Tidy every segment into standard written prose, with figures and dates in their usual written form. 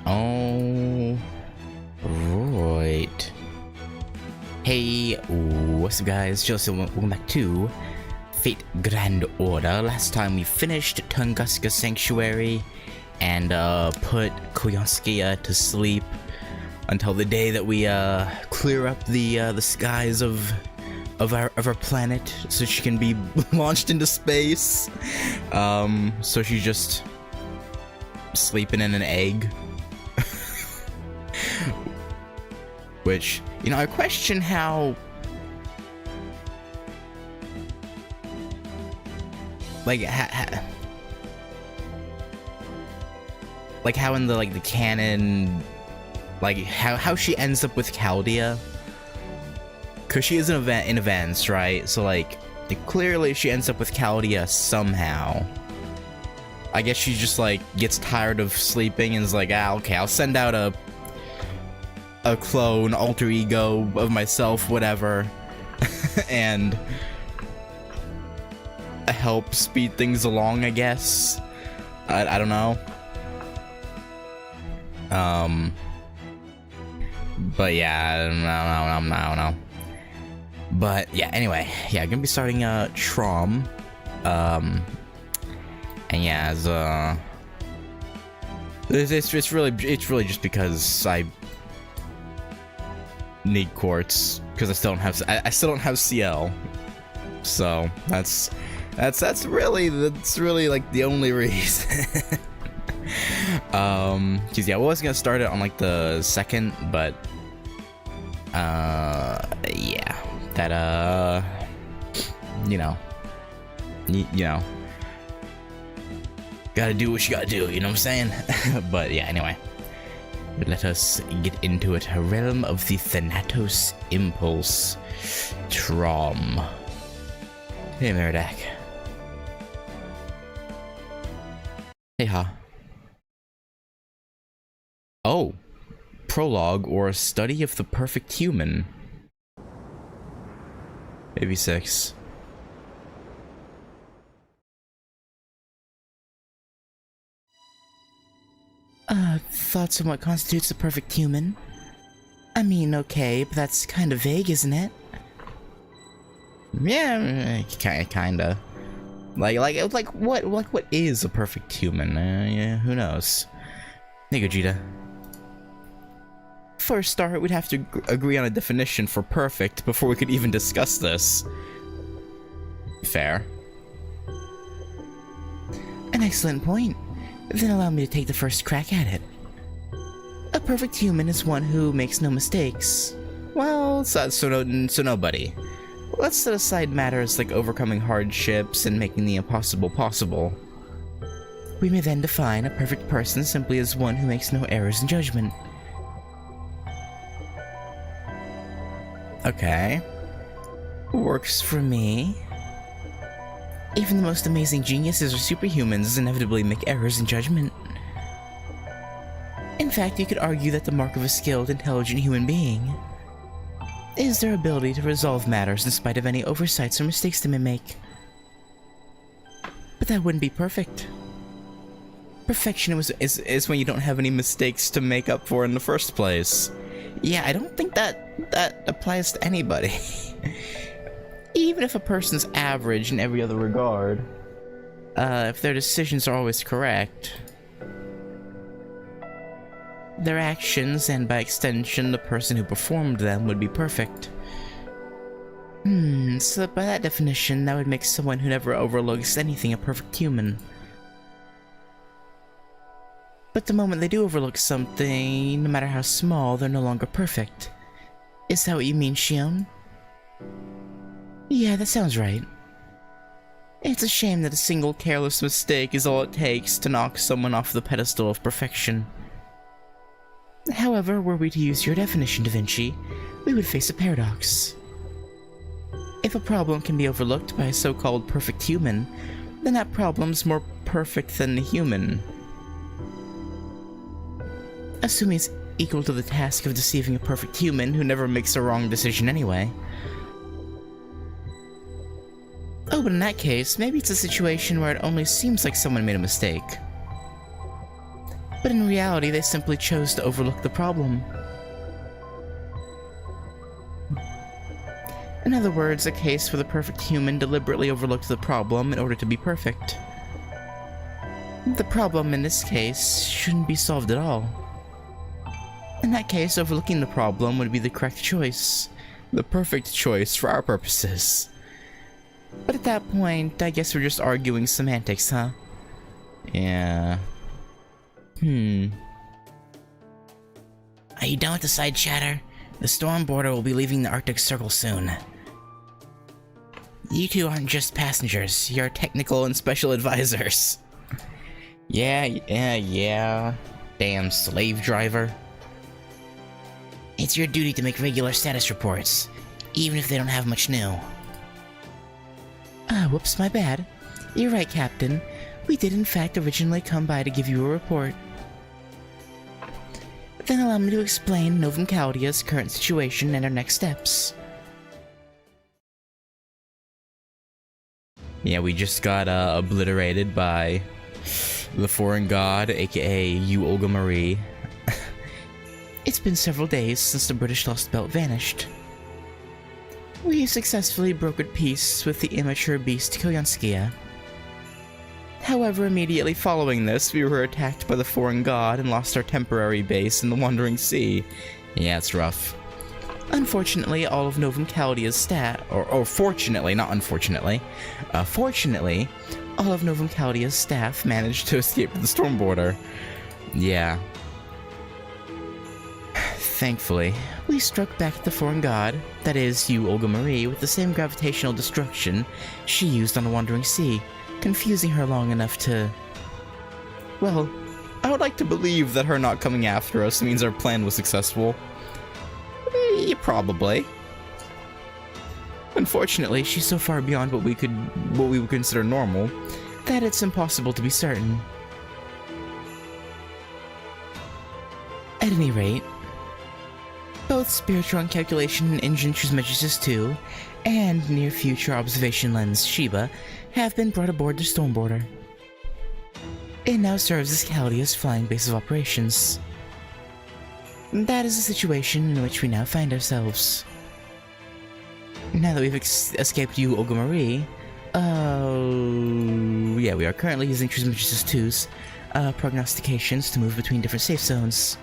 Oh, right. Hey, what's up, guys? Joseph, welcome back to Fate Grand Order. Last time we finished Tunguska Sanctuary and put Koyonskia to sleep until the day that we clear up the skies of our planet so she can be launched into space. So she's just sleeping in an egg. Which, you know, I question how, like, how in the canon, like how she ends up with Chaldea, cause she is in events, right? So like clearly she ends up with Chaldea somehow. I guess she just like gets tired of sleeping and is like, okay, I'll send out a clone, alter ego of myself, whatever, and help speed things along, I guess. I don't know. But yeah, I don't know. But yeah, anyway, yeah, I'm gonna be starting Traum. And yeah, it's really just because I need Quartz, because I still don't have CL. So that's really like the only reason. Cause yeah, I was gonna start it on like the 2nd, but yeah, that you know, gotta do what you gotta do, you know what I'm saying? But yeah, anyway, let us get into it. Realm of the Thanatos Impulse, Traum. Hey, Meridak. Hey, ha. Oh, prologue or a study of the perfect human. Maybe 6. Thoughts on what constitutes a perfect human? I mean, okay, but that's kind of vague, isn't it? Yeah, kinda. Like what is a perfect human? Yeah, who knows? Hey, Gogeta. For a start, we'd have to agree on a definition for perfect before we could even discuss this. Fair. An excellent point. Then allow me to take the first crack at it. A perfect human is one who makes no mistakes. Well, so nobody. Let's set aside matters like overcoming hardships and making the impossible possible. We may then define a perfect person simply as one who makes no errors in judgment. Okay. Works for me. Even the most amazing geniuses or superhumans inevitably make errors in judgment. In fact, you could argue that the mark of a skilled, intelligent human being is their ability to resolve matters in spite of any oversights or mistakes they may make. But that wouldn't be perfect. Perfection is when you don't have any mistakes to make up for in the first place. Yeah, I don't think that applies to anybody. Even if a person's average in every other regard, if their decisions are always correct, their actions, and by extension the person who performed them, would be perfect. So by that definition, that would make someone who never overlooks anything a perfect human. But the moment they do overlook something, no matter how small, they're no longer perfect. Is that what you mean, Shion? Yeah, that sounds right. It's a shame that a single careless mistake is all it takes to knock someone off the pedestal of perfection. However, were we to use your definition, Da Vinci, we would face a paradox. If a problem can be overlooked by a so-called perfect human, then that problem's more perfect than the human. Assuming it's equal to the task of deceiving a perfect human who never makes a wrong decision anyway. Oh, but in that case, maybe it's a situation where it only seems like someone made a mistake. But in reality, they simply chose to overlook the problem. In other words, a case where the perfect human deliberately overlooked the problem in order to be perfect. The problem in this case shouldn't be solved at all. In that case, overlooking the problem would be the correct choice. The perfect choice for our purposes. But at that point, I guess we're just arguing semantics, huh? Yeah. Are you done with the side chatter? The storm boarder will be leaving the Arctic Circle soon. You two aren't just passengers, you're technical and special advisors. Yeah. Damn slave driver. It's your duty to make regular status reports, even if they don't have much new. Whoops, my bad. You're right, Captain. We did in fact originally come by to give you a report. Then allow me to explain Novum Chaldea's current situation and our next steps. Yeah, we just got obliterated by the foreign god, aka you Olga Marie. It's been several days since the British Lost Belt vanished. We successfully brokered peace with the immature beast Koyanskia. However, immediately following this, we were attacked by the foreign god and lost our temporary base in the Wandering Sea. Yeah, it's rough. Unfortunately, all of Novum Chaldea's fortunately, not unfortunately, fortunately, all of Novum Chaldea's staff managed to escape to the storm border. Yeah. Thankfully, we struck back at the foreign god, that is, you Olga Marie, with the same gravitational destruction she used on the Wandering Sea, confusing her long enough to... Well, I would like to believe that her not coming after us means our plan was successful. Probably. Unfortunately, she's so far beyond what we would consider normal, that it's impossible to be certain. At any rate, both Spiritron Calculation Engine Trismegistus 2 and Near Future Observation Lens Sheba have been brought aboard the storm border. It now serves as Chaldea's flying base of operations. That is the situation in which we now find ourselves. Now that we've escaped you, Olga Marie, yeah, we are currently using Trismegistus 2's prognostications to move between different safe zones.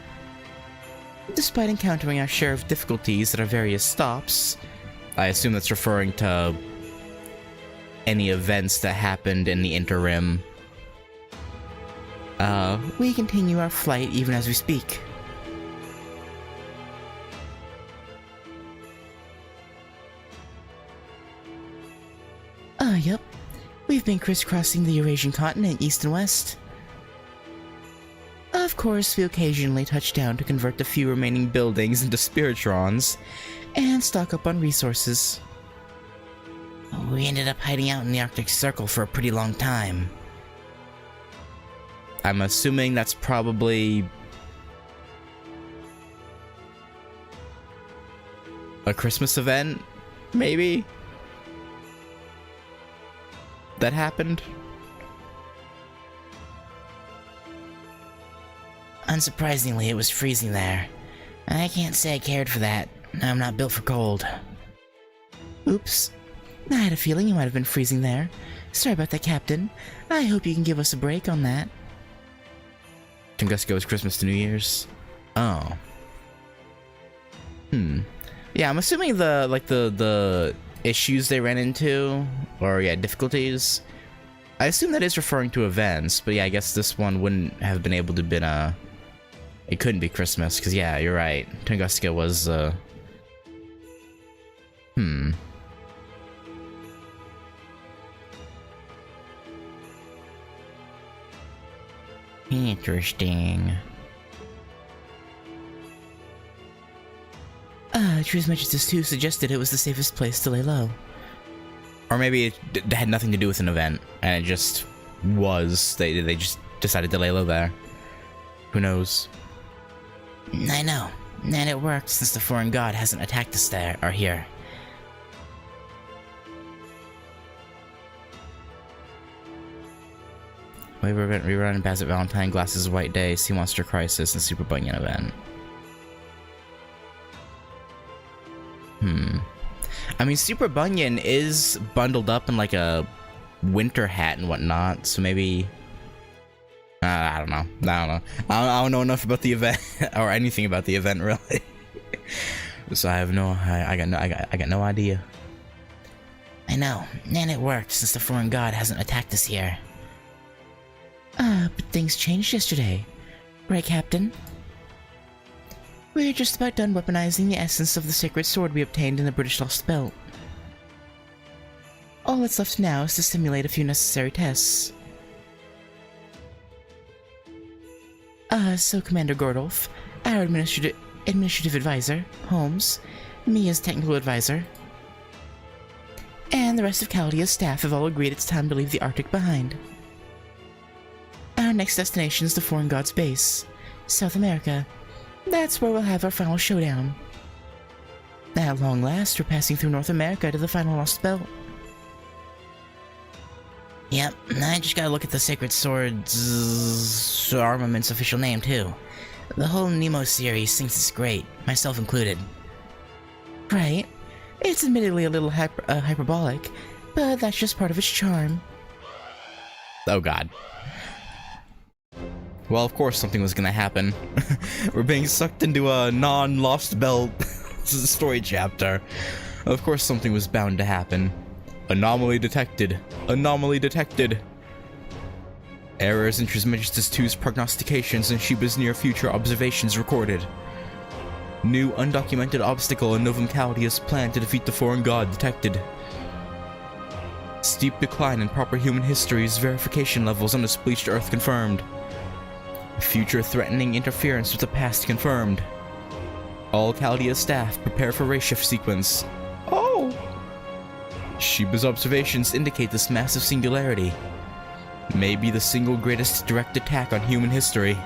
Despite encountering our share of difficulties at our various stops, I assume that's referring to any events that happened in the interim, we continue our flight even as we speak. Yep. We've been crisscrossing the Eurasian continent east and west. Of course, we occasionally touch down to convert the few remaining buildings into Spiritrons, and stock up on resources. We ended up hiding out in the Arctic Circle for a pretty long time. I'm assuming that's probably... a Christmas event, maybe? That happened? Unsurprisingly, it was freezing there. I can't say I cared for that. I'm not built for cold. Oops. I had a feeling you might have been freezing there. Sorry about that, Captain. I hope you can give us a break on that. Tunguska was Christmas to New Year's? Oh. Yeah, I'm assuming the issues they ran into, or yeah, difficulties. I assume that is referring to events, but yeah, I guess this one wouldn't have been able to been it couldn't be Christmas, because yeah, you're right. Tunguska was, Interesting. Trismegistus 2 suggested it was the safest place to lay low. Or maybe it had nothing to do with an event, and it just was. They just decided to lay low there. Who knows? I know. And it worked since the foreign god hasn't attacked us there, or here. Wave event rerun, Bassett Valentine, Glasses White Day, Sea Monster Crisis, and Super Bunyan event. I mean, Super Bunyan is bundled up in like a winter hat and whatnot, so maybe... I don't know. I don't know enough about the event, or anything about the event, really. So I have no... I got no idea. I know, and it worked since the foreign god hasn't attacked us here. But things changed yesterday. Right, Captain? We're just about done weaponizing the essence of the sacred sword we obtained in the British Lost Belt. All that's left now is to simulate a few necessary tests. So Commander Gordolf, our administrative advisor, Holmes, me as technical advisor, and the rest of Chaldea's staff have all agreed it's time to leave the Arctic behind. Our next destination is the foreign god's base, South America. That's where we'll have our final showdown. At long last, we're passing through North America to the final Lost Belt. Yep, I just gotta look at the Sacred Sword's armament's official name, too. The whole Nemo series thinks it's great, myself included. Right. It's admittedly a little hyperbolic, but that's just part of its charm. Oh god. Well, of course something was gonna happen. We're being sucked into a non-Lost Belt story chapter. Of course something was bound to happen. Anomaly detected. Anomaly detected. Errors in Trismegistus 2's prognostications and Sheba's near-future observations recorded. New undocumented obstacle in Novum Chaldea's plan to defeat the foreign god detected. Steep decline in proper human history's verification levels on this bleached Earth confirmed. Future threatening interference with the past confirmed. All Chaldea staff prepare for race shift sequence. Oh! Sheba's observations indicate this massive singularity may be the single greatest direct attack on human history.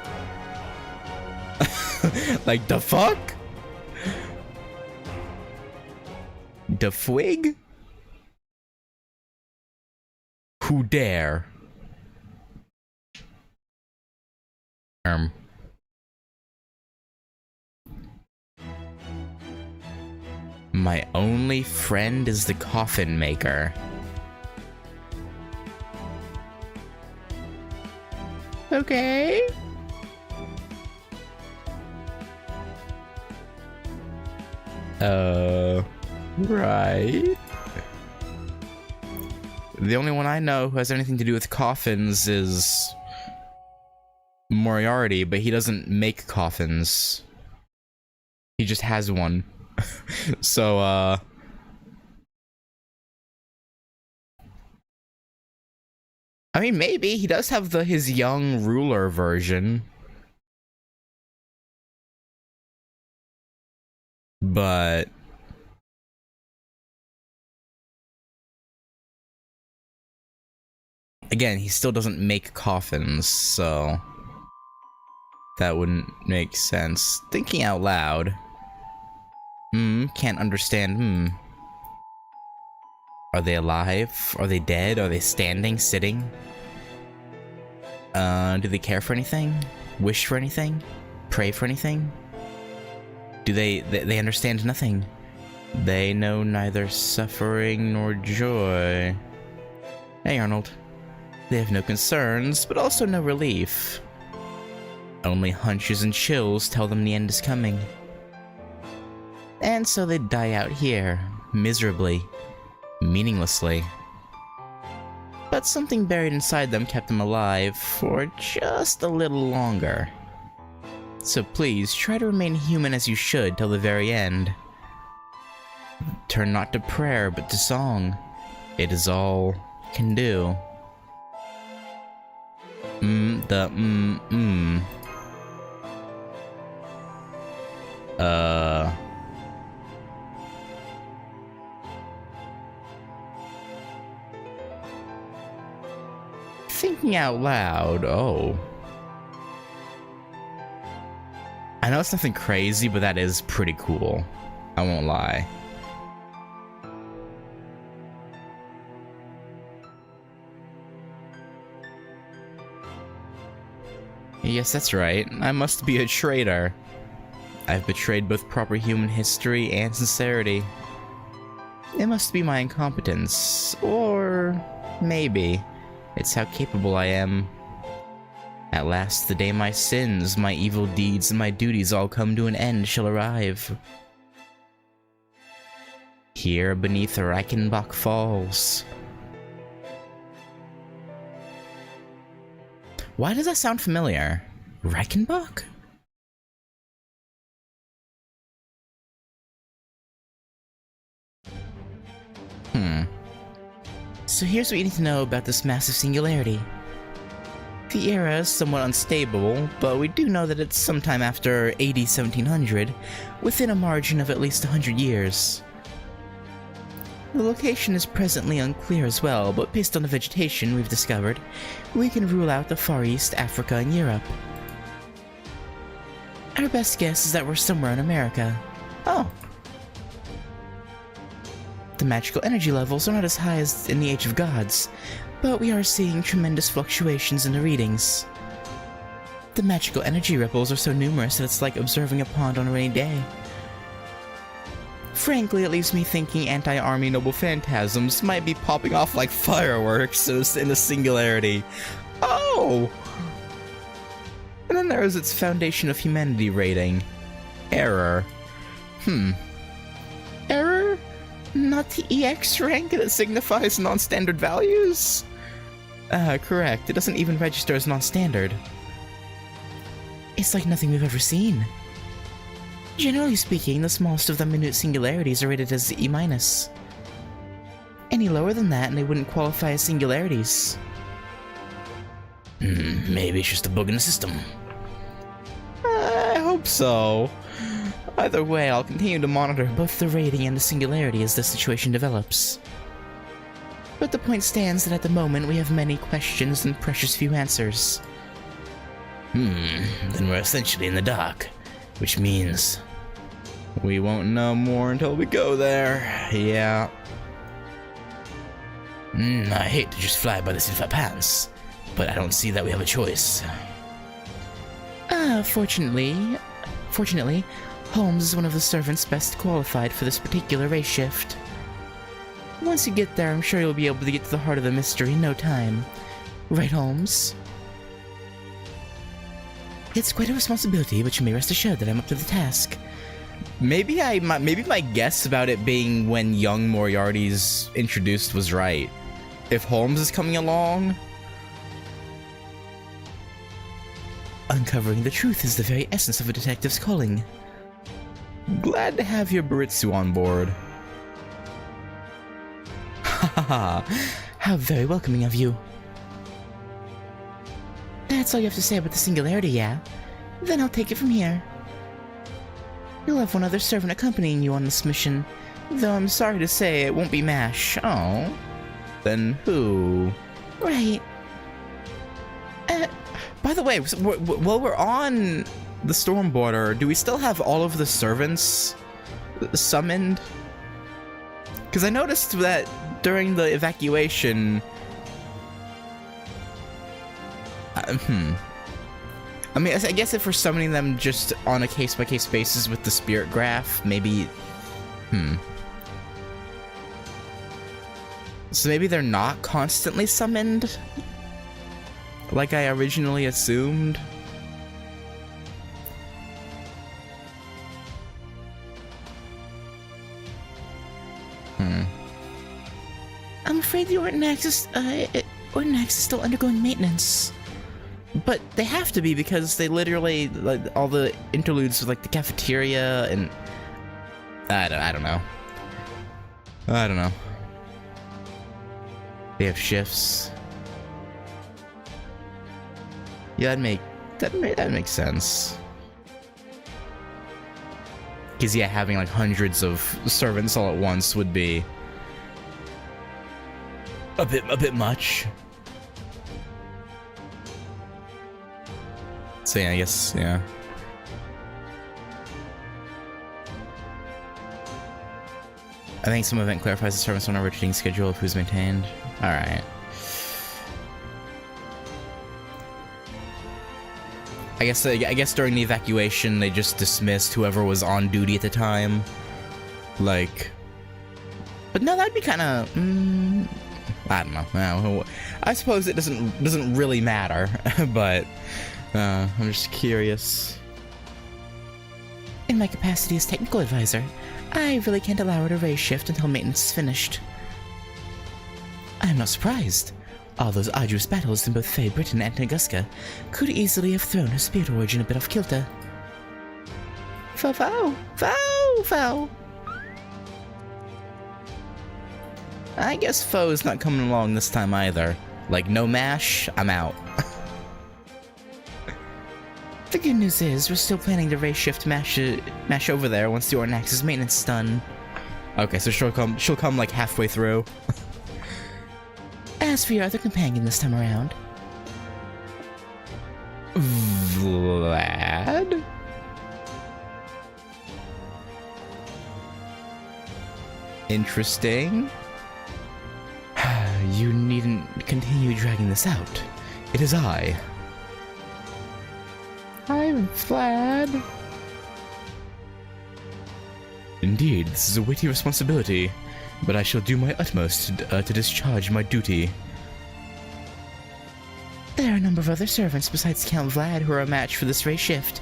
Like, the fuck? The fwig? Who dare? My only friend is the coffin maker. Okay. Right. The only one I know who has anything to do with coffins is Moriarty, but he doesn't make coffins. He just has one. So, I mean, maybe he does have his young ruler version. But again, he still doesn't make coffins, so that wouldn't make sense. Thinking out loud. Can't understand. Are they alive? Are they dead? Are they standing? Sitting? Do they care for anything? Wish for anything? Pray for anything? Do they understand nothing? They know neither suffering nor joy. Hey, Arnold. They have no concerns, but also no relief. Only hunches and chills tell them the end is coming. And so they die out here, miserably, meaninglessly. But something buried inside them kept them alive for just a little longer. So please, try to remain human as you should till the very end. Turn not to prayer, but to song. It is all you can do. Thinking out loud, oh. I know it's nothing crazy, but that is pretty cool. I won't lie. Yes, that's right. I must be a traitor. I've betrayed both proper human history and sincerity. It must be my incompetence, or maybe it's how capable I am. At last, the day my sins, my evil deeds, and my duties all come to an end shall arrive. Here beneath Reichenbach Falls. Why does that sound familiar? Reichenbach? So here's what you need to know about this massive singularity. The era is somewhat unstable, but we do know that it's sometime after AD 1700, within a margin of at least 100 years. The location is presently unclear as well, but based on the vegetation we've discovered, we can rule out the Far East, Africa, and Europe. Our best guess is that we're somewhere in America. Oh. The magical energy levels are not as high as in the Age of Gods, but we are seeing tremendous fluctuations in the readings. The magical energy ripples are so numerous that it's like observing a pond on a rainy day. Frankly, it leaves me thinking anti-army noble phantasms might be popping off like fireworks in the singularity. Oh! And then there is its Foundation of Humanity rating. Error. Error? Not the EX rank that signifies non-standard values? Correct. It doesn't even register as non-standard. It's like nothing we've ever seen. Generally speaking, the smallest of the minute singularities are rated as E-. Any lower than that and they wouldn't qualify as singularities. Maybe it's just a bug in the system. I hope so. Either way, I'll continue to monitor both the rating and the singularity as the situation develops. But the point stands that at the moment we have many questions and precious few answers. Then we're essentially in the dark, which means we won't know more until we go there. Yeah. I hate to just fly by the seat of our pants, but I don't see that we have a choice. Fortunately, Holmes is one of the servants best qualified for this particular race shift. Once you get there, I'm sure you'll be able to get to the heart of the mystery in no time. Right, Holmes? It's quite a responsibility, but you may rest assured that I'm up to the task. Maybe my guess about it being when young Moriarty's introduced was right. If Holmes is coming along... Uncovering the truth is the very essence of a detective's calling. Glad to have your Baritsu on board. Haha, how very welcoming of you. That's all you have to say about the singularity, yeah? Then I'll take it from here. You'll have one other servant accompanying you on this mission, though I'm sorry to say it won't be MASH. Oh. Then who? Right. By the way, while we're on the storm border, do we still have all of the servants summoned? Because I noticed that during the evacuation... I mean, I guess if we're summoning them just on a case-by-case basis with the spirit graph, maybe... So maybe they're not constantly summoned? Like I originally assumed? I'm afraid the Orton Axis is still undergoing maintenance. But they have to be because they literally, like, all the interludes with, like, the cafeteria and... I don't know. I don't know. They have shifts. Yeah, that makes sense. Because, yeah, having, like, hundreds of servants all at once would be... a bit much. So yeah, I guess, yeah. I think some event clarifies the servants on a rotating schedule of who's maintained. Alright. I guess during the evacuation they just dismissed whoever was on duty at the time. Like, but no, that'd be kind of. I don't know. I suppose it doesn't really matter, but I'm just curious. In my capacity as technical advisor, I really can't allow her to raise shift until maintenance is finished. I am not surprised. All those arduous battles in both Fey Britain and Tunguska could easily have thrown her spirit origin a bit off kilter. Foe! I guess Foe's not coming along this time either. Like, no mash, I'm out. The good news is, we're still planning to raise shift mash over there once the Ornax's maintenance is done. Okay, so she'll come like halfway through. As for your other companion this time around... Vlad? Interesting. You needn't continue dragging this out. It is I. I'm Vlad. Indeed, this is a weighty responsibility, but I shall do my utmost to discharge my duty. There are a number of other servants besides Count Vlad who are a match for this race shift,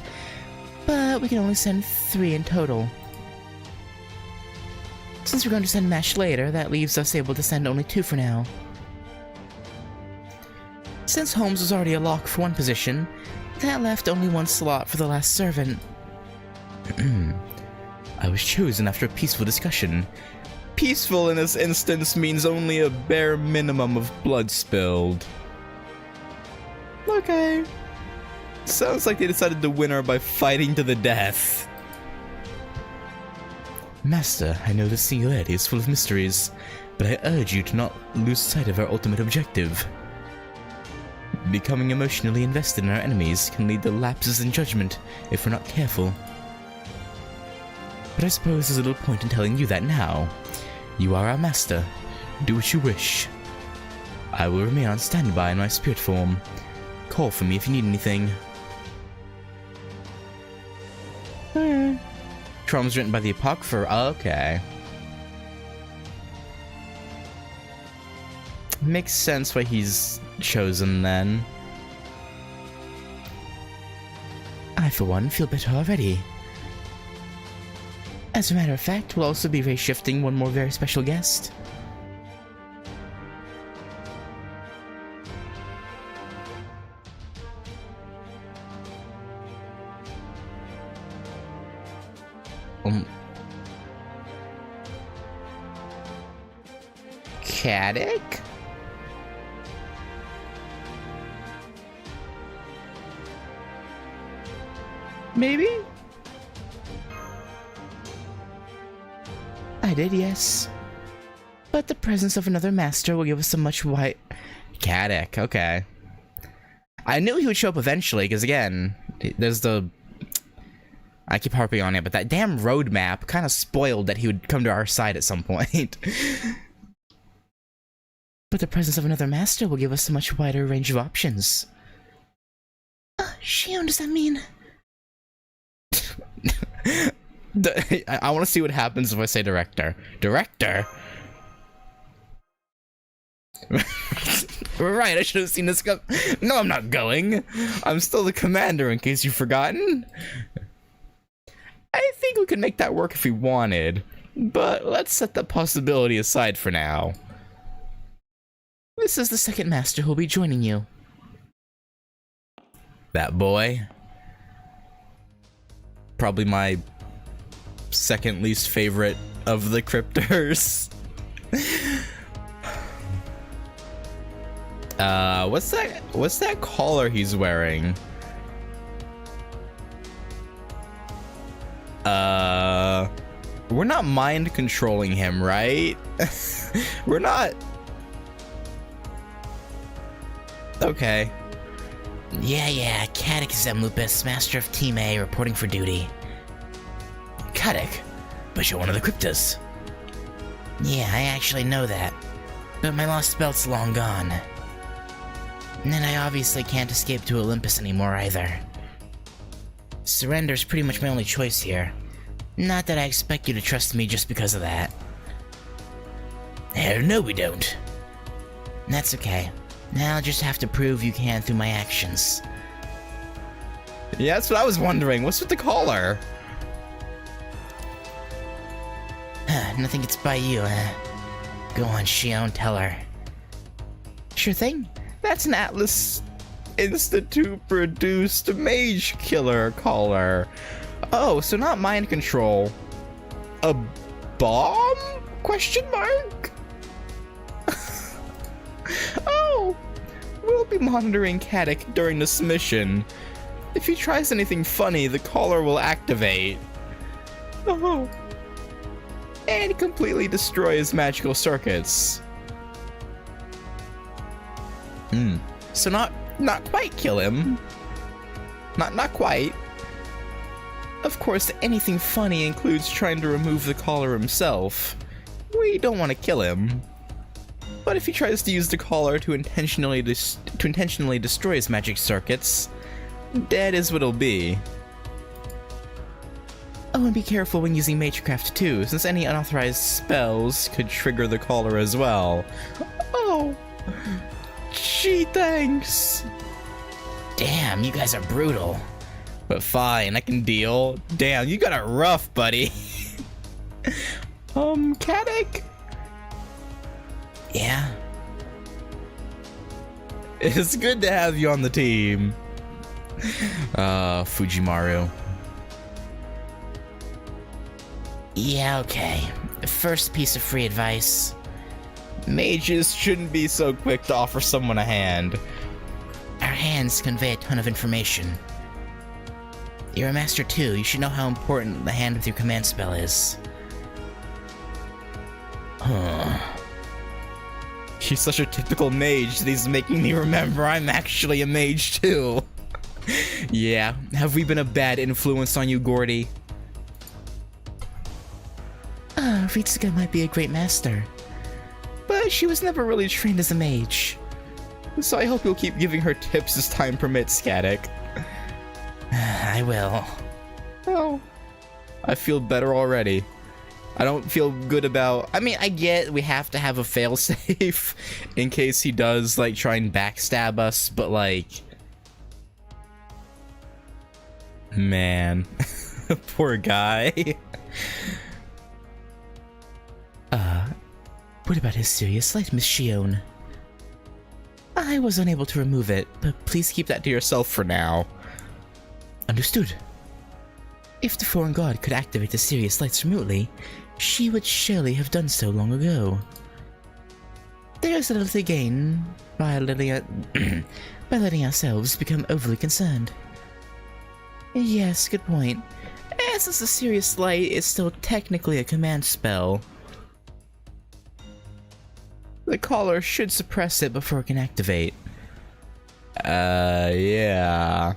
but we can only send 3 in total. Since we're going to send Mash later, that leaves us able to send only 2 for now. Since Holmes was already a lock for one position, that left only 1 slot for the last servant. I was chosen after a peaceful discussion. Peaceful in this instance means only a bare minimum of blood spilled. Okay. Sounds like they decided to win her by fighting to the death. Master, I know this singularity is full of mysteries, but I urge you to not lose sight of our ultimate objective. Becoming emotionally invested in our enemies can lead to lapses in judgment if we're not careful. But I suppose there's little point in telling you that now. You are our master. Do what you wish. I will remain on standby in my spirit form. Call for me if you need anything. Traum's written by the Apocrypher. Okay. Makes sense why he's chosen then. I, for one, feel better already. As a matter of fact, we'll also be race shifting one more very special guest. Caddick? Maybe? I did, yes. But the presence of another master will give us a much wide... Caddick, okay. I knew he would show up eventually, because again, there's the... I keep harping on it, but that damn roadmap kind of spoiled that he would come to our side at some point. But the presence of another master will give us a much wider range of options. Shion, does that mean? I want to see what happens if I say director. Director? Right, I should have seen this go. No, I'm not going. I'm still the commander, in case you've forgotten. I think we could make that work if we wanted, but let's set that possibility aside for now. This is the second master who'll be joining you. That boy. Probably my second least favorite of the cryptors. What's that collar he's wearing? We're not mind controlling him, right? We're not. Okay. Yeah, Caddick Zemlupus, Master of Team A, reporting for duty. Caddick? But you're one of the cryptos. Yeah, I actually know that. But my lost belt's long gone. And then I obviously can't escape to Olympus anymore either. Surrender's pretty much my only choice here. Not that I expect you to trust me just because of that. Hell no, we don't. That's okay. Now I'll just have to prove you can through my actions. Yeah, that's what I was wondering. What's with the collar? Nothing gets by you, Go on, Shion, tell her. Sure thing. That's an Atlas Institute-produced mage killer collar. Oh, so not mind control. A bomb? Question mark? Oh, we'll be monitoring Caddick during this mission. If he tries anything funny, the collar will activate. Oh. And completely destroy his magical circuits. So not quite kill him. Not quite. Of course, anything funny includes trying to remove the collar himself. We don't want to kill him. But if he tries to use the collar to intentionally destroy his magic circuits, dead is what it'll be. Oh, and be careful when using Magecraft too, since any unauthorized spells could trigger the collar as well. Oh, gee, thanks. Damn, you guys are brutal. But fine, I can deal. Damn, you got it rough, buddy. Caddick? Yeah? It's good to have you on the team. Fujimaru. Yeah, okay. First piece of free advice. Mages shouldn't be so quick to offer someone a hand. Our hands convey a ton of information. You're a master too, you should know how important the hand with your command spell is. He's such a typical mage that he's making me remember I'm actually a mage too. Yeah, have we been a bad influence on you, Gordy? Ritsuka might be a great master, but she was never really trained as a mage. So I hope you'll keep giving her tips as time permits, Caddick. I will. Oh, I feel better already. I don't feel good about... I mean, I get we have to have a failsafe in case he does, like, try and backstab us, but, like... Man. Poor guy. What about his serious light, Miss Shion? I was unable to remove it, but Please keep that to yourself for now. understood. If the foreign god could activate the serious lights remotely, she would surely have done so long ago. There's a little to gain by letting ourselves become overly concerned. Yes, good point. And since the serious light is still technically a command spell, The collar should suppress it before it can activate. Yeah.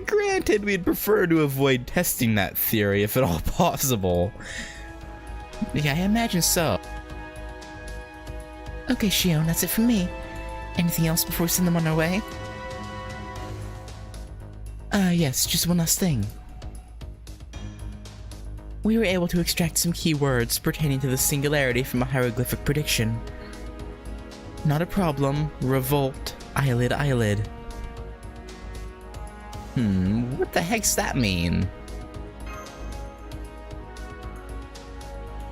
Granted, we'd prefer to avoid testing that theory if at all possible. yeah, I imagine so. Okay, Shion, that's it from me. Anything else before we send them on our way? Yes, just one last thing. We were able to extract some keywords pertaining to the singularity from a hieroglyphic prediction. Not a problem. Revolt. Eyelid, eyelid. What the heck's that mean?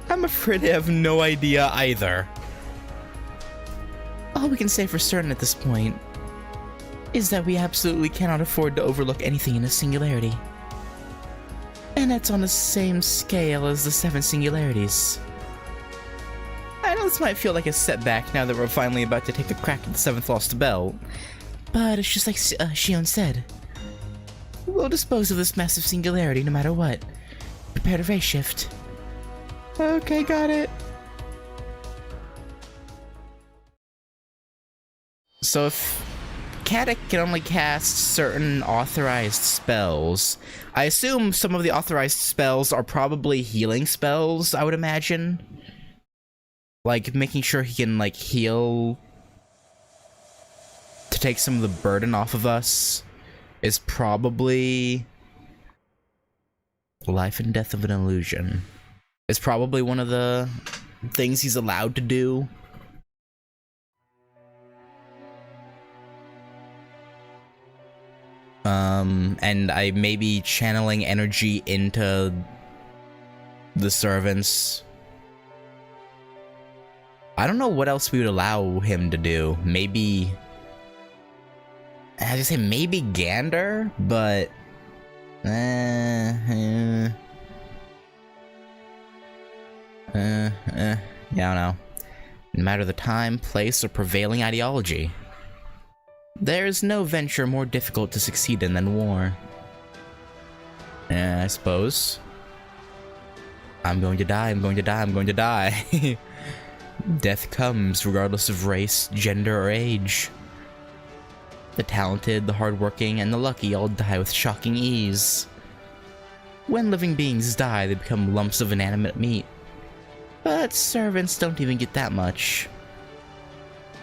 I'm afraid I have no idea either. All we can say for certain at this point is that we absolutely cannot afford to overlook anything in a singularity. And that's on the same scale as the 7 singularities. I know this might feel like a setback now that we're finally about to take a crack at the 7th lost belt. But it's just like Shion said. We'll dispose of this massive singularity no matter what. Prepare to race shift. Okay, got it. So if Caddick can only cast certain authorized spells, I assume some of the authorized spells are probably healing spells, I would imagine. Like, making sure he can, like, heal to take some of the burden off of us is probably The life and death of an illusion. It's probably one of the things he's allowed to do. And I may be channeling energy into the servants. I don't know what else we would allow him to do. Maybe... I was gonna say maybe Gander, but... yeah, I don't know. No matter the time, place, or prevailing ideology. There is no venture more difficult to succeed in than war. I suppose. I'm going to die, I'm going to die, I'm going to die. Death comes regardless of race, gender, or age. The talented, the hardworking, and the lucky all die with shocking ease. When living beings die, they become lumps of inanimate meat. But servants don't even get that much.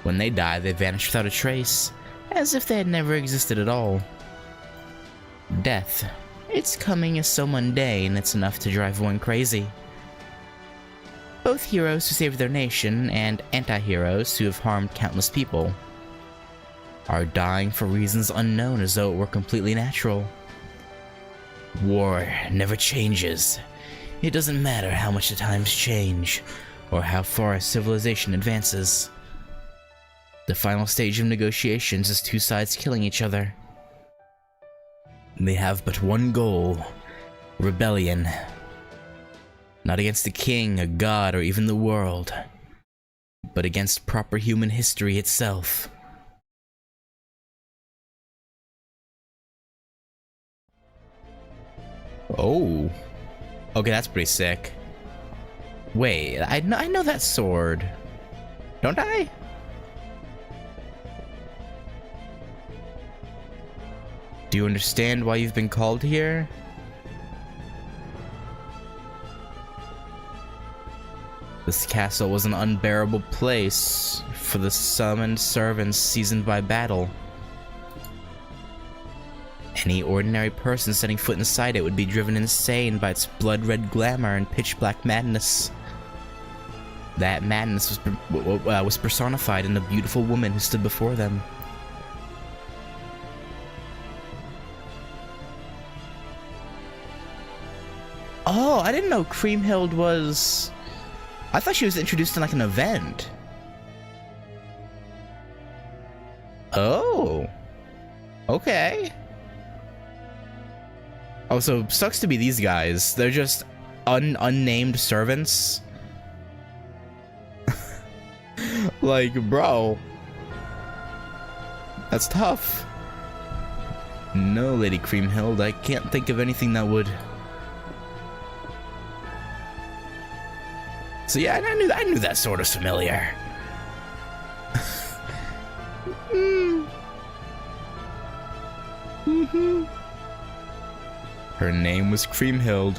When they die, they vanish without a trace, as if they had never existed at all. Death. Its coming is so mundane, it's enough to drive one crazy. Both heroes who saved their nation and anti-heroes who have harmed countless people are dying for reasons unknown, as though it were completely natural. War never changes. It doesn't matter how much the times change, or how far a civilization advances. The final stage of negotiations is two sides killing each other. They have but one goal: rebellion. Not against the king, a god, or even the world, but against proper human history itself. Oh. Okay, that's pretty sick. Wait, I know that sword. Don't I? Do you understand why you've been called here? This castle was an unbearable place for the summoned servants seasoned by battle. Any ordinary person setting foot inside it would be driven insane by its blood-red glamour and pitch-black madness. That madness was personified in the beautiful woman who stood before them. Oh, I didn't know Kriemhild was... I thought she was introduced in like an event. Oh. Okay. Oh, so sucks to be these guys. They're just unnamed servants. Like, bro. That's tough. No, Lady Kriemhild, I can't think of anything that would... So yeah, I knew that sort of familiar. Her name was Kriemhild.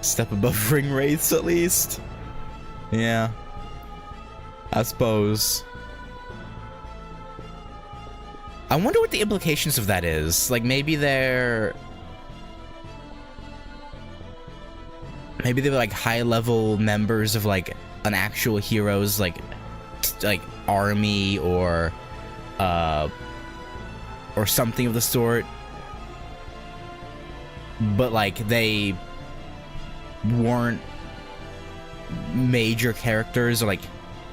Step above ring wraiths, at least. Yeah. I suppose. I wonder what the implications of that is. Like, maybe they're like high-level members of like an actual hero's like army or something of the sort. But like they weren't major characters or like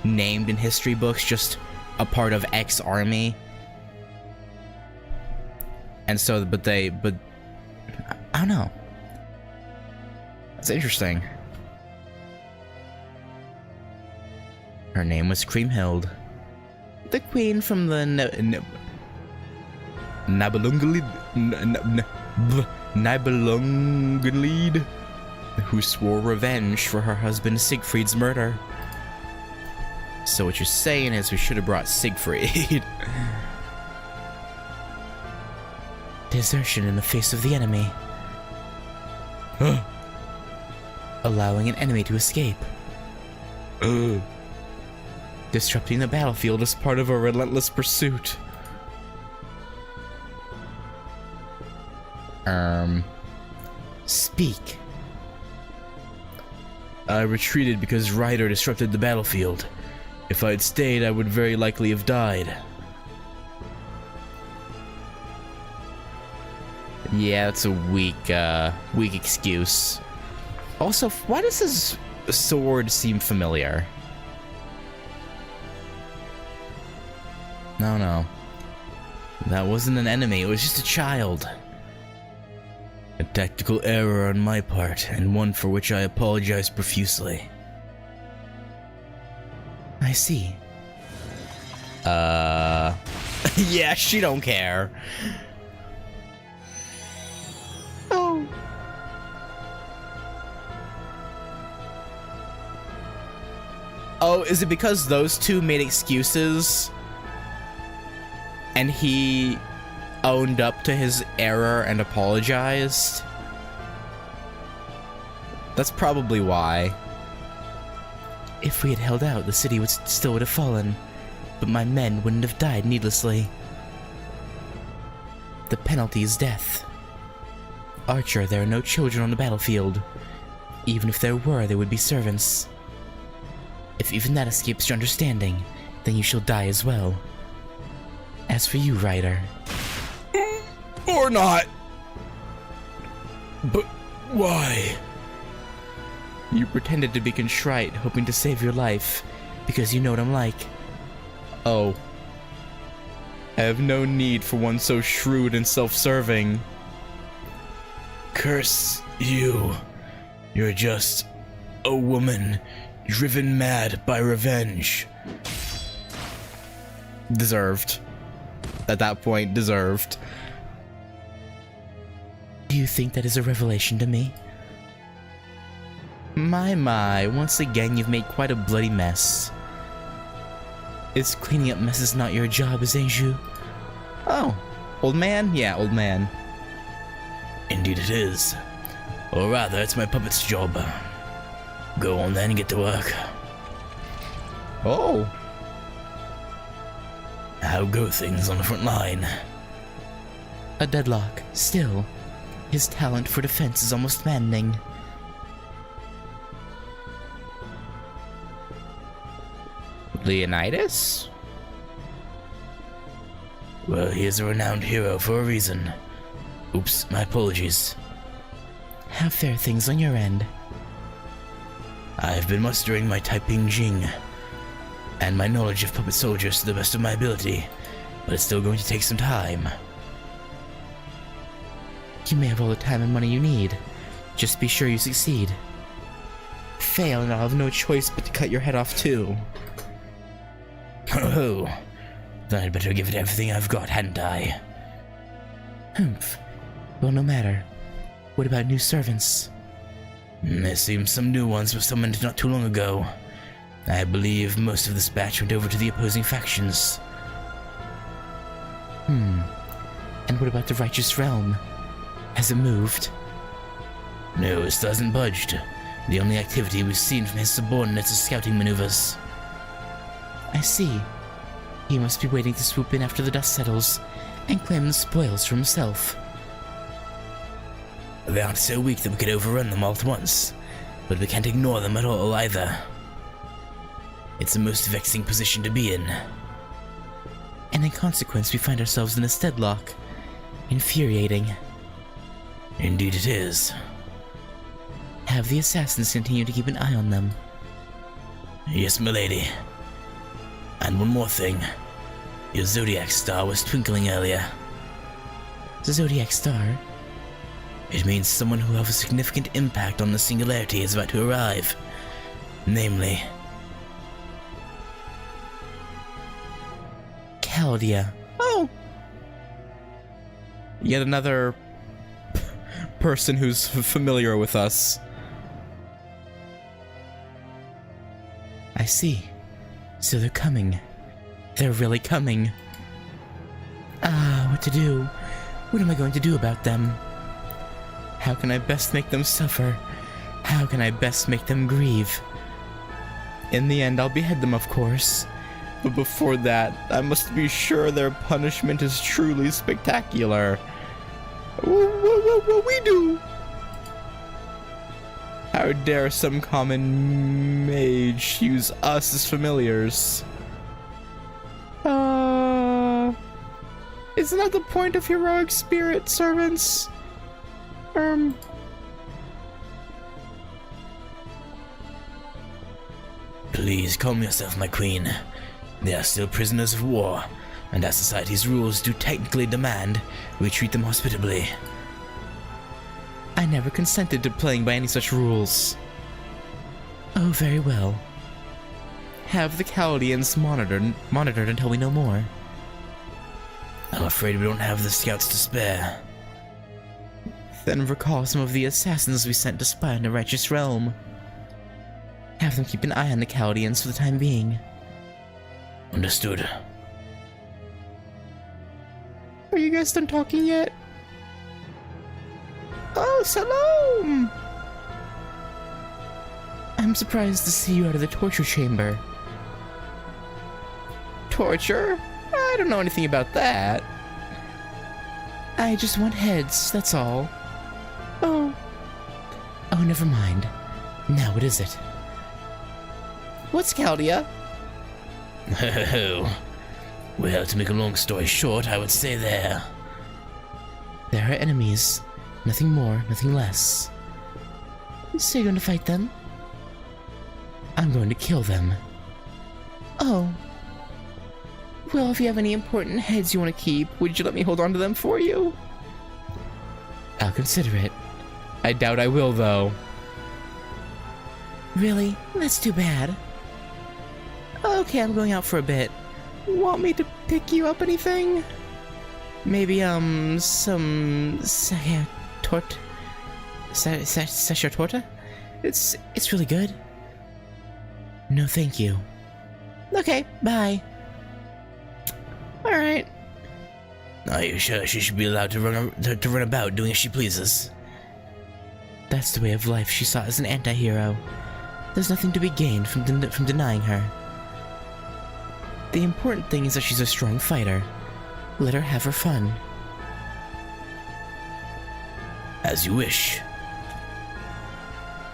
named in history books, just a part of X army. And so, but I don't know. That's interesting. Her name was Kriemhild, the queen from the Nibelungenlied, who swore revenge for her husband Siegfried's murder. So what you're saying is we should have brought Siegfried. Desertion in the face of the enemy. Allowing an enemy to escape. Disrupting the battlefield as part of a relentless pursuit. Speak. I retreated because Ryder disrupted the battlefield. If I had stayed, I would very likely have died. Yeah, that's a weak excuse. Also, why does his sword seem familiar? No. That wasn't an enemy, it was just a child. A tactical error on my part, and one for which I apologize profusely. I see. Yeah, she don't care. Oh. Oh, is it because those two made excuses? And he owned up to his error and apologized? That's probably why. If we had held out, the city still would have fallen, but my men wouldn't have died needlessly. The penalty is death. Archer, there are no children on the battlefield. Even if there were, they would be servants. If even that escapes your understanding, then you shall die as well. As for you, Ryder... Or not! But why? You pretended to be contrite, hoping to save your life, because you know what I'm like. Oh. I have no need for one so shrewd and self-serving. Curse you. You're just a woman driven mad by revenge. Deserved. At that point, deserved. Do you think that is a revelation to me? My, once again you've made quite a bloody mess. Is cleaning up messes not your job, Zhengzhu? Oh, old man? Yeah, old man. Indeed it is. Or rather, it's my puppet's job. Go on then and get to work. Oh. How go things on the front line? A deadlock. Still, his talent for defense is almost maddening. Leonidas? Well, he is a renowned hero for a reason. Oops, my apologies. How fare things on your end? I've been mustering my Taiping Jing and my knowledge of puppet soldiers to the best of my ability, but it's still going to take some time. You may have all the time and money you need. Just be sure you succeed. Fail and I'll have no choice but to cut your head off too. Oh, then I'd better give it everything I've got, hadn't I? Humph. Well, no matter. What about new servants? There seems some new ones were summoned not too long ago. I believe most of this batch went over to the opposing factions. And what about the Righteous Realm? Has it moved? No, it still hasn't budged. The only activity we've seen from his subordinates is scouting maneuvers. I see. He must be waiting to swoop in after the dust settles and claim the spoils for himself. They aren't so weak that we could overrun them all at once, but we can't ignore them at all either. It's a most vexing position to be in. And in consequence, we find ourselves in a deadlock. Infuriating. Indeed it is. Have the assassins continue to keep an eye on them? Yes, milady. And one more thing. Your zodiac star was twinkling earlier. The Zodiac Star? It means someone who will have a significant impact on the singularity is about to arrive. Namely... Chaldea. Oh! Yet another person who's familiar with us. I see. So they're coming. They're really coming. Ah, what to do? What am I going to do about them? How can I best make them suffer? How can I best make them grieve? In the end, I'll behead them, of course. But before that, I must be sure their punishment is truly spectacular. What we do? How dare some common mage use us as familiars? Isn't that the point of heroic spirit servants? Please calm yourself, my queen. They are still prisoners of war, and as society's rules do technically demand, we treat them hospitably. I never consented to playing by any such rules. Oh, very well. Have the Chaldeans monitored until we know more. I'm afraid we don't have the scouts to spare. Then recall some of the assassins we sent to spy on the righteous realm. Have them keep an eye on the Chaldeans for the time being. Understood. Are you guys done talking yet? Oh, Salome! I'm surprised to see you out of the torture chamber. Torture? I don't know anything about that. I just want heads, that's all. Oh. Oh, never mind. Now what is it? What's Chaldea? Well, to make a long story short, I would say they're our enemies. Nothing more, nothing less. So you're going to fight them? I'm going to kill them. Oh. Well, if you have any important heads you want to keep, would you let me hold on to them for you? I'll consider it. I doubt I will, though. Really? That's too bad. Okay, I'm going out for a bit. Want me to pick you up anything? Maybe, some... Sasha torta? It's really good. No, thank you. Okay, bye. Alright. Are you sure she should be allowed to run about doing as she pleases? That's the way of life she saw as an anti-hero. There's nothing to be gained from denying her. The important thing is that she's a strong fighter. Let her have her fun. As you wish.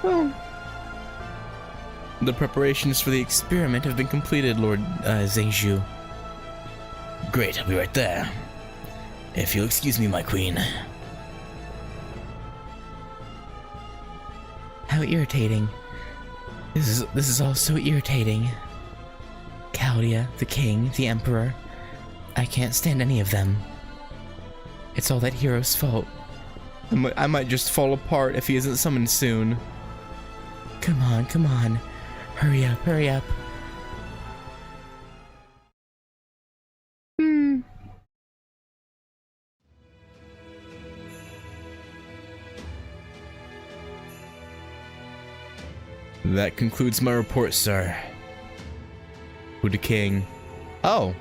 Well, the preparations for the experiment have been completed, Lord Zhengzhu. Great, I'll be right there. If you'll excuse me, my queen. How irritating. This is all so irritating. Chaldea, the king, the emperor. I can't stand any of them. It's all that hero's fault. I might just fall apart if he isn't summoned soon. Come on, come on. Hurry up, hurry up. That concludes my report, sir. Who the king? Oh.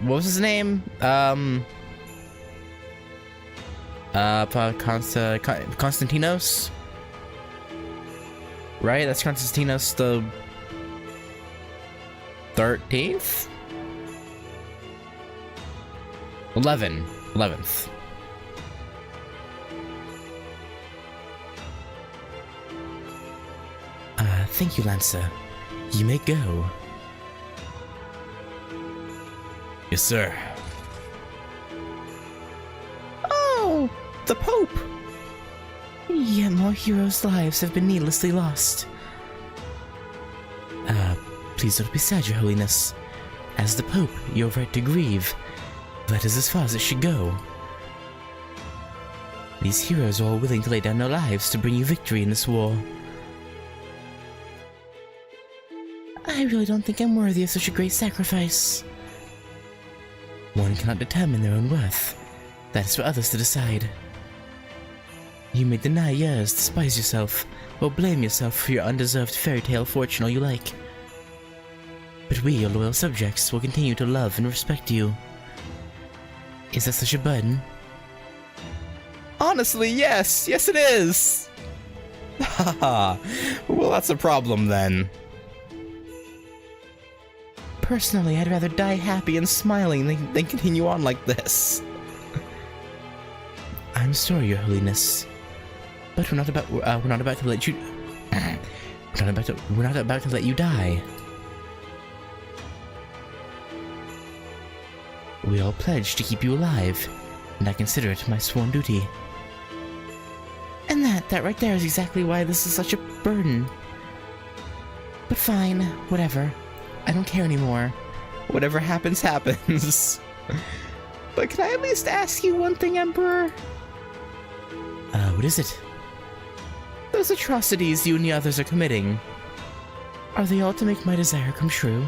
What was his name? Constantinos? Right? That's Constantinos the 13th? 11th. Thank you, Lancer. You may go. Yes, sir. Oh, the Pope! Yet more heroes' lives have been needlessly lost. Please don't be sad, Your Holiness. As the Pope, you have right to grieve. That is as far as it should go. These heroes are all willing to lay down their lives to bring you victory in this war. I really don't think I'm worthy of such a great sacrifice. One cannot determine their own worth. That is for others to decide. You may deny yours, despise yourself, or blame yourself for your undeserved fairy tale fortune all you like. But we, your loyal subjects, will continue to love and respect you. Is that such a burden? Honestly, yes! Yes, it is! Haha. Well, that's a problem then. Personally, I'd rather die happy and smiling than continue on like this. I'm sorry, Your Holiness, but we're not about to let you. We're not about to let you die. We all pledged to keep you alive, and I consider it my sworn duty. And that right there is exactly why this is such a burden. But fine, whatever. I don't care anymore. Whatever happens, happens. But can I at least ask you one thing, Emperor? What is it? Those atrocities you and the others are committing, are they all to make my desire come true?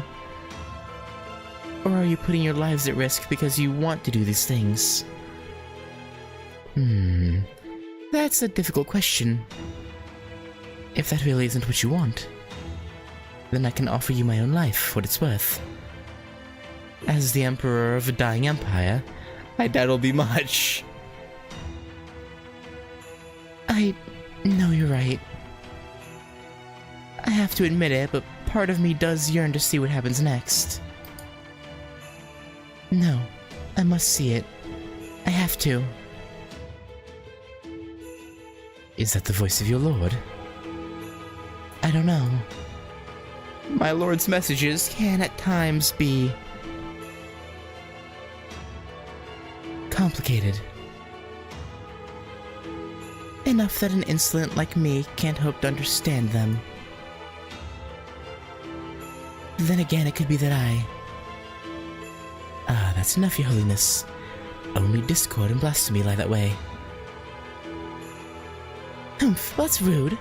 Or are you putting your lives at risk because you want to do these things? That's a difficult question. If that really isn't what you want, then I can offer you my own life for what it's worth. As the Emperor of a dying empire, I doubt it'll be much. I know you're right. I have to admit it, but part of me does yearn to see what happens next. No, I must see it. I have to. Is that the voice of your lord? I don't know. My lord's messages can at times be complicated. Enough that an insolent like me can't hope to understand them. Then again, it could be that I... that's enough, Your Holiness. Only discord and blasphemy lie that way. Humph, that's rude.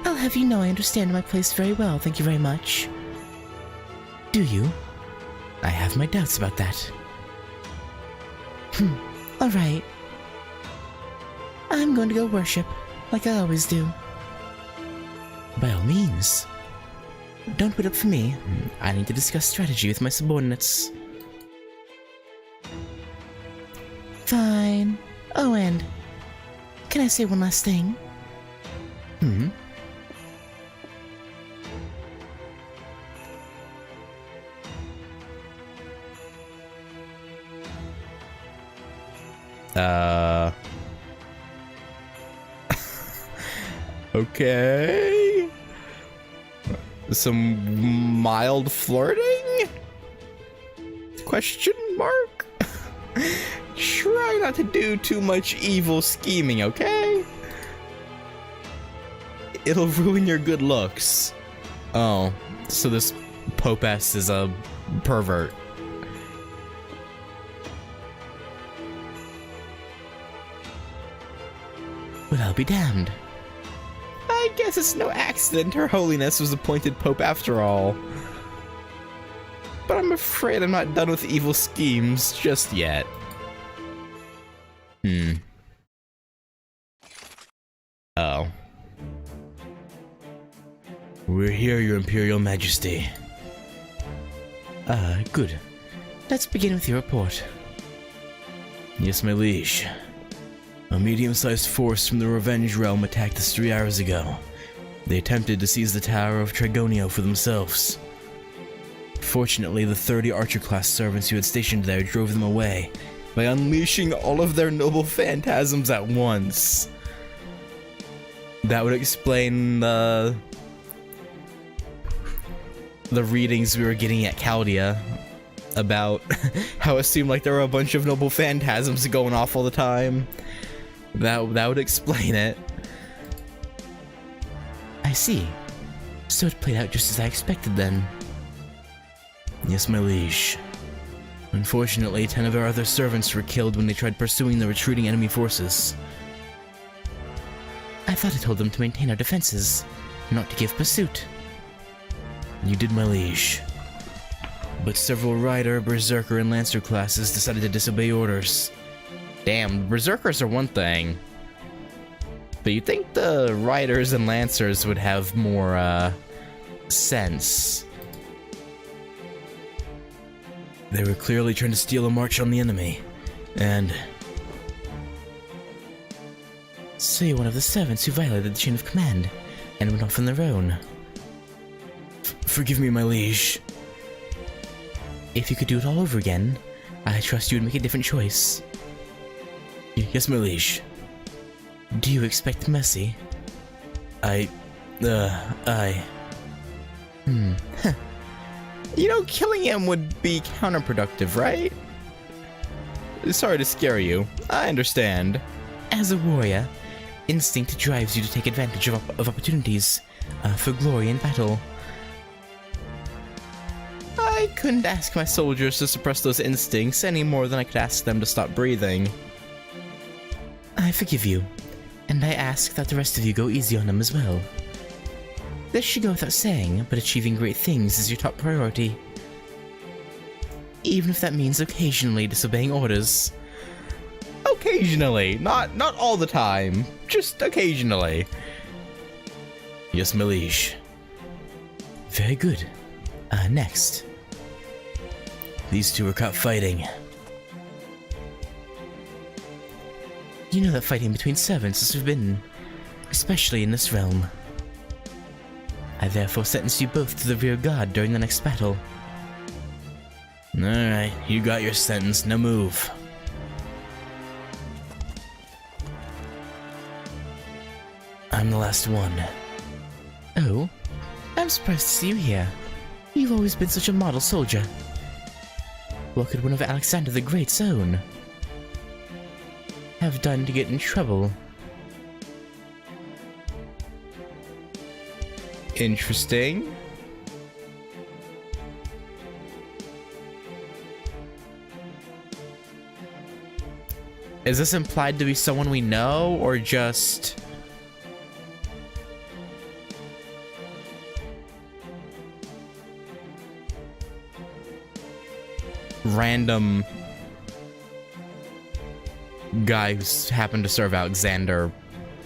I'll have you know I understand my place very well, thank you very much. Do you? I have my doubts about that. Alright. I'm going to go worship, like I always do. By all means. Don't wait up for me. I need to discuss strategy with my subordinates. Fine. Oh, and can I say one last thing? Okay. Some mild flirting? Question mark? Try not to do too much evil scheming, okay? It'll ruin your good looks. Oh, so this Pope-S is a pervert. Well, I'll be damned. I guess it's no accident Her Holiness was appointed Pope after all. But I'm afraid I'm not done with evil schemes just yet. Oh. We're here, Your Imperial Majesty. Good. Let's begin with your report. Yes, my liege. A medium-sized force from the Revenge Realm attacked us 3 hours ago. They attempted to seize the Tower of Trigonio for themselves. Fortunately, the 30 Archer-class servants who had stationed there drove them away by unleashing all of their noble phantasms at once. That would explain the readings we were getting at Chaldea about how it seemed like there were a bunch of noble phantasms going off all the time. That would explain it. I see. So it played out just as I expected then. Yes, my liege. Unfortunately, 10 of our other servants were killed when they tried pursuing the retreating enemy forces. I thought I told them to maintain our defenses, not to give pursuit. You did, my liege. But several Rider, Berserker, and Lancer classes decided to disobey orders. Damn, Berserkers are one thing. But you'd think the Riders and Lancers would have more, sense. They were clearly trying to steal a march on the enemy, and... So you're one of the servants who violated the chain of command, and went off on their own. Forgive me, my liege. If you could do it all over again, I trust you would make a different choice. Yes, my liege. Do you expect mercy? I... You know, killing him would be counterproductive, right? Sorry to scare you. I understand. As a warrior, instinct drives you to take advantage of opportunities for glory in battle. I couldn't ask my soldiers to suppress those instincts any more than I could ask them to stop breathing. I forgive you, and I ask that the rest of you go easy on them as well. This should go without saying, but achieving great things is your top priority. Even if that means occasionally disobeying orders. Occasionally, not all the time, just occasionally. Yes, my liege. Very good. Next. These two were caught fighting. You know that fighting between servants is forbidden, especially in this realm. I therefore sentence you both to the rear guard during the next battle. Alright, you got your sentence, now move. I'm the last one. Oh, I'm surprised to see you here. You've always been such a model soldier. What could one of Alexander the Great's own have done to get in trouble? Interesting. Is this implied to be someone we know, or just... random guy who's happened to serve Alexander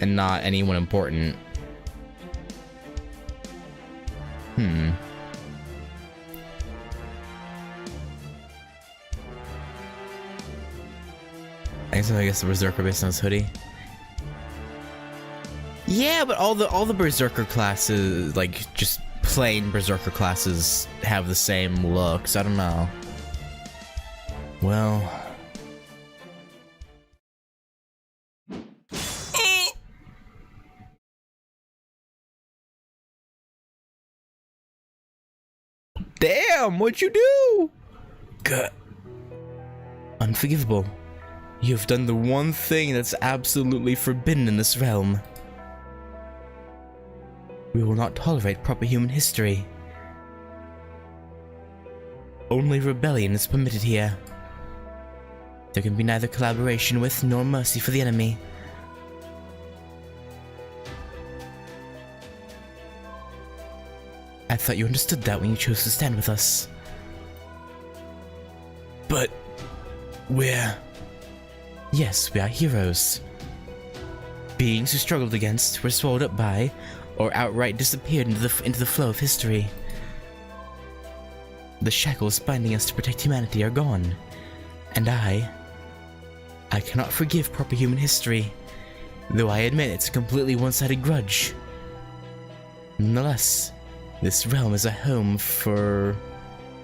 and not anyone important? I guess the Berserker based on his hoodie. Yeah, but all the Berserker classes, like just plain Berserker classes, have the same looks. I don't know. Well... Damn, what'd you do? God. Unforgivable. You have done the one thing that's absolutely forbidden in this realm. We will not tolerate proper human history. Only rebellion is permitted here. There can be neither collaboration with nor mercy for the enemy. I thought you understood that when you chose to stand with us. But... we're... Yes, we are heroes. Beings who struggled against, were swallowed up by, or outright disappeared into the flow of history. The shackles binding us to protect humanity are gone, and I cannot forgive proper human history, though I admit it's a completely one-sided grudge. Nonetheless, this realm is a home for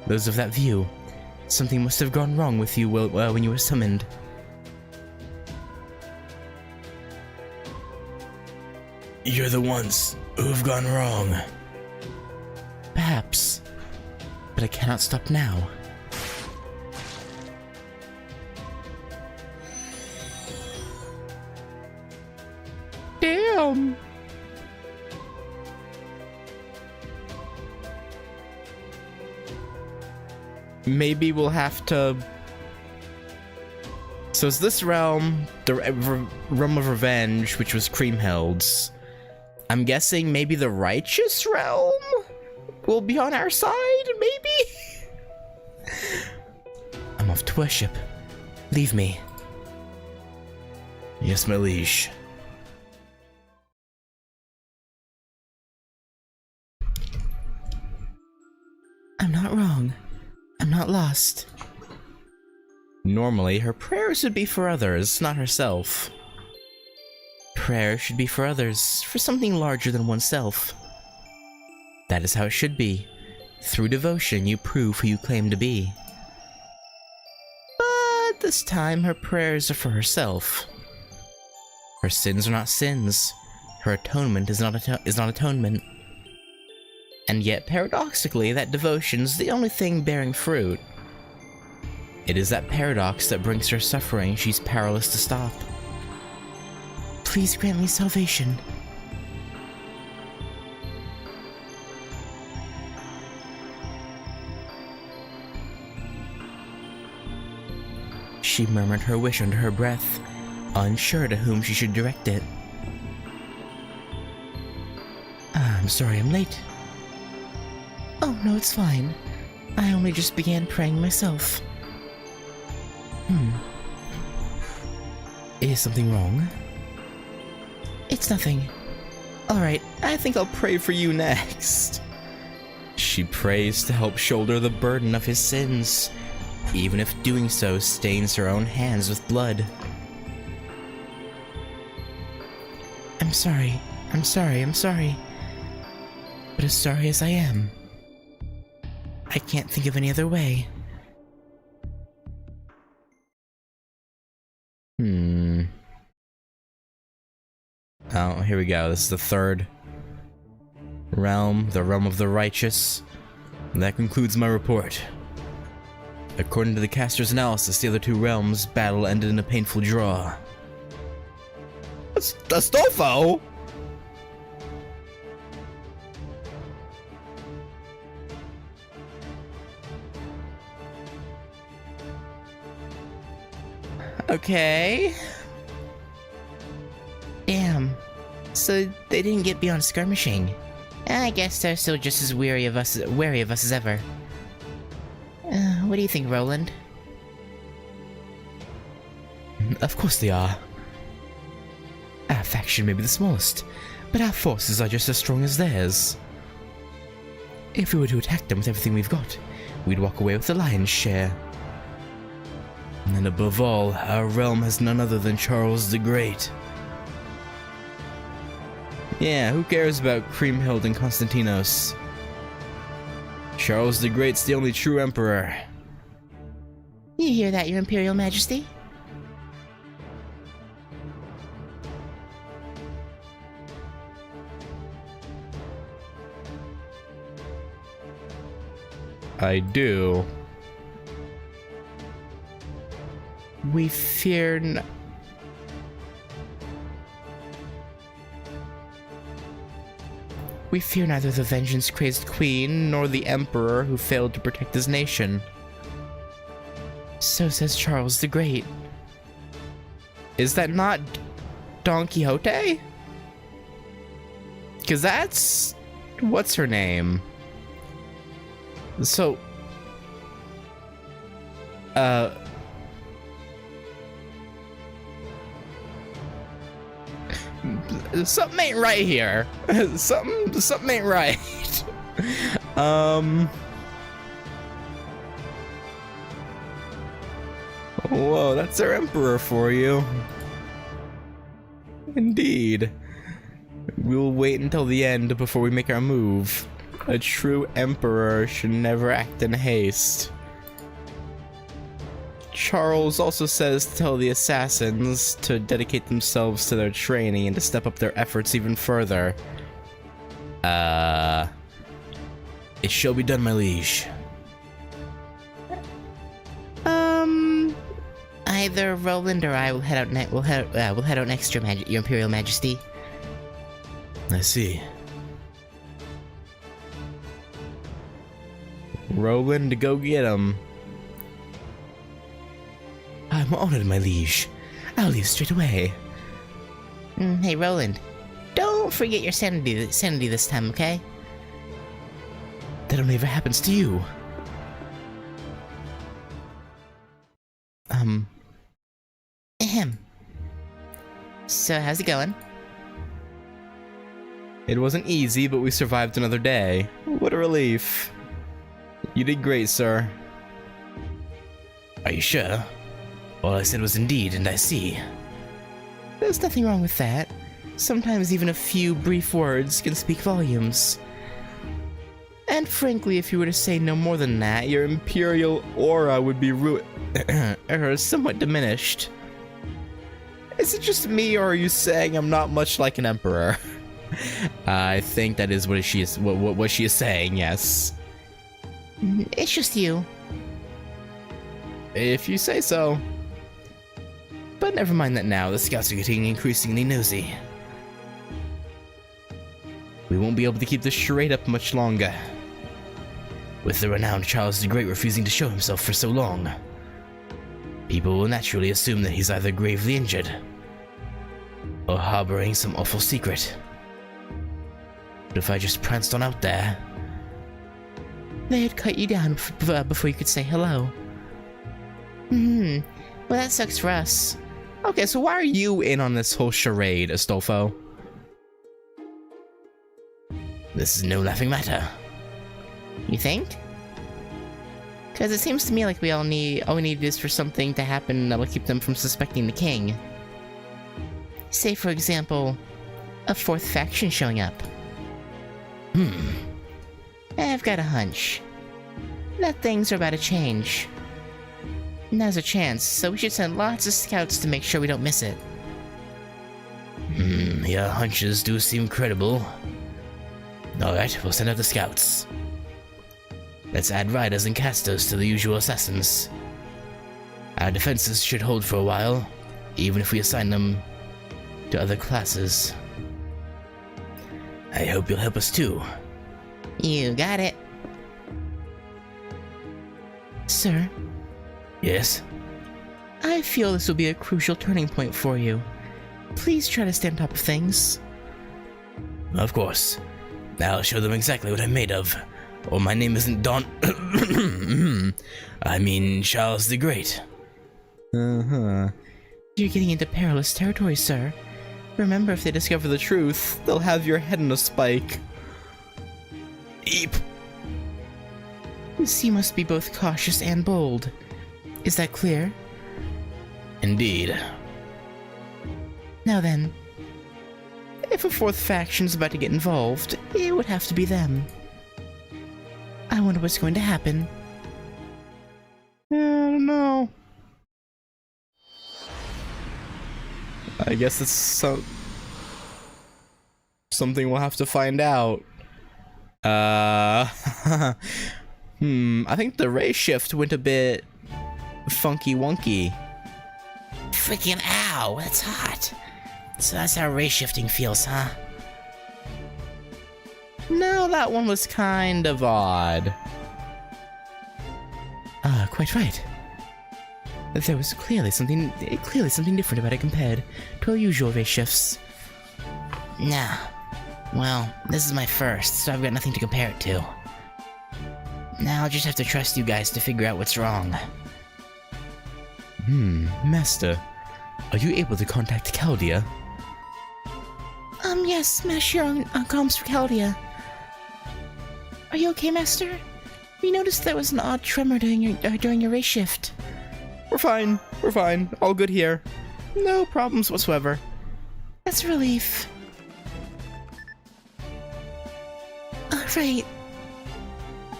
those of that view. Something must have gone wrong with you when you were summoned. You're the ones who've gone wrong. Perhaps, but I cannot stop now. Damn. Maybe we'll have to... So is this realm, the realm of revenge, which was Creamhild's? I'm guessing maybe the righteous realm will be on our side, maybe? I'm off to worship. Leave me. Yes, my liege. I'm not wrong. I'm not lost. Normally, her prayers would be for others, not herself. Prayer should be for others, for something larger than oneself. That is how it should be. Through devotion, you prove who you claim to be. this time her prayers are for herself. Her sins are not sins. Her atonement is not atonement. And yet, paradoxically, that devotion's the only thing bearing fruit. It is that paradox that brings her suffering she's powerless to stop. Please grant me salvation. She murmured her wish under her breath, unsure to whom she should direct it. I'm sorry I'm late. Oh, no, it's fine. I only just began praying myself. Is something wrong? It's nothing. Alright, I think I'll pray for you next. She prays to help shoulder the burden of his sins, even if doing so stains her own hands with blood. I'm sorry. But as sorry as I am, I can't think of any other way. Oh, here we go. This is the third realm, the realm of the righteous. And that concludes my report. According to the caster's analysis, the other two realms' battle ended in a painful draw. Astolfo? Okay. Damn. So they didn't get beyond skirmishing. I guess they're still just as wary of us as ever. What do you think, Roland? Of course they are. Our faction may be the smallest, but our forces are just as strong as theirs. If we were to attack them with everything we've got, we'd walk away with the lion's share. And above all, our realm has none other than Charles the Great. Yeah, who cares about Kriemhild and Constantinos? Charles the Great's the only true emperor. You hear that, Your Imperial Majesty? I do. We fear neither the vengeance-crazed queen nor the emperor who failed to protect his nation. So says Charles the Great. Is that not Don Quixote? 'Cause that's... what's her name? So... something ain't right here. something ain't right. Whoa, that's our emperor for you. Indeed. We'll wait until the end before we make our move. A true emperor should never act in haste. Charles also says to tell the assassins to dedicate themselves to their training and to step up their efforts even further. It shall be done, my liege. Either Roland or I will head out we'll head out next, Your Imperial Majesty. I see. Roland, go get him. I'm honored, my liege. I'll leave straight away. Hey, Roland. Don't forget your sanity this time, okay? That only ever happens to you. Ahem. So, how's it going? It wasn't easy, but we survived another day. What a relief. You did great, sir. Are you sure? All I said was indeed, and I see. There's nothing wrong with that. Sometimes even a few brief words can speak volumes. And frankly, if you were to say no more than that, your imperial aura would be somewhat diminished. Is it just me, or are you saying I'm not much like an emperor? I think that is what she is. What she is saying. Yes. It's just you. If you say so. But never mind that now. The scouts are getting increasingly nosy. We won't be able to keep this charade up much longer. With the renowned Charles the Great refusing to show himself for so long, people will naturally assume that he's either gravely injured or harboring some awful secret. But if I just pranced on out there... They'd cut you down before you could say hello. Well, that sucks for us. Okay, so why are you in on this whole charade, Astolfo? This is no laughing matter. You think? Because it seems to me like all we need is for something to happen that will keep them from suspecting the king. Say, for example, a fourth faction showing up. I've got a hunch that things are about to change. Now's a chance, so we should send lots of scouts to make sure we don't miss it. Your hunches do seem credible. Alright, we'll send out the scouts. Let's add riders and casters to the usual assassins. Our defenses should hold for a while, even if we assign them to other classes. I hope you'll help us too. You got it. Sir? Yes? I feel this will be a crucial turning point for you. Please try to stay on top of things. Of course. I'll show them exactly what I'm made of. Or my name isn't Don... I mean Charles the Great. You're getting into perilous territory, sir. Remember, if they discover the truth, they'll have your head in a spike. Eep. So you must be both cautious and bold. Is that clear? Indeed. Now then, if a fourth faction's about to get involved, it would have to be them. I wonder what's going to happen. I don't know. I guess it's something we'll have to find out. I think the ray shift went a bit funky wonky. Freaking ow, that's hot. So that's how ray shifting feels, huh? No, that one was kind of odd. Quite right. There was clearly something different about it compared to our usual ray shifts. Nah. Well, this is my first, so I've got nothing to compare it to. Now I'll just have to trust you guys to figure out what's wrong. Master, are you able to contact Chaldea? Yes, smash your own comms for Chaldea. Are you okay, Master? We noticed there was an odd tremor during your ray shift. We're fine. All good here. No problems whatsoever. That's a relief. Right.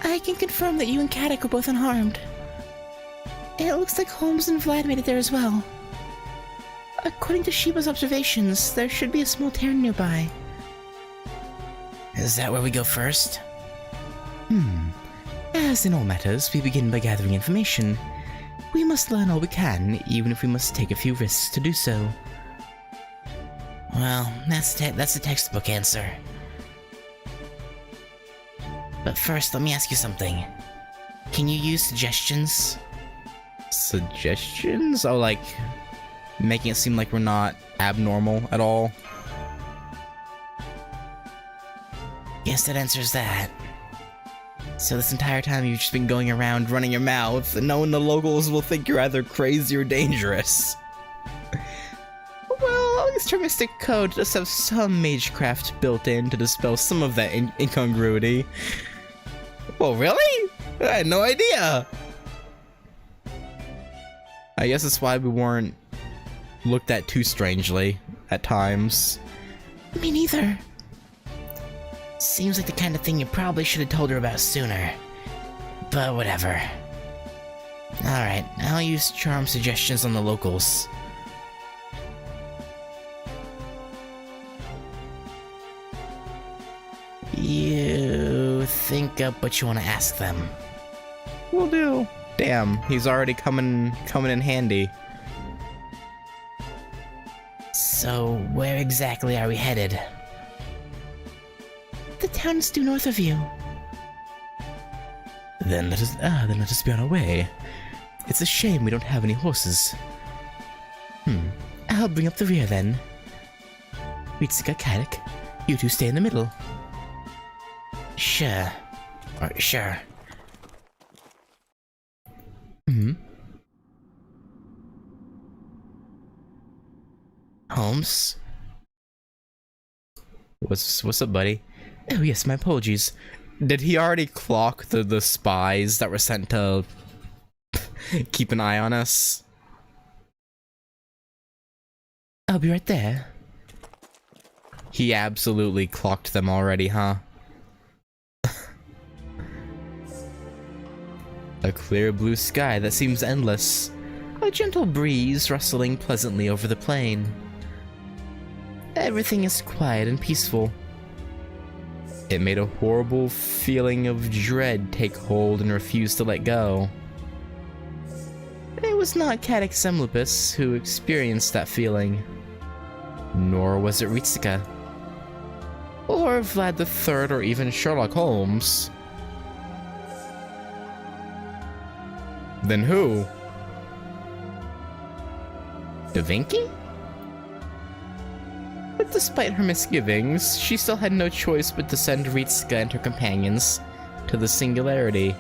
I can confirm that you and Kadak are both unharmed. It looks like Holmes and Vlad made it there as well. According to Sheba's observations, there should be a small cairn nearby. Is that where we go first? As in all matters, we begin by gathering information. We must learn all we can, even if we must take a few risks to do so. Well, that's the textbook answer. But first, let me ask you something. Can you use suggestions? Suggestions? Oh, like making it seem like we're not abnormal at all? Yes, that answers that. So this entire time you've just been going around running your mouth and knowing the locals will think you're either crazy or dangerous. Well, at least our mystic code does have some magecraft built in to dispel some of that incongruity. Well, really? I had no idea. I guess that's why we weren't looked at too strangely at times. Me neither. Seems like the kind of thing you probably should have told her about sooner. But whatever. Alright, I'll use charm suggestions on the locals. You think up what you want to ask them. Will do. Damn, he's already coming in handy. So, where exactly are we headed? The town is due north of you. Then let us be on our way. It's a shame we don't have any horses. I'll bring up the rear then. Ritsuka, Karik, you two stay in the middle. Sure. Sure. Holmes? What's up, buddy? Oh yes, my apologies. Did he already clock the spies that were sent to keep an eye on us? I'll be right there. He absolutely clocked them already, huh? A clear blue sky that seems endless. A gentle breeze rustling pleasantly over the plain. Everything is quiet and peaceful. It made a horrible feeling of dread take hold and refuse to let go. It was not Caddick Semlupus who experienced that feeling. Nor was it Ritsuka. Or Vlad III or even Sherlock Holmes. Then who? Da Vinci? But despite her misgivings, she still had no choice but to send Ritsuka and her companions to the Singularity.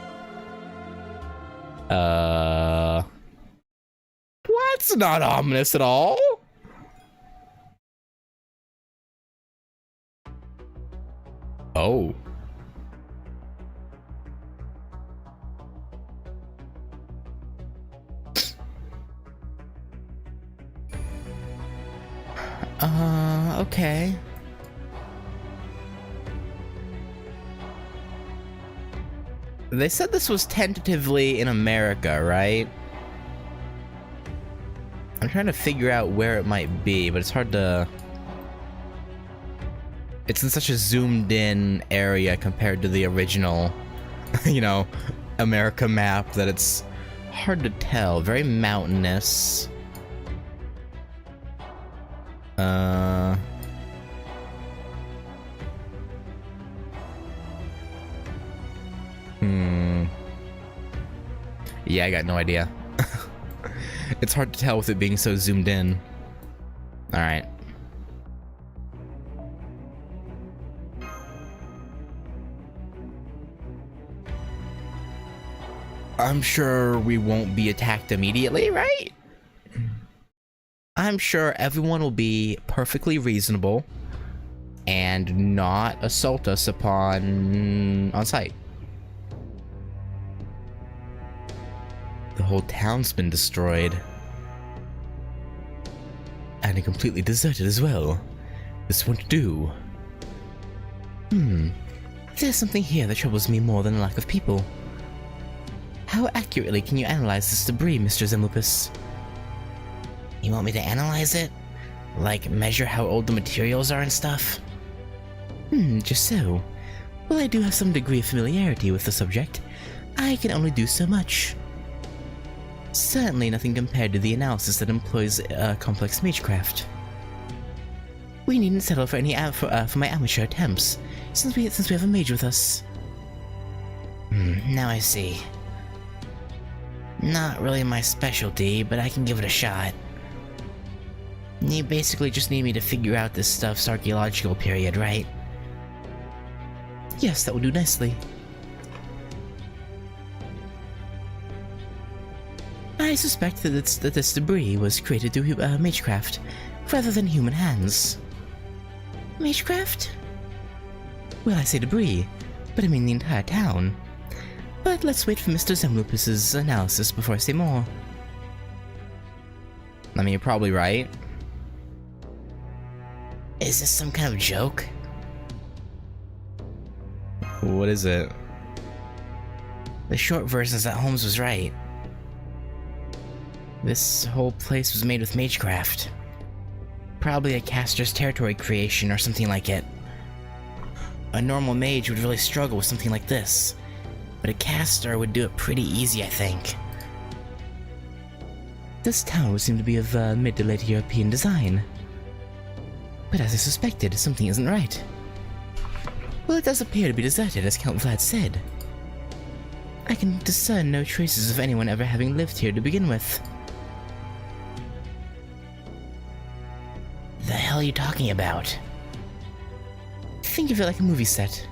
That's not ominous at all! Oh. Okay. They said this was tentatively in America, right? I'm trying to figure out where it might be, but it's hard to... It's in such a zoomed in area compared to the original, you know, America map that it's hard to tell. Very mountainous. Yeah, I got no idea. It's hard to tell with it being so zoomed in. Alright. I'm sure we won't be attacked immediately, right? I'm sure everyone will be perfectly reasonable and not assault us on sight. The whole town's been destroyed. And completely deserted as well. This won't do. There's something here that troubles me more than a lack of people. How accurately can you analyze this debris, Mr. Zemlupus? You want me to analyze it? Like, measure how old the materials are and stuff? Just so. Well, I do have some degree of familiarity with the subject. I can only do so much. Certainly nothing compared to the analysis that employs complex magecraft. We needn't settle for any for my amateur attempts, since we have a mage with us. Now I see. Not really my specialty, but I can give it a shot. You basically just need me to figure out this stuff's archaeological period, right? Yes, that will do nicely. I suspect that this debris was created through magecraft, rather than human hands. Magecraft? Well, I say debris, but I mean the entire town. But let's wait for Mr. Zemlupus's analysis before I say more. I mean, you're probably right. Is this some kind of joke? What is it? The short version is that Holmes was right. This whole place was made with magecraft. Probably a caster's territory creation or something like it. A normal mage would really struggle with something like this, but a caster would do it pretty easy, I think. This town would seem to be of mid to late European design. But as I suspected, something isn't right. Well, it does appear to be deserted, as Count Vlad said. I can discern no traces of anyone ever having lived here to begin with. The hell are you talking about? Think of it like a movie set.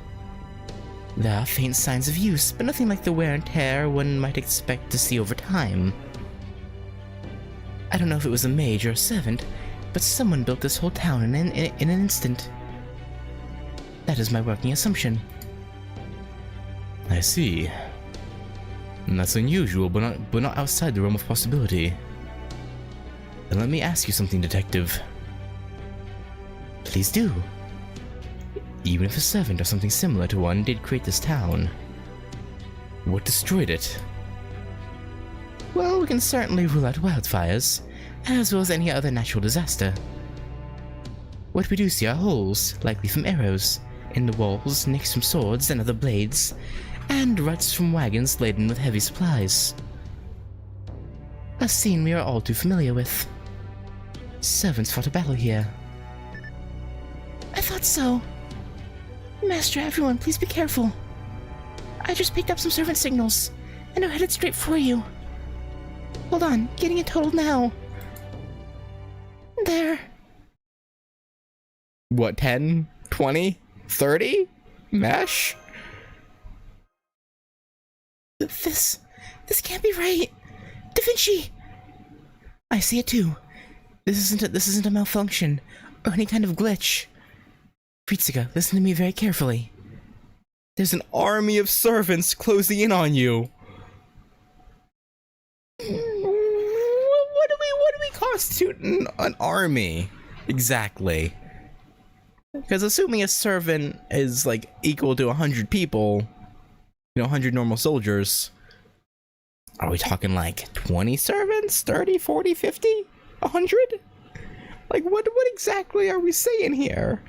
There are faint signs of use, but nothing like the wear and tear one might expect to see over time. I don't know if it was a mage or a servant, but someone built this whole town in an instant. That is my working assumption. I see. And that's unusual, but not outside the realm of possibility. Then let me ask you something, Detective. Please do. Even if a servant or something similar to one did create this town, what destroyed it? Well, we can certainly rule out wildfires, as well as any other natural disaster. What we do see are holes, likely from arrows, in the walls, nicks from swords and other blades, and ruts from wagons laden with heavy supplies. A scene we are all too familiar with. Servants fought a battle here. I thought so. Master, everyone, please be careful. I just picked up some servant signals, and are headed straight for you. Hold on, getting it totaled now. There. What, 10? 20? 30? Mesh? This can't be right. Da Vinci! I see it too. This isn't a malfunction, or any kind of glitch. Fritziga, listen to me very carefully. There's an army of servants closing in on you. What do we constitute an army? Exactly. Because assuming a servant is like equal to 100 people, 100 normal soldiers, are we talking like 20 servants? 30, 40, 50? 100? Like what exactly are we saying here?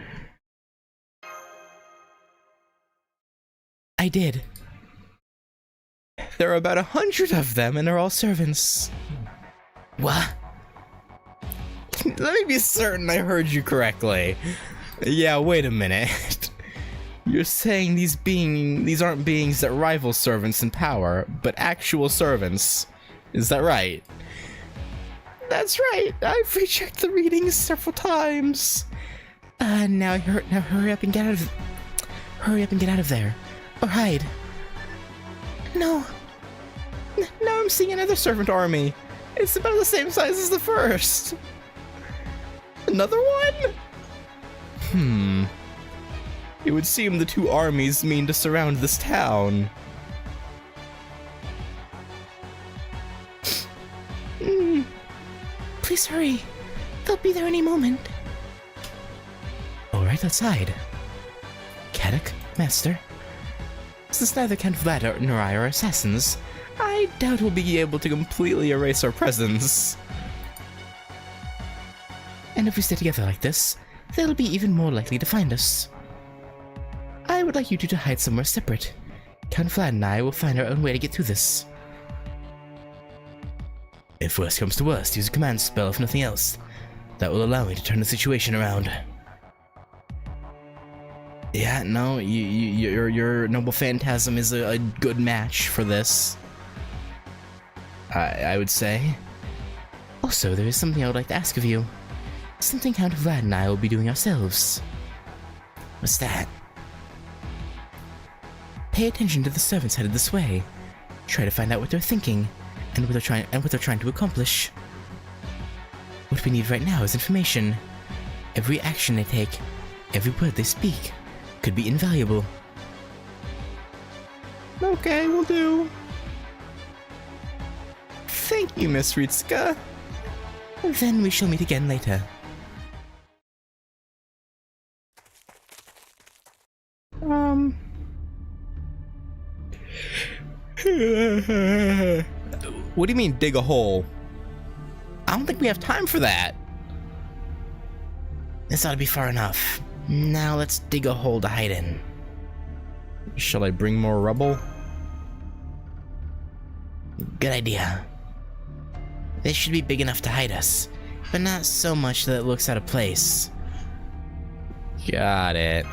I did. There are about 100 of them, and they're all servants. What? Let me be certain I heard you correctly. Yeah, wait a minute. You're saying these aren't beings that rival servants in power, but actual servants. Is that right? That's right. I've rechecked the readings several times. Now hurry up and get out of there. Or hide. No. Now I'm seeing another servant army. It's about the same size as the first. Another one? It would seem the two armies mean to surround this town. Please hurry. They'll be there any moment. Alright, let's hide. Kadok, Master. Since neither Count Vlad nor I are assassins, I doubt we'll be able to completely erase our presence. And if we stay together like this, they'll be even more likely to find us. I would like you two to hide somewhere separate. Count Vlad and I will find our own way to get through this. If worst comes to worst, use a command spell if nothing else. That will allow me to turn the situation around. Yeah, no, your noble phantasm is a good match for this. I would say. Also, there is something I would like to ask of you. Something Count Vlad and I will be doing ourselves. What's that? Pay attention to the servants headed this way. Try to find out what they're thinking, and what they're trying to accomplish. What we need right now is information. Every action they take, every word they speak, could be invaluable. Okay, will do. Thank you, Miss Ritsuka. Then we shall meet again later. What do you mean dig a hole? I don't think we have time for that. This ought to be far enough. Now let's dig a hole to hide in. Shall I bring more rubble? Good idea. This should be big enough to hide us, but not so much that it looks out of place. Got it.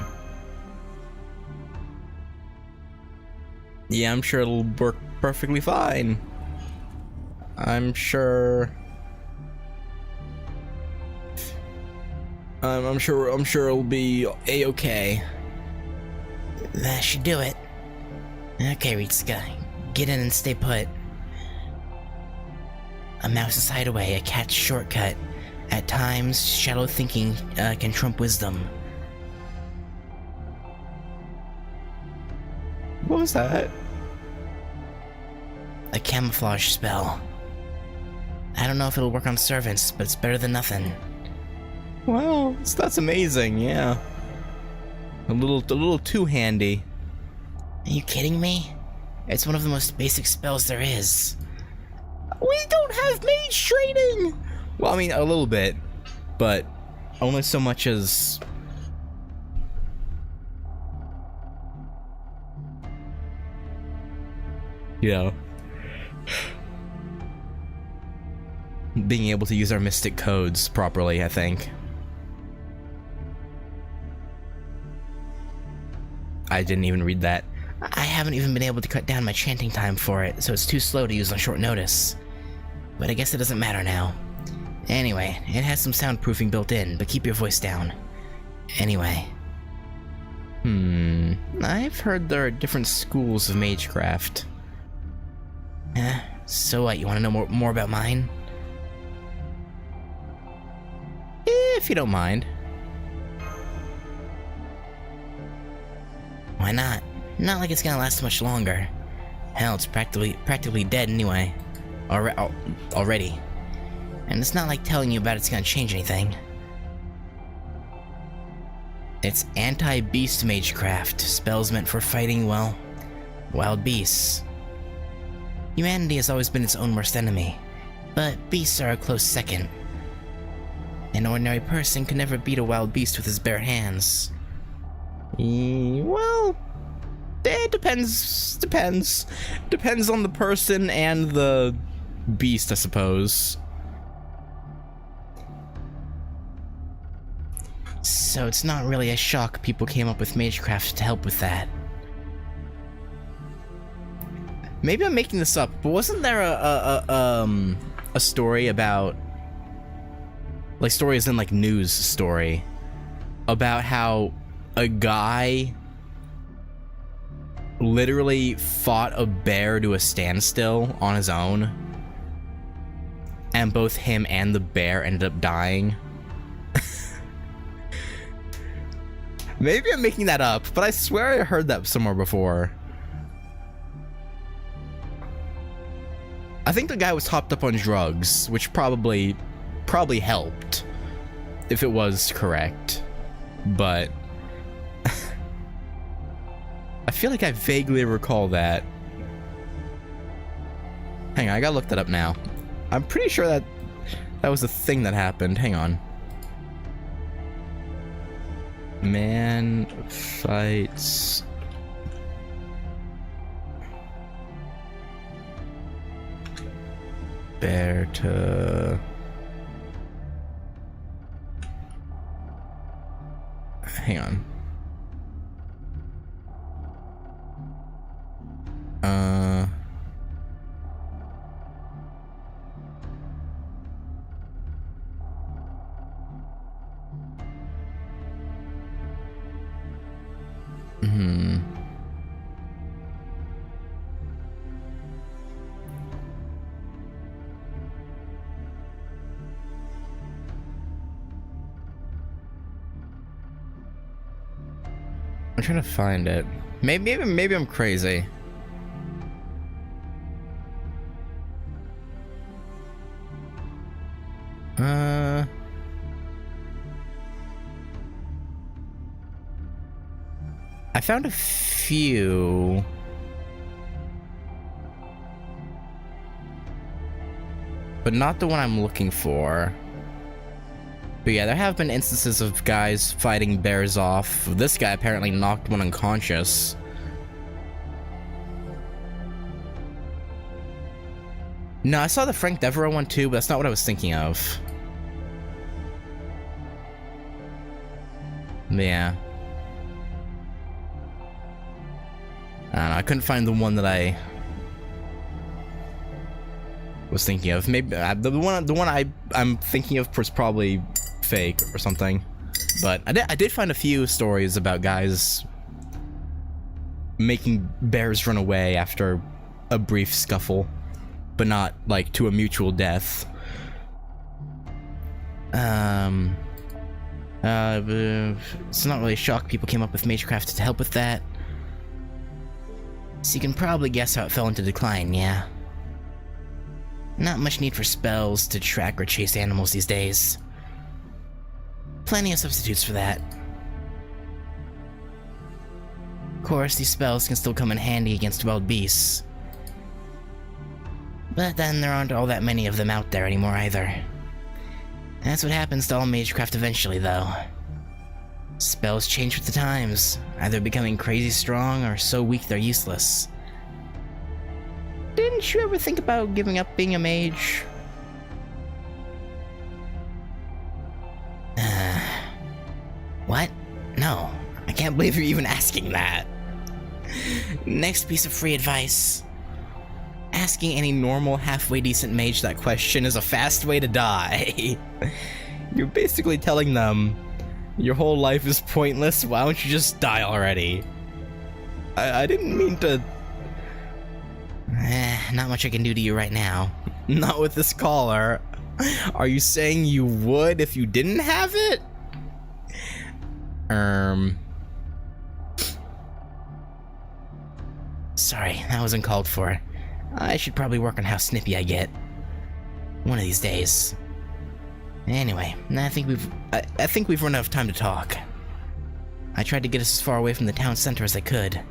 Yeah, I'm sure it'll work perfectly fine. I'm sure it'll be a-okay. That should do it. Okay, Ritsuka, get in and stay put. A mouse's hideaway, a cat's shortcut. At times, shallow thinking can trump wisdom. What was that? A camouflage spell. I don't know if it'll work on servants, but it's better than nothing. Well, that's amazing, yeah. A little too handy. Are you kidding me? It's one of the most basic spells there is. We don't have mage training! Well, I mean, a little bit, but only so much as... You know, being able to use our mystic codes properly, I think. I didn't even read that. I haven't even been able to cut down my chanting time for it, so it's too slow to use on short notice. But I guess it doesn't matter now. Anyway, it has some soundproofing built in, but keep your voice down. Anyway. I've heard there are different schools of magecraft. So what, you want to know more about mine? If you don't mind. Why not? Not like it's gonna last much longer. Hell, it's practically dead anyway. Already. And it's not like telling you about it's gonna change anything. It's anti-beast magecraft, spells meant for fighting, well, wild beasts. Humanity has always been its own worst enemy, but beasts are a close second. An ordinary person could never beat a wild beast with his bare hands. Well, it depends on the person and the beast, I suppose. So it's not really a shock people came up with magecraft to help with that. Maybe I'm making this up, but wasn't there a story about, like, story as in like news story, about how a guy literally fought a bear to a standstill on his own, and both him and the bear ended up dying? Maybe I'm making that up, but I swear I heard that somewhere before. I think the guy was hopped up on drugs, which probably helped, if it was correct, but I feel like I vaguely recall that. Hang on, I gotta look that up now. I'm pretty sure that was the thing that happened. Hang on. Man fights bear to... Hang on. I'm trying to find it. Maybe I'm crazy. I found a few. but not the one I'm looking for. But yeah, there have been instances of guys fighting bears off. This guy apparently knocked one unconscious. No, I saw the Frank Devereaux one too, but that's not what I was thinking of. Yeah. I don't know, I couldn't find the one that I was thinking of. Maybe the one I'm thinking of was probably fake or something. But I did find a few stories about guys making bears run away after a brief scuffle, but not like to a mutual death. It's not really a shock people came up with Magecraft to help with that. So you can probably guess how it fell into decline, yeah? Not much need for spells to track or chase animals these days. Plenty of substitutes for that. Of course, these spells can still come in handy against wild beasts. But then there aren't all that many of them out there anymore either. That's what happens to all Magecraft eventually, though. Spells change with the times, either becoming crazy strong or so weak they're useless. Didn't you ever think about giving up being a mage? What? No. I can't believe you're even asking that. Next piece of free advice. Asking any normal, halfway decent mage that question is a fast way to die. You're basically telling them, your whole life is pointless, why don't you just die already? I didn't mean to... Not much I can do to you right now. Not with this collar. Are you saying you would if you didn't have it? Sorry, that was uncalled for. I should probably work on how snippy I get. One of these days. Anyway, I think we've run out of time to talk. I tried to get us as far away from the town center as I could.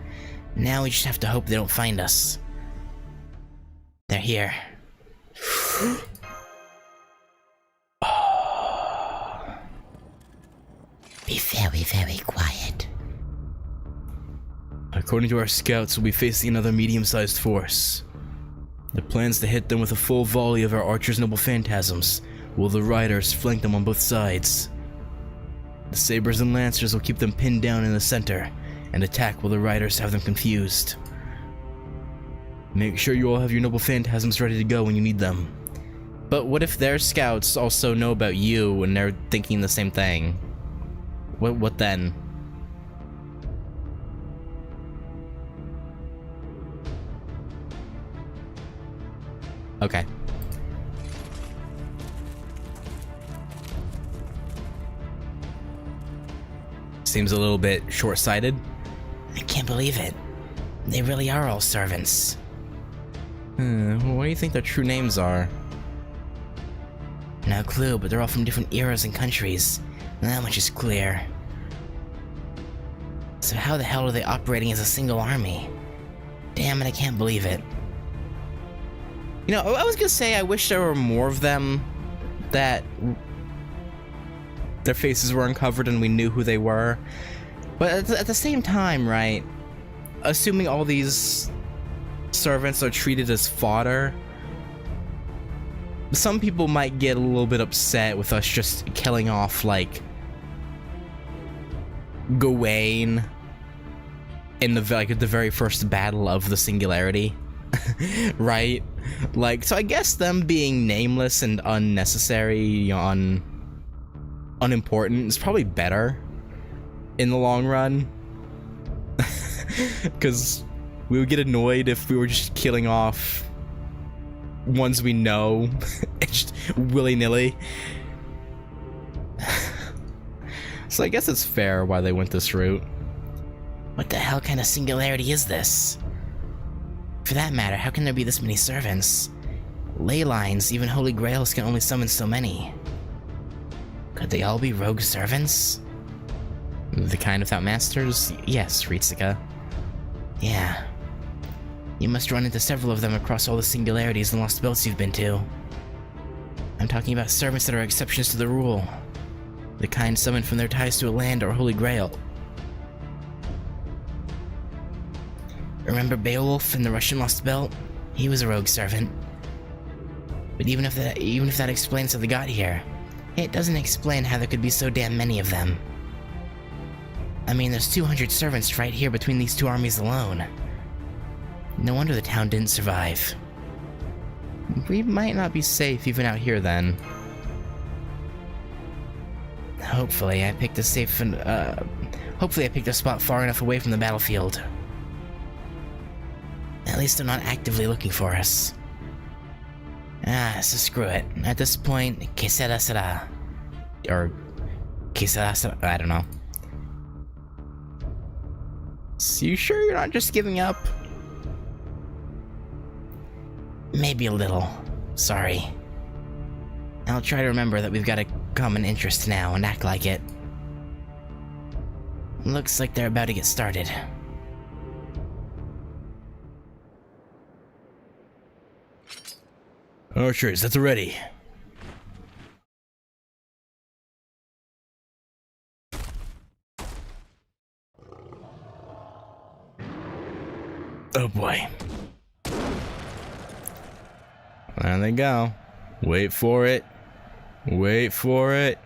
Now we just have to hope they don't find us. They're here. Be very, very quiet. According to our scouts, we'll be facing another medium-sized force. The plan's to hit them with a full volley of our archers' noble phantasms, while the riders flank them on both sides. The sabers and lancers will keep them pinned down in the center, and attack while the riders have them confused. Make sure you all have your noble phantasms ready to go when you need them. But what if their scouts also know about you and they're thinking the same thing? What then? Okay. Seems a little bit short-sighted. I can't believe it. They really are all servants. What do you think their true names are? No clue, but they're all from different eras and countries. That much is clear. So how the hell are they operating as a single army? Damn it, I can't believe it. You know, I was gonna say I wish there were more of them that their faces were uncovered and we knew who they were. But at the same time, right, assuming all these servants are treated as fodder, some people might get a little bit upset with us just killing off, like, Gawain in the very first battle of the Singularity. Right? Like, so I guess them being nameless and unnecessary, you know, unimportant is probably better in the long run. Because we would get annoyed if we were just killing off ones we know, just willy-nilly. So I guess it's fair why they went this route. What the hell kind of singularity is this? For that matter, how can there be this many servants? Ley lines, even holy grails can only summon so many. Could they all be rogue servants? The kind without masters? Yes, Ritsuka. Yeah. You must run into several of them across all the singularities and lost belts you've been to. I'm talking about servants that are exceptions to the rule. The kind summoned from their ties to a land or holy grail. Remember Beowulf in the Russian Lost Belt? He was a rogue servant. But even if that explains how they got here, it doesn't explain how there could be so damn many of them. I mean, there's 200 servants right here between these two armies alone. No wonder the town didn't survive. We might not be safe even out here then. Hopefully I picked a spot far enough away from the battlefield. At least they're not actively looking for us. So screw it. At this point, que sera sera. Or que sera sera, I don't know. So you sure you're not just giving up? Maybe a little. Sorry. I'll try to remember that we've got a common interest now and act like it. Looks like they're about to get started. Archers, that's ready. Oh boy. There they go. Wait for it. Wait for it.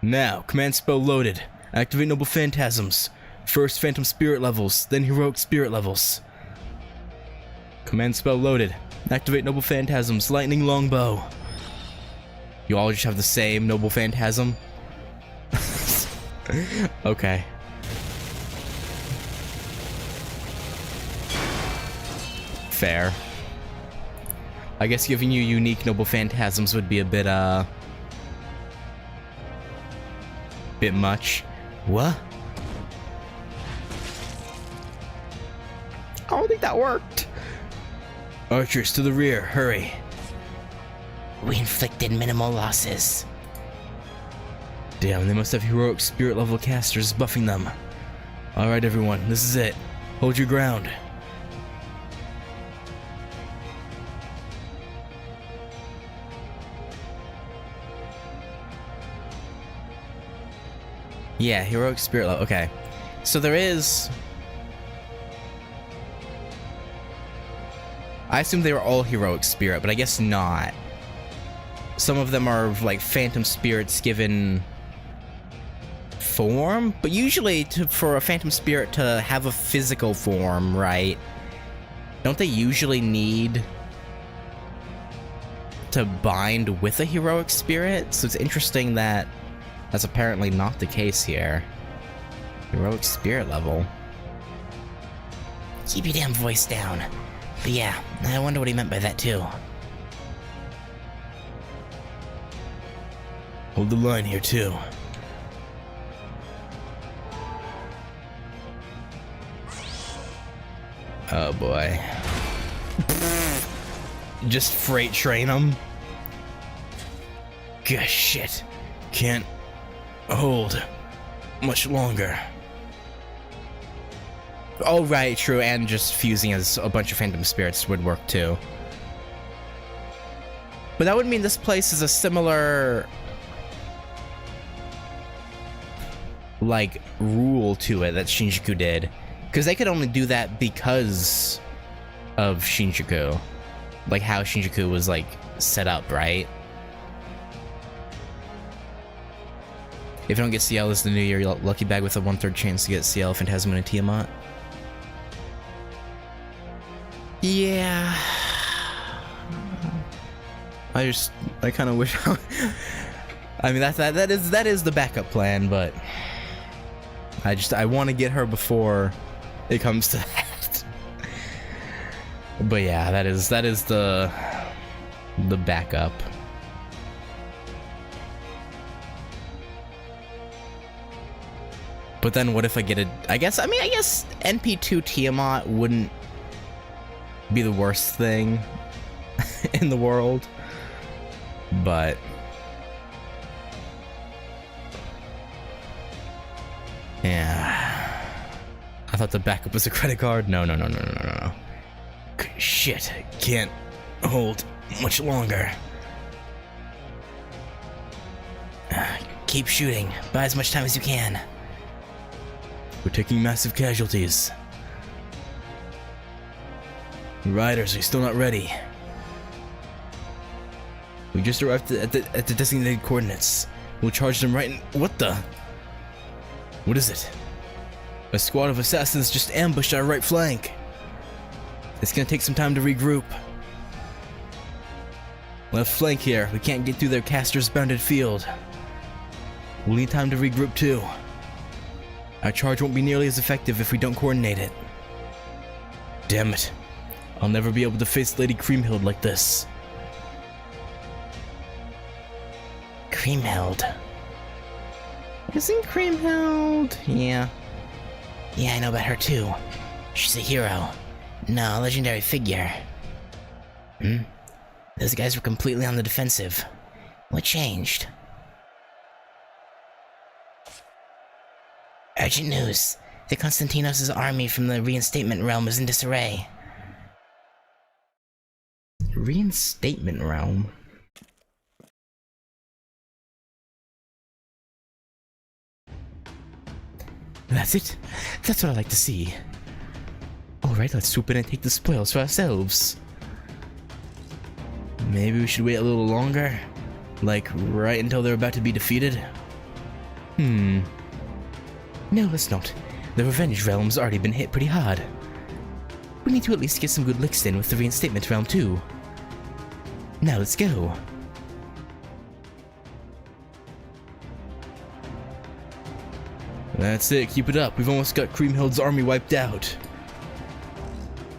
Now, command spell loaded. Activate noble phantasms. First phantom spirit levels, then heroic spirit levels. Command spell loaded. Activate noble phantasms, lightning longbow. You all just have the same noble phantasm? Okay. Fair. I guess giving you unique noble phantasms would be a bit much. What? I don't think that worked. Archers to the rear, hurry. We inflicted minimal losses. Damn, they must have heroic spirit level casters buffing them. Alright everyone, this is it. Hold your ground. Yeah, heroic spirit level. Okay. So there is... I assume they were all heroic spirit, but I guess not. Some of them are like phantom spirits given form, but usually for a phantom spirit to have a physical form, right? Don't they usually need to bind with a heroic spirit? So it's interesting that that's apparently not the case here. Heroic spirit level. Keep your damn voice down. But yeah, I wonder what he meant by that too. Hold the line here too. Oh boy. Just freight train them. Gosh, shit. Can't hold much longer. Oh right, true, and just fusing as a bunch of phantom spirits would work too. But that would mean this place is a similar like rule to it that Shinjuku did, because they could only do that because of Shinjuku, like how Shinjuku was like set up, right? If you don't get CL this is the new year, lucky bag with a 1/3 chance to get CL, Phantasm, and a Tiamat. Yeah. I kind of wish. I mean, that is the backup plan, but I want to get her before it comes to that. But yeah, that is the backup. But then what if I get I guess NP2 Tiamat wouldn't be the worst thing in the world. But yeah. I thought the backup was a credit card. No. Shit. Can't hold much longer. Keep shooting. Buy as much time as you can. We're taking massive casualties. Riders are still not ready. We just arrived at the designated coordinates. We'll charge them right in— What the? What is it? A squad of assassins just ambushed our right flank. It's gonna take some time to regroup. Left flank here. We can't get through their casters' bounded field. We'll need time to regroup too. Our charge won't be nearly as effective if we don't coordinate it. Damn it. I'll never be able to face Lady Creamhild like this. Creamhild. Isn't Creamhild? Yeah. Yeah, I know about her too. She's a hero. No, a legendary figure. Those guys were completely on the defensive. What changed? Urgent news. The Konstantinos' army from the reinstatement realm is in disarray. Reinstatement realm? That's it. That's what I like to see. Alright, let's swoop in and take the spoils for ourselves. Maybe we should wait a little longer? Like, right until they're about to be defeated? No, let's not. The Revenge Realm's already been hit pretty hard. We need to at least get some good licks in with the Reinstatement Realm too. Now let's go. That's it, keep it up. We've almost got Creamhild's army wiped out.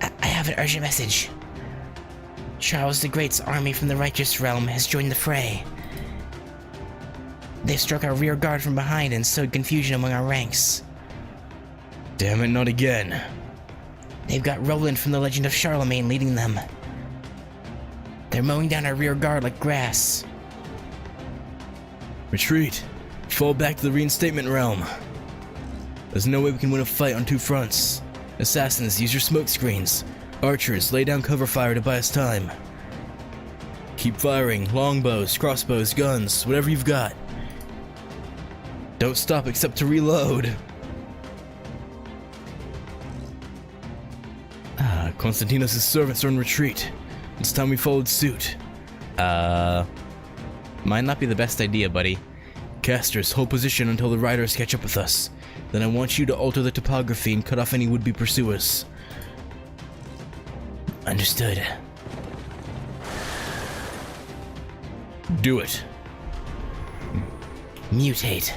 I have an urgent message. Charles the Great's army from the Righteous Realm has joined the fray. They've struck our rear guard from behind and sowed confusion among our ranks. Damn it, not again. They've got Roland from the Legend of Charlemagne leading them. They're mowing down our rear guard like grass. Retreat. Fall back to the Reinstatement Realm. There's no way we can win a fight on two fronts. Assassins, use your smoke screens. Archers, lay down cover fire to buy us time. Keep firing, longbows, crossbows, guns, whatever you've got. Don't stop except to reload. Konstantinos' servants are in retreat. It's time we followed suit. Might not be the best idea, buddy. Casters, hold position until the riders catch up with us. Then I want you to alter the topography and cut off any would-be pursuers. Understood. Do it. Mutate.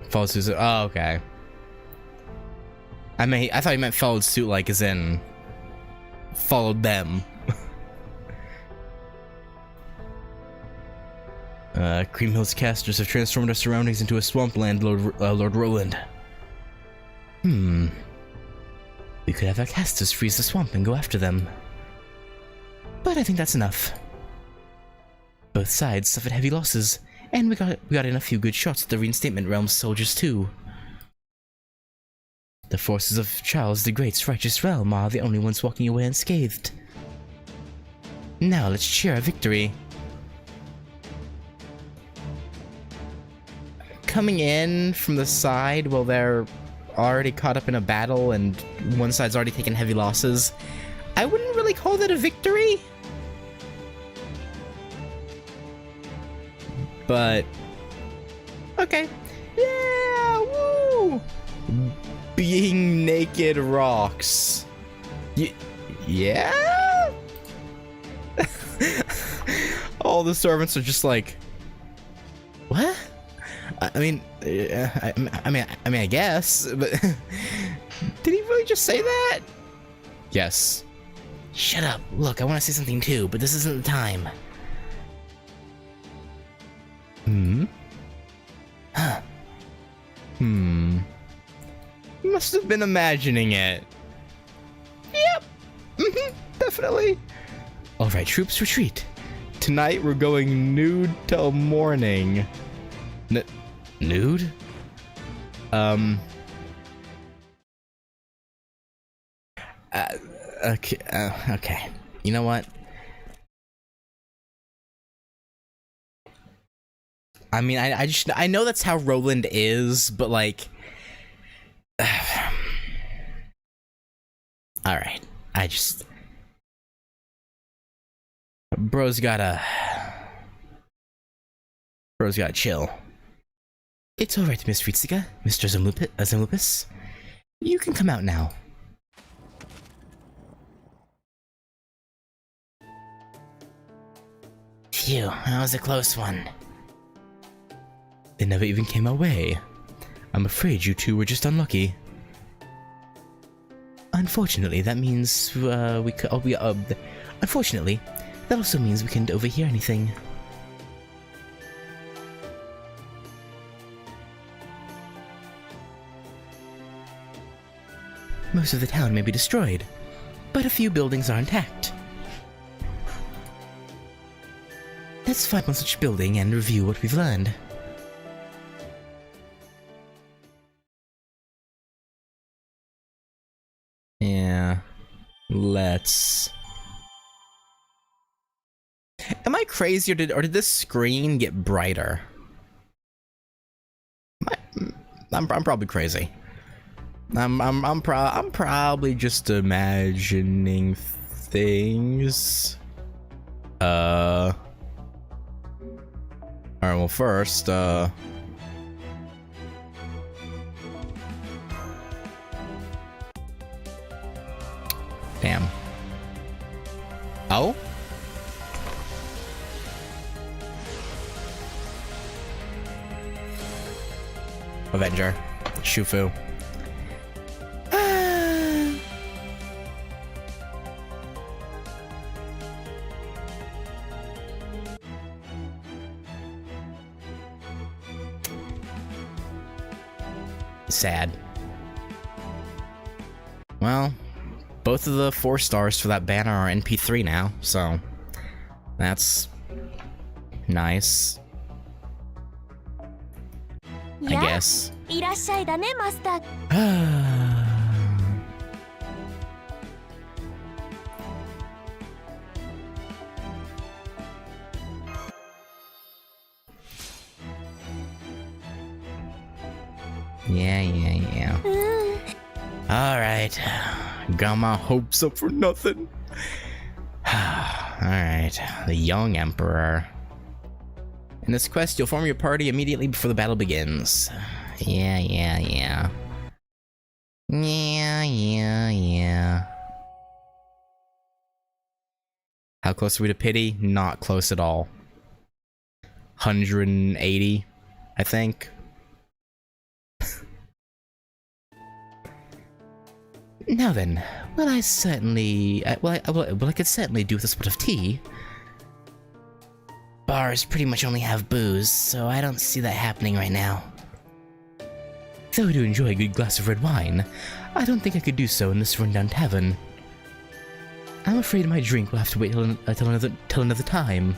Followed suit. Oh, okay. I thought you meant followed suit, like as in followed them. Creamhild's casters have transformed our surroundings into a swampland, Lord Roland. We could have our casters freeze the swamp and go after them. But I think that's enough. Both sides suffered heavy losses, and we got in a few good shots at the Reinstatement Realm's soldiers too. The forces of Charles the Great's righteous realm are the only ones walking away unscathed. Now let's cheer our victory. Coming in from the side while they're already caught up in a battle and one side's already taken heavy losses, I wouldn't really call that a victory. But okay. Yeah, woo! Being naked rocks. Yeah? All the servants are just like, what? I mean, I guess, but did he really just say that? Yes. Shut up. Look, I want to say something too, but this isn't the time. Must have been imagining it. Yep. definitely. All right, troops, retreat. Tonight we're going nude till morning. Nude? Okay, okay. You know what? I mean, I know that's how Roland is, but like, all right. Bro's gotta chill. It's all right, Miss Ritsuka, Mr. Zamlupus. You can come out now. Phew, that was a close one. It never even came our way. I'm afraid you two were just unlucky. Unfortunately, that means unfortunately, that also means we couldn't overhear anything. Most of the town may be destroyed, but a few buildings are intact. Let's find one such building and review what we've learned. Yeah, let's... Am I crazy, or did this screen get brighter? I'm probably crazy. I'm probably just imagining things. Alright, well first, damn. Oh? Avenger. Shufu. Sad. Well, both of the 4 stars for that banner are NP3 now, so that's nice. I guess. Yeah. Alright. Got my hopes up for nothing. Alright. The young emperor. In this quest, you'll form your party immediately before the battle begins. Yeah. How close are we to pity? Not close at all. 180, I think. Now then, well, I could certainly do with a spot of tea. Bars pretty much only have booze, so I don't see that happening right now. Though I do enjoy a good glass of red wine, I don't think I could do so in this rundown tavern. I'm afraid my drink will have to wait till another time.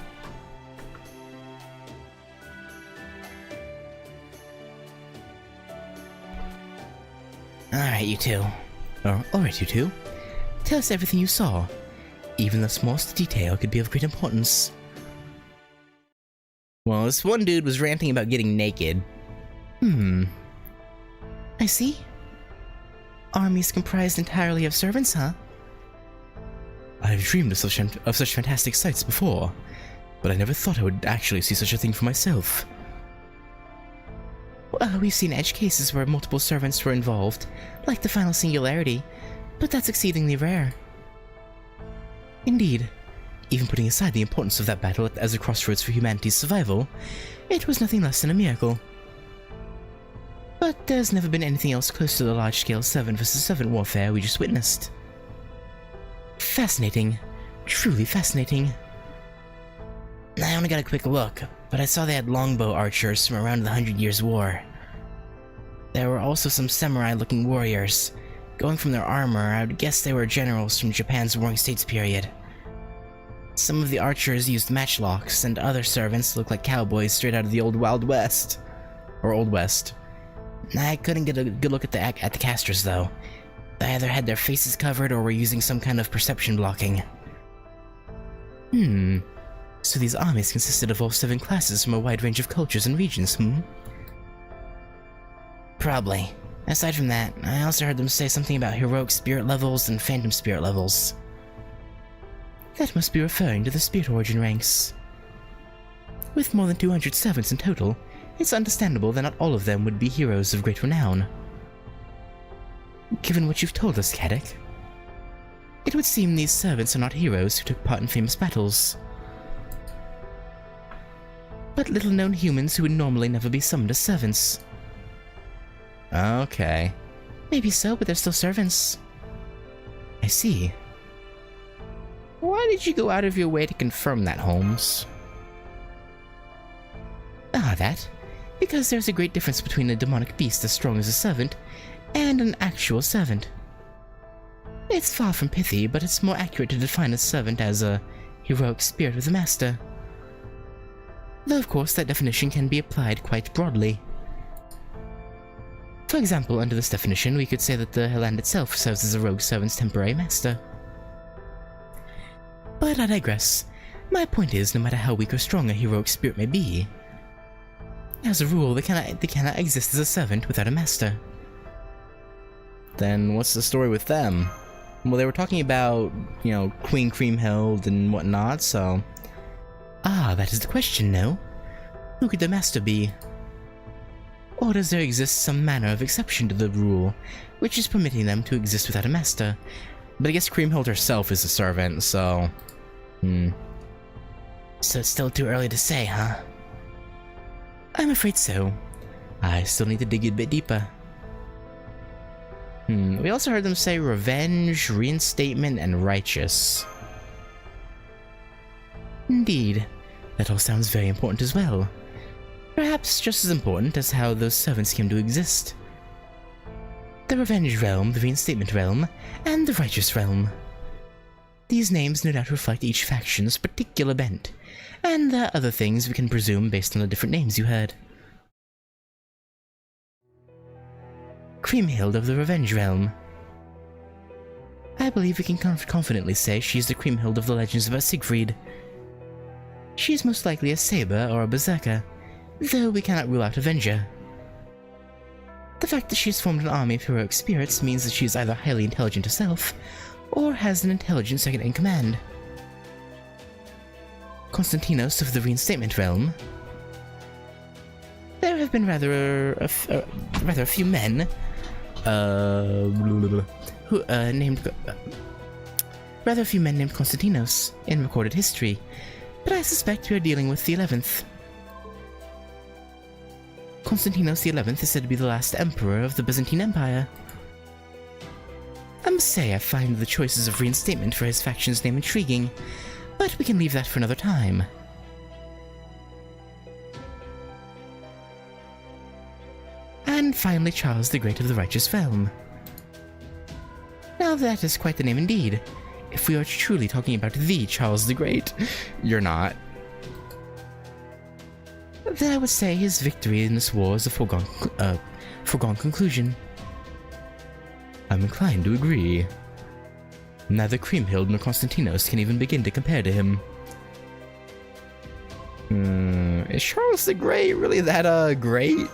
Alright, you two. Alright, you two. Tell us everything you saw. Even the smallest detail could be of great importance. Well, this one dude was ranting about getting naked. I see. Armies comprised entirely of servants, huh? I've dreamed of such fantastic sights before, but I never thought I would actually see such a thing for myself. We've seen edge cases where multiple servants were involved, like the final singularity, but that's exceedingly rare. Indeed, even putting aside the importance of that battle as a crossroads for humanity's survival, it was nothing less than a miracle. But there's never been anything else close to the large-scale 7 versus 7 warfare we just witnessed. Fascinating. Truly fascinating. I only got a quick look, but I saw they had longbow archers from around the 100 Years' War. There were also some samurai-looking warriors, Going from their armor, I would guess they were generals from Japan's Warring States period. Some of the archers used matchlocks, and other servants looked like cowboys straight out of the old Wild West. Or Old West. I couldn't get a good look at the casters, though. They either had their faces covered or were using some kind of perception blocking. So these armies consisted of all 7 classes from a wide range of cultures and regions, Probably. Aside from that, I also heard them say something about heroic spirit levels and phantom spirit levels. That must be referring to the spirit origin ranks. With more than 200 servants in total, it's understandable that not all of them would be heroes of great renown. Given what you've told us, Caddick, it would seem these servants are not heroes who took part in famous battles, but little-known humans who would normally never be summoned as servants. Okay. Maybe so, but they're still servants. I see. Why did you go out of your way to confirm that, Holmes? That. Because there's a great difference between a demonic beast as strong as a servant and an actual servant. It's far from pithy, but it's more accurate to define a servant as a heroic spirit with a master. Though of course that definition can be applied quite broadly. For example, under this definition, we could say that the land itself serves as a rogue servant's temporary master. But I digress. My point is, no matter how weak or strong a heroic spirit may be, as a rule, they cannot exist as a servant without a master. Then what's the story with them? Well, they were talking about, Queen Creamhild and whatnot, so... That is the question, no? Who could the master be? Or does there exist some manner of exception to the rule, which is permitting them to exist without a master? But I guess Creamhild herself is a servant, so... So it's still too early to say, huh? I'm afraid so. I still need to dig a bit deeper. We also heard them say revenge, reinstatement, and righteous. Indeed. That all sounds very important as well. Perhaps just as important as how those servants came to exist. The Revenge Realm, the Reinstatement Realm, and the Righteous Realm. These names no doubt reflect each faction's particular bent, and there are other things we can presume based on the different names you heard. Creamhild of the Revenge Realm. I believe we can confidently say she's the Creamhild of the legends about Siegfried. She is most likely a Saber or a Berserker, though we cannot rule out Avenger. The fact that she's formed an army of heroic spirits means that she is either highly intelligent herself, or has an intelligent second in command. Constantinos of the Reinstatement Realm. There have been rather a few men named Constantinos in recorded history, but I suspect we are dealing with the 11th. Constantinos the 11th is said to be the last emperor of the Byzantine Empire. I must say I find the choices of reinstatement for his faction's name intriguing, but we can leave that for another time. And finally Charles the Great of the Righteous Realm. Now that is quite the name indeed, if we are truly talking about the Charles the Great. You're not. Then I would say his victory in this war is a foregone conclusion. I'm inclined to agree. Neither Creamhild nor Constantinos can even begin to compare to him. Is Charles the Great really that, great?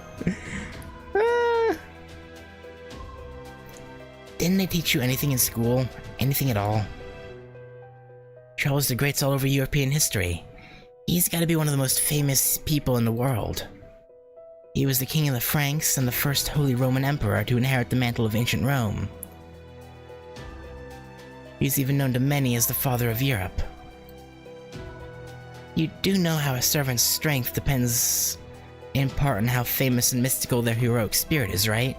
Didn't they teach you anything in school? Anything at all? Charles the Great's all over European history. He's gotta be one of the most famous people in the world. He was the king of the Franks and the first Holy Roman Emperor to inherit the mantle of ancient Rome. He's even known to many as the father of Europe. You do know how a servant's strength depends in part on how famous and mystical their heroic spirit is, right?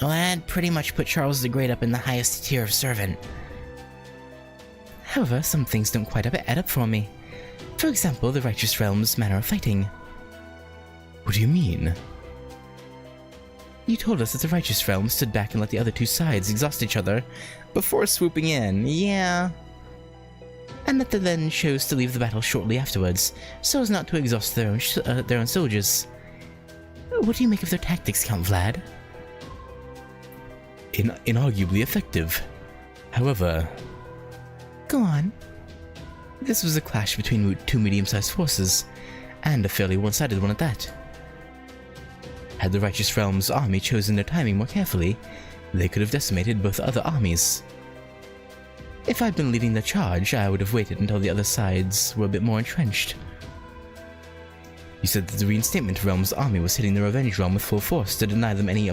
Well, that pretty much put Charles the Great up in the highest tier of servant. However, some things don't quite add up for me. For example, the Righteous Realm's manner of fighting. What do you mean? You told us that the Righteous Realm stood back and let the other two sides exhaust each other before swooping in, yeah. And that they then chose to leave the battle shortly afterwards, so as not to exhaust their own soldiers. What do you make of their tactics, Count Vlad? Inarguably effective. However... Go on. This was a clash between two medium-sized forces, and a fairly one-sided one at that. Had the Righteous Realm's army chosen their timing more carefully, they could have decimated both other armies. If I'd been leading the charge, I would have waited until the other sides were a bit more entrenched. You said that the Reinstatement Realm's army was hitting the Revenge Realm with full force to deny them an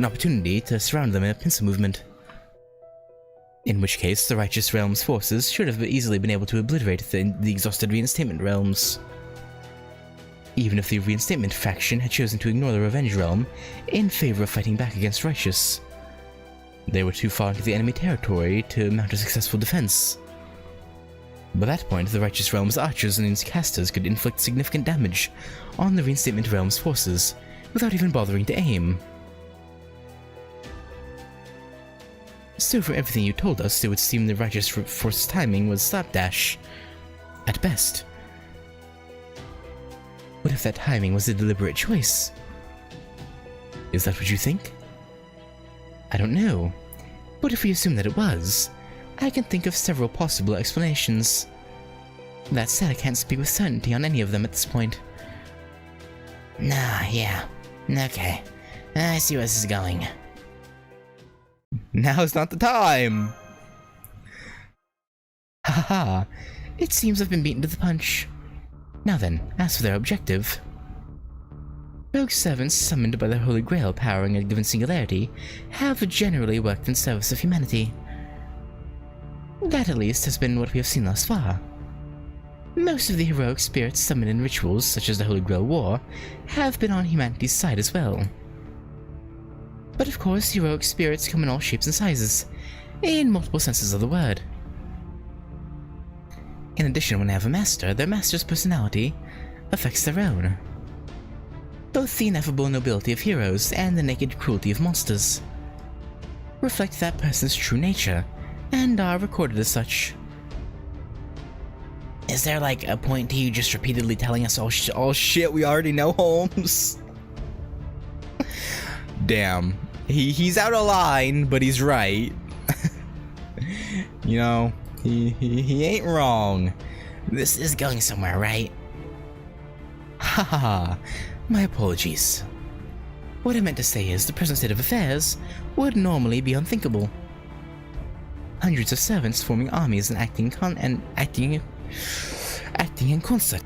opportunity to surround them in a pincer movement. In which case, the Righteous Realm's forces should have easily been able to obliterate the exhausted Reinstatement Realms. Even if the Reinstatement faction had chosen to ignore the Revenge Realm in favor of fighting back against Righteous, they were too far into the enemy territory to mount a successful defense. By that point, the Righteous Realm's archers and its casters could inflict significant damage on the Reinstatement Realm's forces without even bothering to aim. So from everything you told us, it would seem the Righteous Force's timing was slapdash, at best. What if that timing was a deliberate choice? Is that what you think? I don't know, but if we assume that it was, I can think of several possible explanations. That said, I can't speak with certainty on any of them at this point. Nah, yeah. Okay. I see where this is going. Now's not the time! Haha, it seems I've been beaten to the punch. Now then, as for their objective... Rogue servants summoned by the Holy Grail powering a given singularity have generally worked in service of humanity. That at least has been what we have seen thus far. Most of the heroic spirits summoned in rituals such as the Holy Grail War have been on humanity's side as well. But of course, heroic spirits come in all shapes and sizes, in multiple senses of the word. In addition, when they have a master, their master's personality affects their own. Both the ineffable nobility of heroes and the naked cruelty of monsters reflect that person's true nature, and are recorded as such. Is there like a point to you just repeatedly telling us all shit we already know, Holmes? Damn. He's out of line, but he's right. You know, he ain't wrong. This is going somewhere, right? Haha, my apologies. What I meant to say is the present state of affairs would normally be unthinkable. Hundreds of servants forming armies and acting in concert.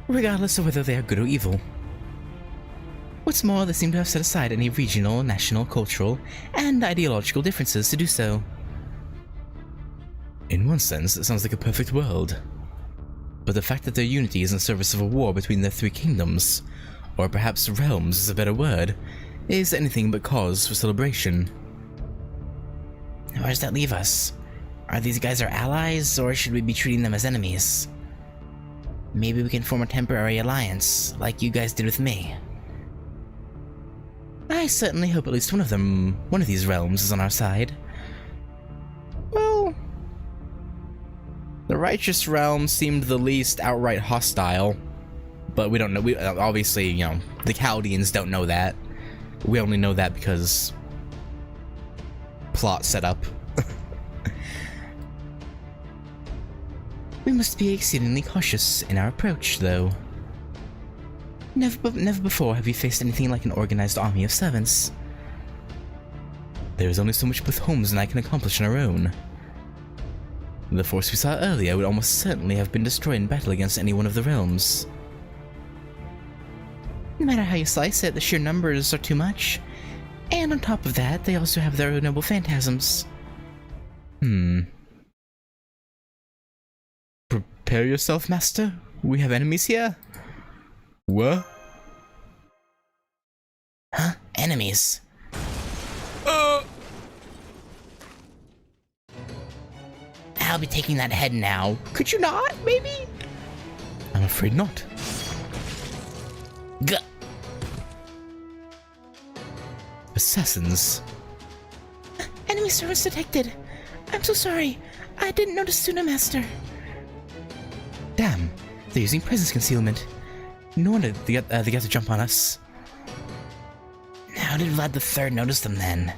Regardless of whether they are good or evil. What's more, they seem to have set aside any regional, national, cultural, and ideological differences to do so. In one sense, it sounds like a perfect world. But the fact that their unity is in service of a war between their three kingdoms, or perhaps realms is a better word, is anything but cause for celebration. Where does that leave us? Are these guys our allies, or should we be treating them as enemies? Maybe we can form a temporary alliance, like you guys did with me. I certainly hope at least one of these realms is on our side. Well, the Righteous Realm seemed the least outright hostile, but we don't know. We obviously, you know, the Chaldeans don't know that. We only know that because plot setup. We must be exceedingly cautious in our approach, though. Never before have we faced anything like an organized army of servants. There is only so much both Holmes and I can accomplish on our own. The force we saw earlier would almost certainly have been destroyed in battle against any one of the realms. No matter how you slice it, the sheer numbers are too much. And on top of that, they also have their noble phantasms. Prepare yourself, Master. We have enemies here. What? Huh? Enemies? I'll be taking that head now. Could you not, maybe? I'm afraid not. Gah! Assassins. Enemy service detected. I'm so sorry. I didn't notice sooner, Master. Damn, they're using presence concealment. No wonder they got to jump on us. How did Vlad III notice them then?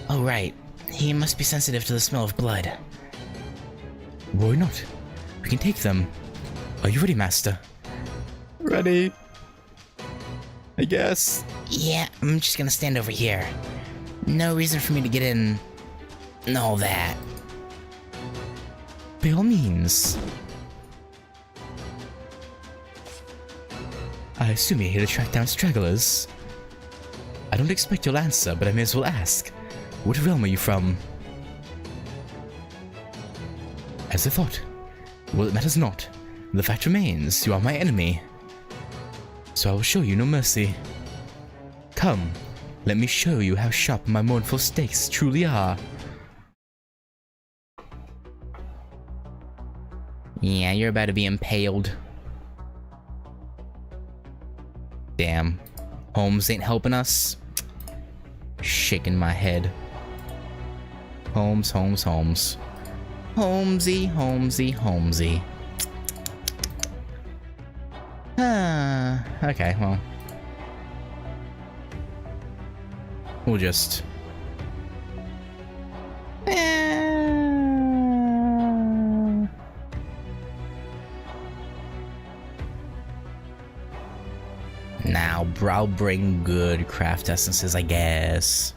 Oh right, he must be sensitive to the smell of blood. Why not? We can take them. Are you ready, Master? Ready. I guess. Yeah, I'm just gonna stand over here. No reason for me to get in... and all that. By all means. I assume you're here to track down stragglers. I don't expect you'll answer, but I may as well ask. What realm are you from? As I thought. Well, it matters not. The fact remains, you are my enemy. So I will show you no mercy. Come, let me show you how sharp my mournful stakes truly are. Yeah, you're about to be impaled. Damn. Holmes ain't helping us. Shaking my head. Holmes. Holmesy, Holmesy. Okay, well. We'll just... Now, I'll bring good craft essences, I guess.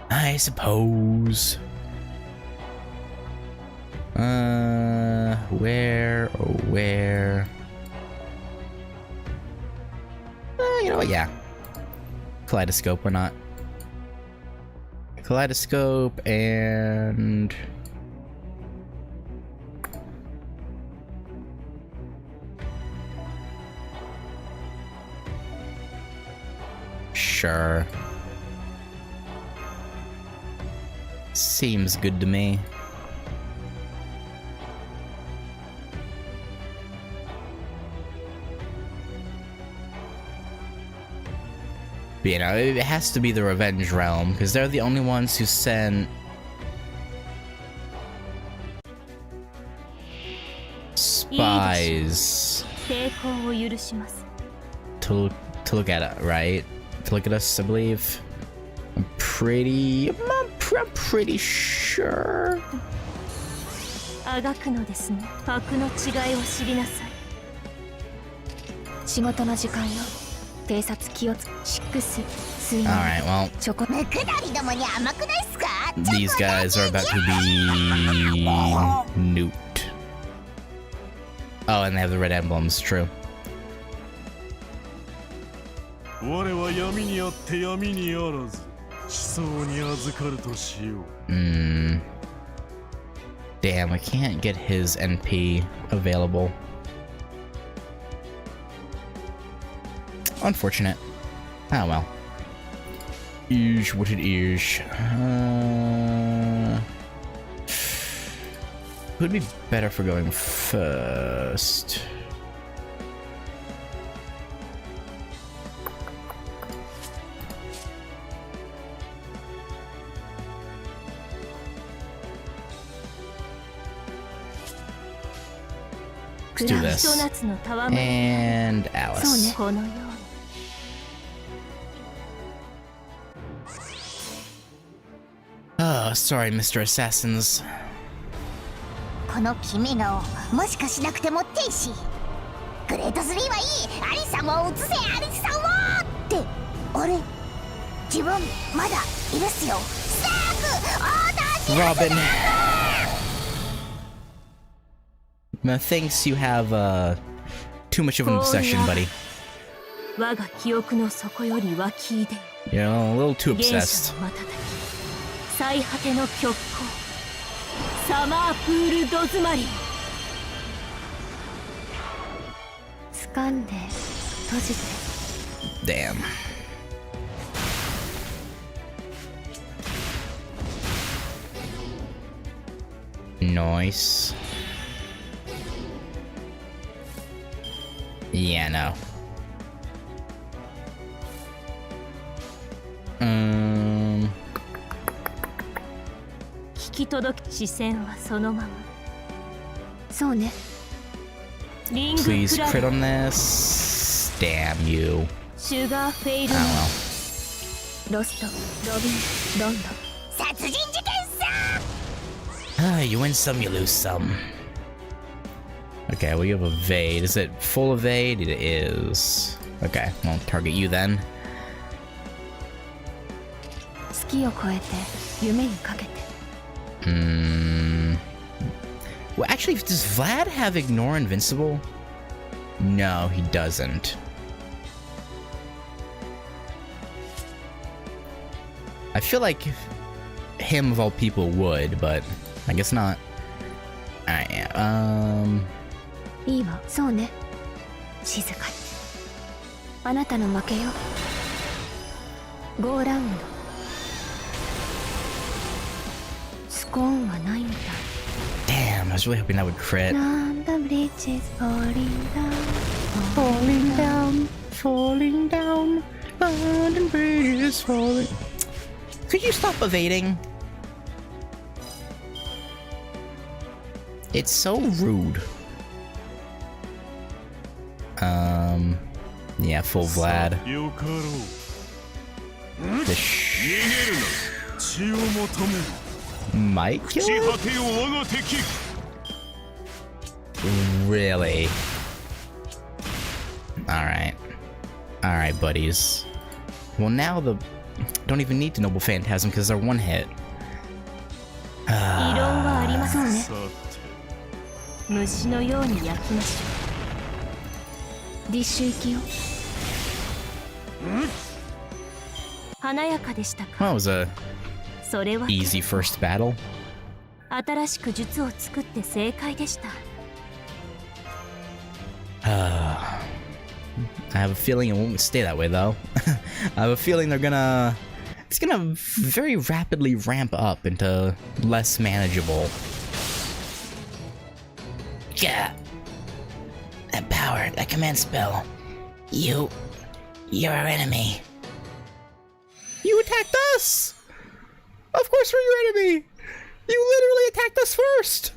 I suppose. Where? You know what, yeah. Kaleidoscope, or not. Kaleidoscope and... Sure. Seems good to me. But, you know, it has to be the Revenge Realm, because they're the only ones who sent spies to look at it, right? To look at us, I believe. I'm pretty sure. あがくのですね。悪の違いを知りなさい。仕事の時間よ。偵察気をつシックス。Alright, well, these guys are about to be nuked. Oh, and they have the red emblems, true. Damn, I can't get his NP available. Unfortunate. Oh well. Is what it is. Who'd be better for going first? Let's do this. And Alice. Oh, sorry, Mr. Assassins. この君のもしかしなくても天使グレート3はいいアリサも移せアリサをって俺自分まだいるっすよスタークオーダー Robin thinks you have too much of an obsession, buddy. 我が記憶の底より湧き出 You're a little too obsessed. 最果ての極光サマープールドズマリ掴んで閉じて Damn. Nice. Yeah, no. 聞き届き視線はそのまま。そうね。リング Please クラ crit ブ on this. Damn you. シュガーフェイル I ナ don't ー know. ロスト、ロビン、ロンドン。殺人事件さ。 You win some, you lose some. Okay, well, you have evade. Is it full evade? It is. Okay, well, target you then. 月を超えて夢にかけて。Well, actually, does Vlad have ignore invincible? No, he doesn't. I feel like him of all people would, but I guess not. Alright, yeah, いいわ、そうね。静かに。あなたの負けよ。5ラウンド。スコーンはないみたい。 damn, I was really hoping that would crit. The bridge is falling down. Falling down, falling down, London Bridge is falling. Could you stop evading? It's so rude. Yeah, full Vlad. The might kill him? Really? Alright. Alright, buddies. Well, now the... don't even need to Noble Phantasm because they're one hit. 異論はありませんね。虫のように焼きましょう。ディッシュ行きよ。華やかでしたか。 Well, it was a それは easy first battle. 新しく術を作って正解でした。I have a feeling it won't stay that way, though. I have a feeling they're gonna... it's gonna very rapidly ramp up into less manageable. Yeah. That power, that command spell. You're our enemy. You attacked us! Of course we're your enemy! You literally attacked us first!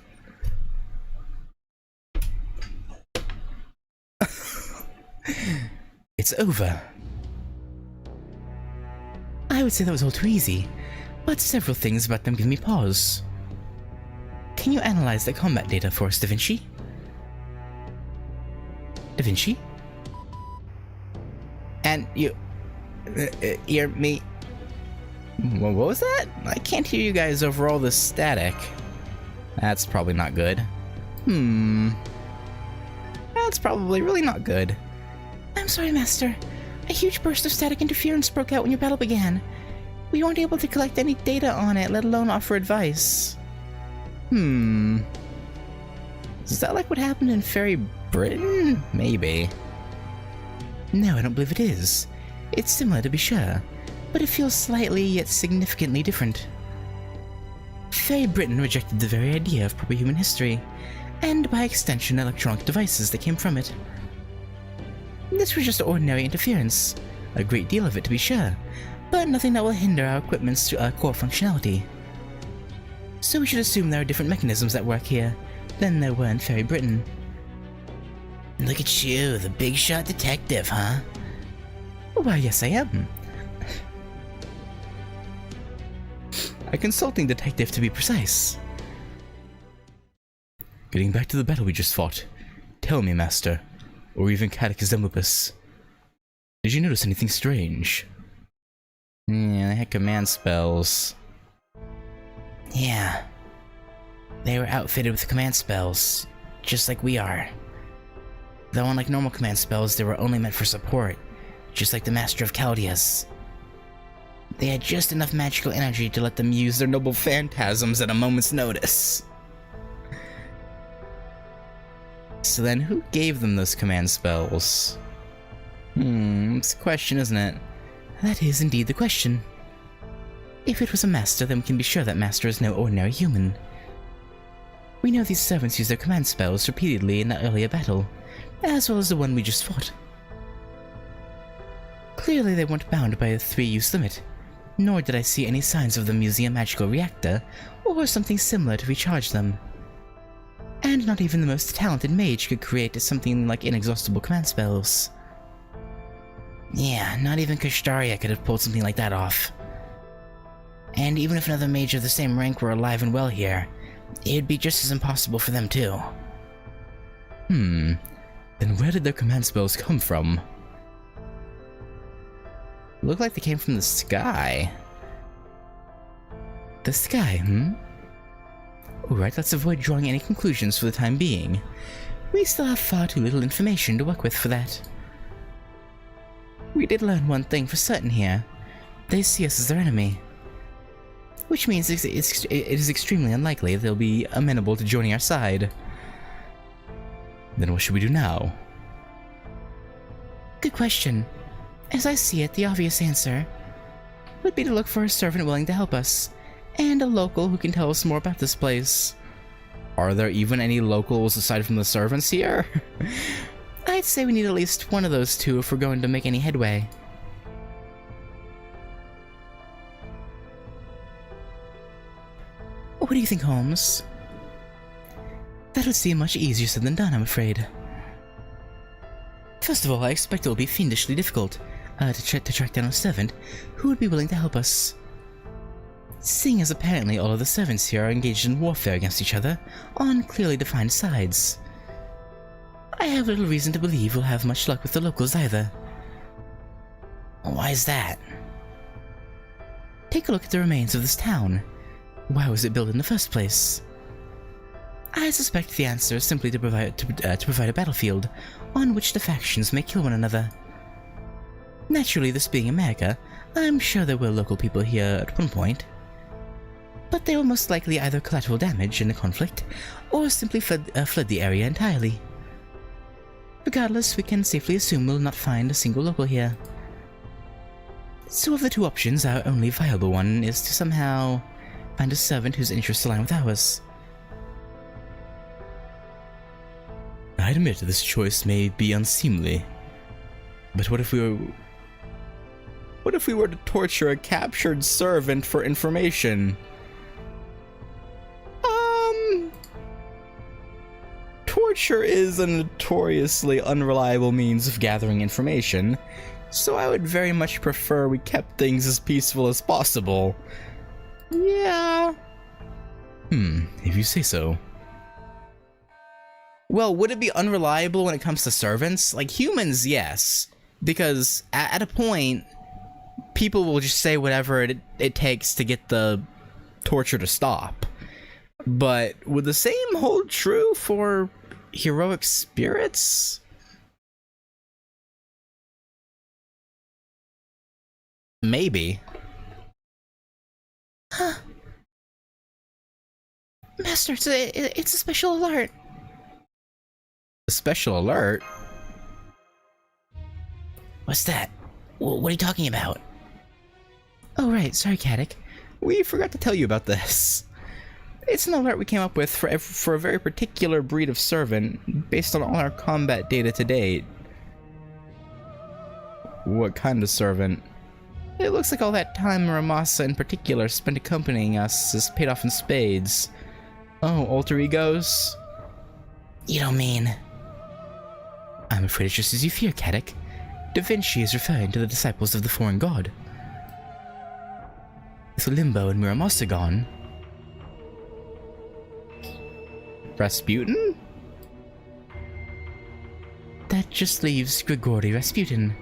It's over. I would say that was all too easy, but several things about them give me pause. Can you analyze the combat data for us, Da Vinci? Da Vinci? And you... hear me... What was that? I can't hear you guys over all this static. That's probably not good. That's probably really not good. I'm sorry, Master. A huge burst of static interference broke out when your battle began. We weren't able to collect any data on it, let alone offer advice. Is that like what happened in Fairy Britain? Maybe. No, I don't believe it is. It's similar, to be sure, but it feels slightly yet significantly different. Fairy Britain rejected the very idea of proper human history, and by extension electronic devices that came from it. This was just ordinary interference, a great deal of it to be sure, but nothing that will hinder our equipment's core functionality. So we should assume there are different mechanisms at work here than there were in Fairy Britain. Look at you, the big shot detective, huh? Why, yes I am. A consulting detective, to be precise. Getting back to the battle we just fought. Tell me, Master, or even Catechismopus, did you notice anything strange? Yeah, they had command spells. Yeah. They were outfitted with command spells, just like we are. Though unlike normal command spells, they were only meant for support, just like the Master of Chaldea's. They had just enough magical energy to let them use their noble phantasms at a moment's notice. So then, who gave them those command spells? It's a question, isn't it? That is indeed the question. If it was a master, then we can be sure that master is no ordinary human. We know these servants used their command spells repeatedly in the earlier battle, as well as the one we just fought. Clearly they weren't bound by a 3-use limit, nor did I see any signs of the museum magical reactor or something similar to recharge them. And not even the most talented mage could create something like inexhaustible command spells. Yeah, not even Kashtaria could have pulled something like that off. And even if another mage of the same rank were alive and well here, it'd be just as impossible for them too. Then where did their command spells come from? Looked like they came from the sky. The sky, Alright, let's avoid drawing any conclusions for the time being. We still have far too little information to work with for that. We did learn one thing for certain here. They see us as their enemy. Which means it is extremely unlikely they'll be amenable to joining our side. Then what should we do now? Good question. As I see it, the obvious answer would be to look for a servant willing to help us, and a local who can tell us more about this place. Are there even any locals aside from the servants here? I'd say we need at least one of those two if we're going to make any headway. What do you think, Holmes? That would seem much easier said than done, I'm afraid. First of all, I expect it will be fiendishly difficult to track down a servant who would be willing to help us. Seeing as apparently all of the servants here are engaged in warfare against each other on clearly defined sides. I have little reason to believe we'll have much luck with the locals either. Why is that? Take a look at the remains of this town. Why was it built in the first place? I suspect the answer is simply to provide a battlefield on which the factions may kill one another. Naturally, this being America, I'm sure there were local people here at one point. But they were most likely either collateral damage in the conflict, or simply fled the area entirely. Regardless, we can safely assume we'll not find a single local here. So of the two options, our only viable one is to somehow find a servant whose interests align with ours. I'd admit this choice may be unseemly, but what if we were to torture a captured servant for information? Torture is a notoriously unreliable means of gathering information, so I would very much prefer we kept things as peaceful as possible. Yeah. If you say so. Well, would it be unreliable when it comes to servants? Like, humans, yes. Because at a point, people will just say whatever it takes to get the torture to stop. But would the same hold true for heroic spirits? Maybe. Huh. Master, it's a special alert. A special alert? What's that? What are you talking about? Oh right, sorry Caddick. We forgot to tell you about this. It's an alert we came up with for a very particular breed of servant, based on all our combat data to date. What kind of servant? It looks like all that time Ramasa in particular spent accompanying us is paid off in spades. Oh, alter egos? You don't mean... I'm afraid it's just as you fear, Caddick. Da Vinci is referring to the disciples of the foreign god. With Limbo and Muramasa gone... Rasputin? That just leaves Grigori Rasputin.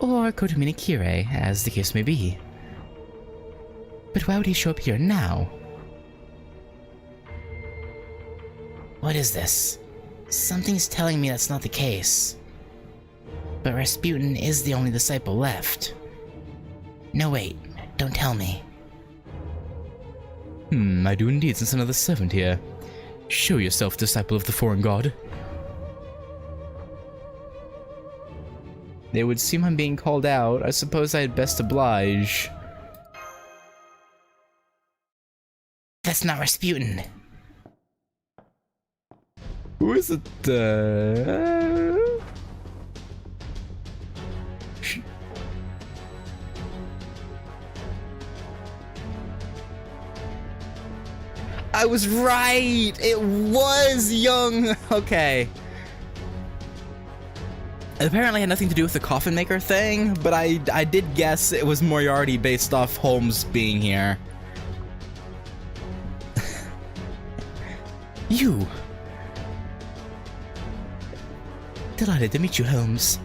Or Kotomini Kire, as the case may be. But why would he show up here now? What is this? Something's telling me that's not the case. But Rasputin is the only disciple left. No, wait. Don't tell me. I do indeed sense another servant here. Show yourself, disciple of the foreign god. It would seem I'm being called out. I suppose I had best oblige. That's not Rasputin. Who is it? I was right! It was young! Okay. It apparently had nothing to do with the coffin maker thing, but I did guess it was Moriarty based off Holmes being here. You! Delighted to meet you, Holmes.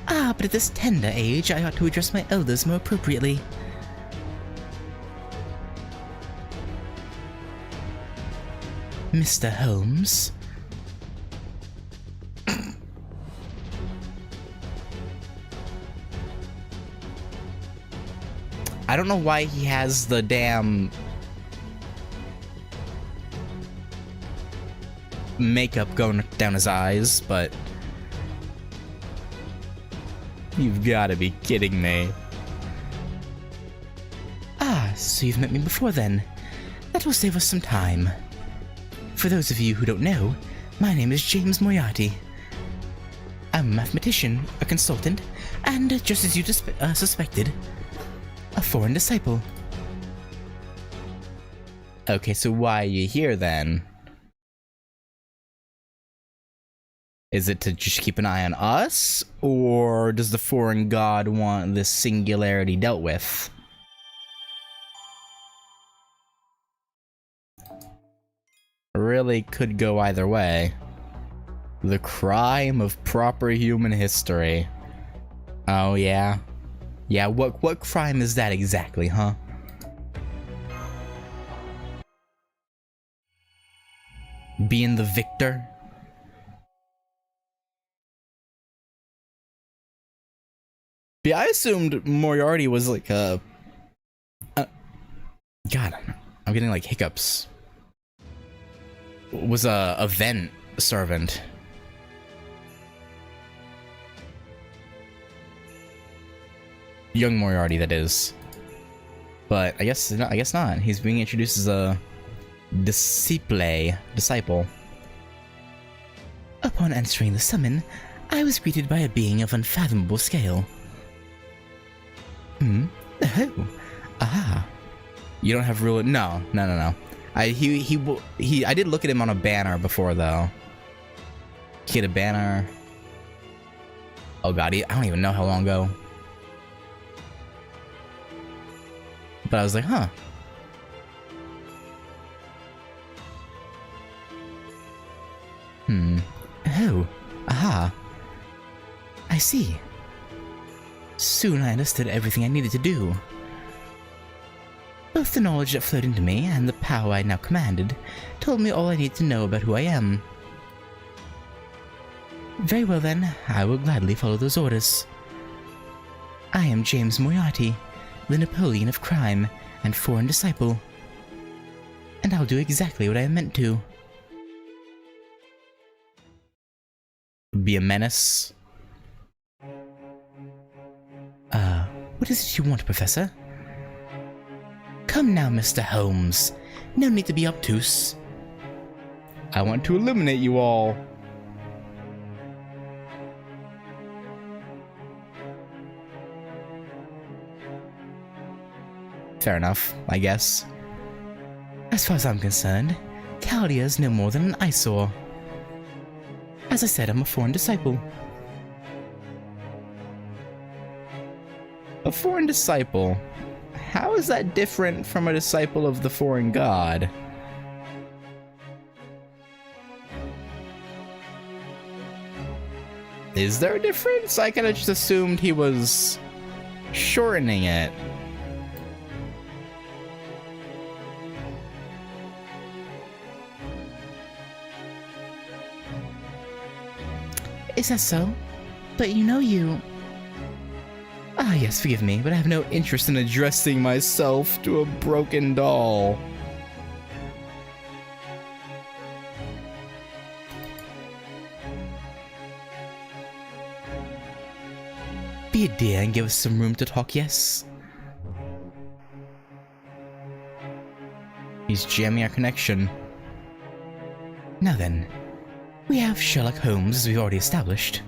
Ah, but at this tender age, I ought to address my elders more appropriately. Mr. Holmes? I don't know why he has the damn makeup going down his eyes, but you've got to be kidding me. Ah, so you've met me before then. That will save us some time. For those of you who don't know, my name is James Moriarty. I'm a mathematician, a consultant, and, just as you suspected, a foreign disciple. Okay, so why are you here then? Is it to just keep an eye on us? Or does the foreign god want this singularity dealt with? Really could go either way. The crime of proper human history. Oh yeah? Yeah, what crime is that exactly, huh? Being the victor? Yeah, I assumed Moriarty was like a... God, I'm getting like hiccups. Was a vent servant. Young Moriarty, that is. But I guess not. He's being introduced as a disciple. Upon answering the summon, I was greeted by a being of unfathomable scale. Oh, aha. You don't have rule? No. I did look at him on a banner before though. He had a banner. Oh god, I don't even know how long ago. But I was like, huh. Oh, aha. I see. Soon I understood everything I needed to do. Both the knowledge that flowed into me and the power I now commanded told me all I needed to know about who I am. Very well then, I will gladly follow those orders. I am James Moriarty, the Napoleon of crime and foreign disciple. And I'll do exactly what I am meant to. Be a menace? What is it you want, Professor? Come now, Mr. Holmes. No need to be obtuse. I want to eliminate you all. Fair enough, I guess. As far as I'm concerned, Chaldea's no more than an eyesore. As I said, I'm a foreign disciple. A foreign disciple? How is that different from a disciple of the foreign god? Is there a difference? I kinda just assumed he was shortening it. Is that so? But you know you... Ah, yes, forgive me, but I have no interest in addressing myself to a broken doll. Be a dear and give us some room to talk, yes? He's jamming our connection. Now then, we have Sherlock Holmes, as we've already established.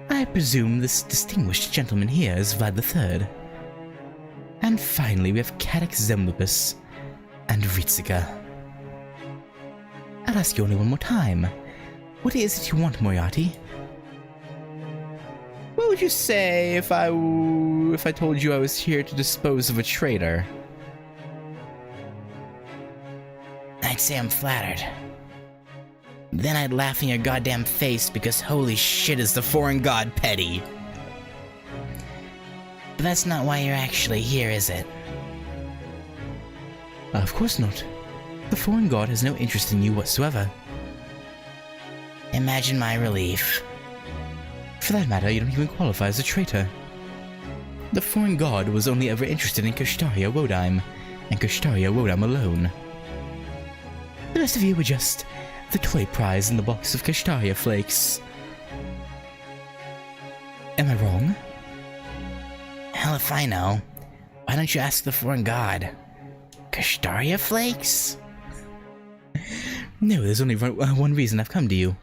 I presume this distinguished gentleman here is Vlad III. And finally, we have Cadex Zemlupus and Ritzica. I'll ask you only one more time. What is it you want, Moriarty? What would you say if I told you I was here to dispose of a traitor? I'd say I'm flattered. Then I'd laugh in your goddamn face because holy shit is the foreign god petty. But that's not why you're actually here, is it? Of course not. The foreign god has no interest in you whatsoever. Imagine my relief. For that matter, you don't even qualify as a traitor. The foreign god was only ever interested in Kashtaria Wodheim, and Kashtaria Wodheim alone. The rest of you were just the toy prize in the box of Kashtaria flakes. Am I wrong? Hell if I know. Why don't you ask the foreign god? Kashtaria flakes? No, there's only one reason I've come to you.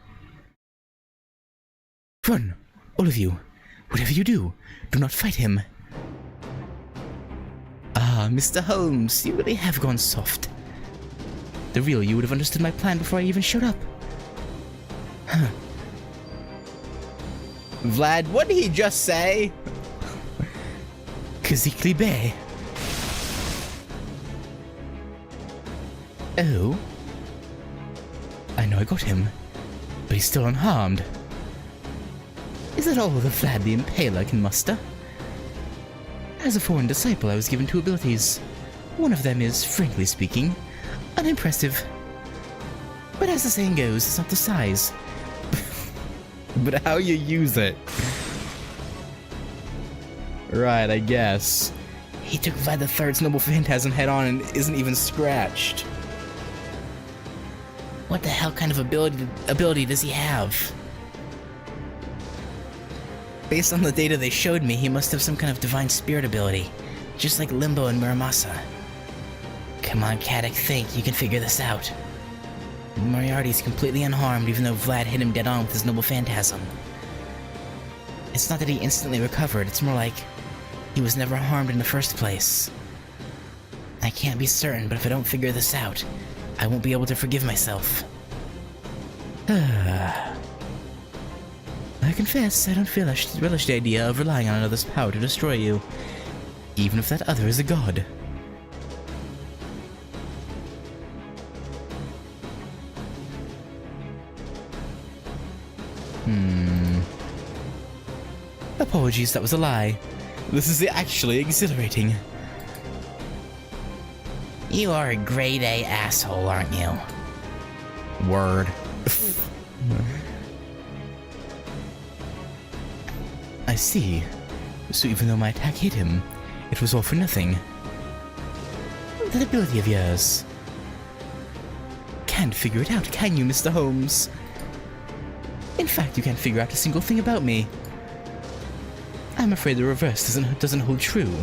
Run, all of you. Whatever you do not fight him. Ah, Mr. Holmes, you really have gone soft. The real you would have understood my plan before I even showed up. Huh. Vlad, what did he just say? Kazikli Bey. Oh? I know I got him, but he's still unharmed. Is that all the Vlad the Impaler can muster? As a foreign disciple, I was given two abilities. One of them is, frankly speaking, unimpressive. But as the saying goes, it's not the size, but how you use it. Right, I guess. He took Vlad the Third's Noble Phantasm head on and isn't even scratched. What the hell kind of ability does he have? Based on the data they showed me, he must have some kind of divine spirit ability, just like Limbo and Muramasa. Come on, Caddick, think, you can figure this out. Moriarty's completely unharmed even though Vlad hit him dead on with his Noble Phantasm. It's not that he instantly recovered, it's more like he was never harmed in the first place. I can't be certain, but if I don't figure this out, I won't be able to forgive myself. I confess, I don't relish the idea of relying on another's power to destroy you, even if that other is a god. Apologies, that was a lie. This is actually exhilarating. You are a grade A asshole, aren't you? Word. I see. So even though my attack hit him, it was all for nothing. That ability of yours. Can't figure it out, can you, Mr. Holmes? In fact, you can't figure out a single thing about me. I'm afraid the reverse doesn't hold true.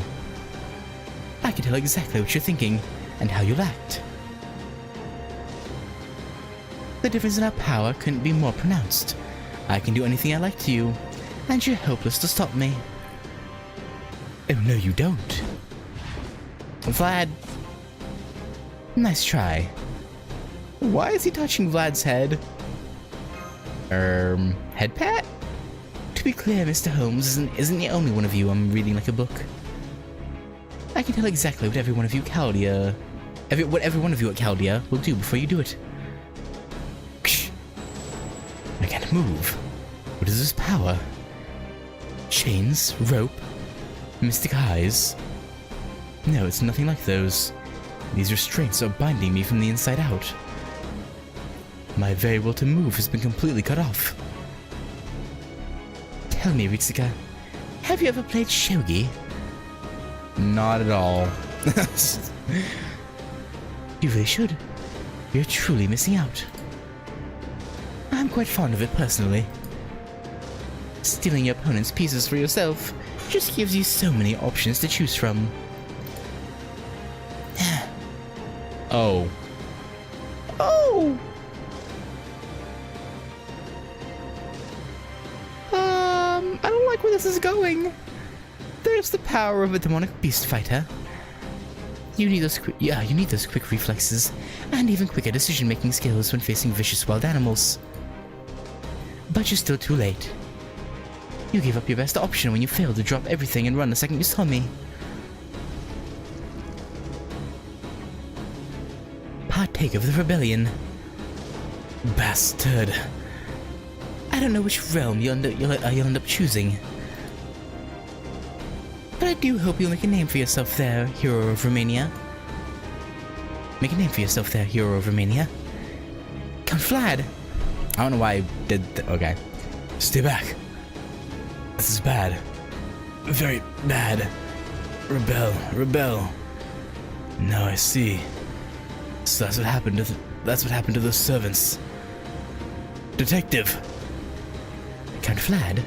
I can tell exactly what you're thinking and how you'll act. The difference in our power couldn't be more pronounced. I can do anything I like to you, and you're helpless to stop me. Oh no, you don't. Vlad. Nice try. Why is he touching Vlad's head? Head pat? To be clear, Mr. Holmes isn't the only one of you I'm reading like a book. I can tell exactly what every one of you at Chaldea will do before you do it. I can't move. What is this power? Chains? Rope? Mystic eyes? No, it's nothing like those. These restraints are binding me from the inside out. My very will to move has been completely cut off. Tell me, Ritsuka, have you ever played shogi? Not at all. You really should. You're truly missing out. I'm quite fond of it personally. Stealing your opponent's pieces for yourself just gives you so many options to choose from. Oh. Oh! I don't like where this is going. There's the power of a demonic beast fighter. You need those quick reflexes, and even quicker decision-making skills when facing vicious wild animals. But you're still too late. You gave up your best option when you failed to drop everything and run the second you saw me. Partake of the rebellion. Bastard. I don't know which realm you'll end up choosing. But I do hope you'll make a name for yourself there, hero of Romania. Make a name for yourself there, hero of Romania. Count Vlad! I don't know why I did okay. Stay back. This is bad. Very bad. Rebel. Now I see. So that's what happened to those servants. Detective! Count Vlad?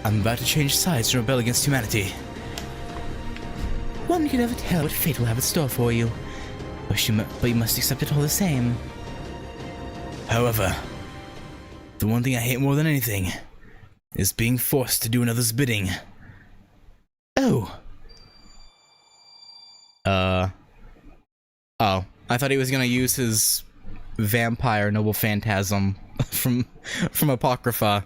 I'm about to change sides to rebel against humanity. One can never tell what fate will have in store for you. But you must accept it all the same. However, the one thing I hate more than anything is being forced to do another's bidding. Oh. Oh, I thought he was gonna use his vampire noble phantasm from Apocrypha.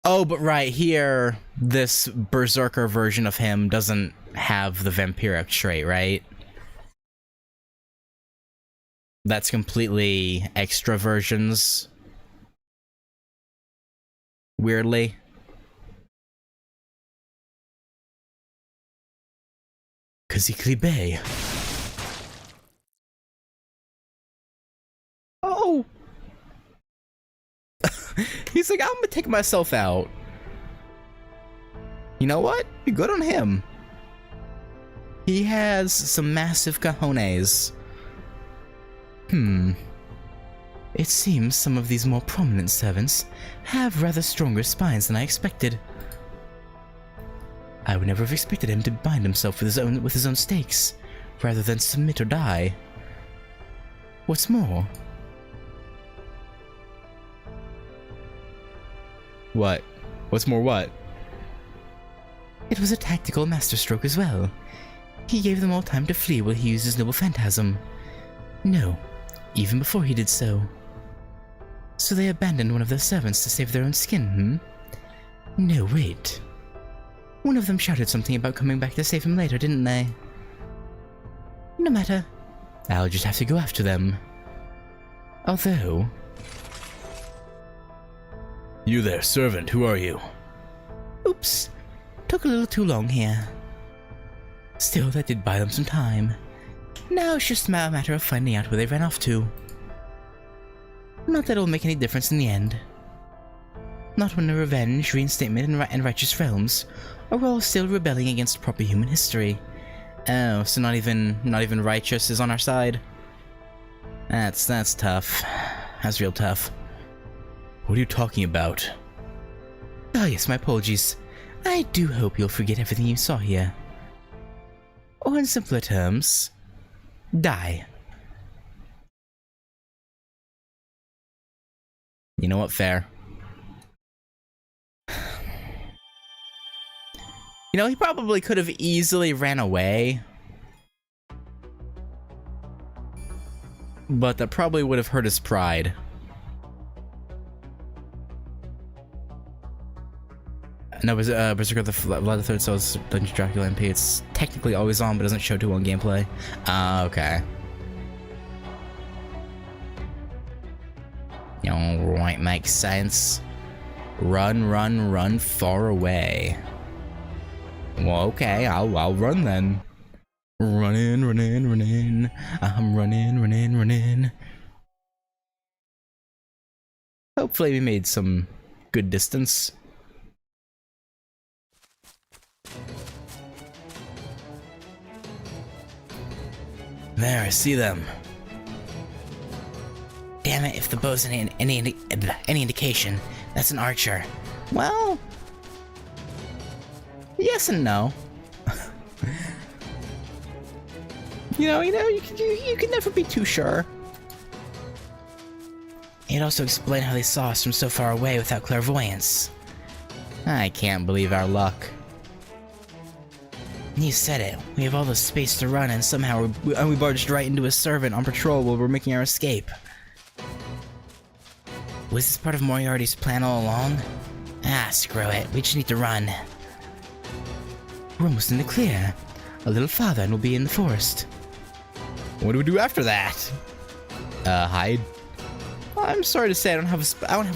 Oh, but right here, this berserker version of him doesn't have the vampiric trait, right? That's completely extra versions. Weirdly. Kazikli Bay. Oh! He's like, I'm gonna take myself out. You know what? Be good on him. He has some massive cojones. It seems some of these more prominent servants have rather stronger spines than I expected. I would never have expected him to bind himself with his own stakes, rather than submit or die. What's more... What? What's more what? It was a tactical masterstroke as well. He gave them all time to flee while he used his noble phantasm. No, even before he did so. So they abandoned one of their servants to save their own skin, No, wait. One of them shouted something about coming back to save him later, didn't they? No matter. I'll just have to go after them. Although... You there, servant, who are you? Oops. Took a little too long here. Still, that did buy them some time. Now it's just a matter of finding out where they ran off to. Not that it'll make any difference in the end. Not when the revenge, reinstatement, and righteous realms are all still rebelling against proper human history. Oh, so not even righteous is on our side? That's tough. That's real tough. What are you talking about? Oh yes, my apologies. I do hope you'll forget everything you saw here. Or in simpler terms, die. You know what, fair. You know, he probably could have easily ran away. But that probably would have hurt his pride. No, Berserker the Vlad the Third Soul's Dungeon Dracula MP. It's technically always on, but doesn't show 2-1 gameplay. Okay. Alright, makes sense. Run far away. Well, okay, I'll run then. Running. I'm running. Hopefully we made some good distance. There, I see them. Damn it, if the bow's any indication, that's an archer. Well, yes and no. you can never be too sure. It'd also explain how they saw us from so far away without clairvoyance. I can't believe our luck. You said it. We have all the space to run, and somehow we barged right into a servant on patrol while we're making our escape. Was this part of Moriarty's plan all along? Ah, screw it. We just need to run. We're almost in the clear. A little farther and we'll be in the forest. What do we do after that? Hide? I'm sorry to say I don't have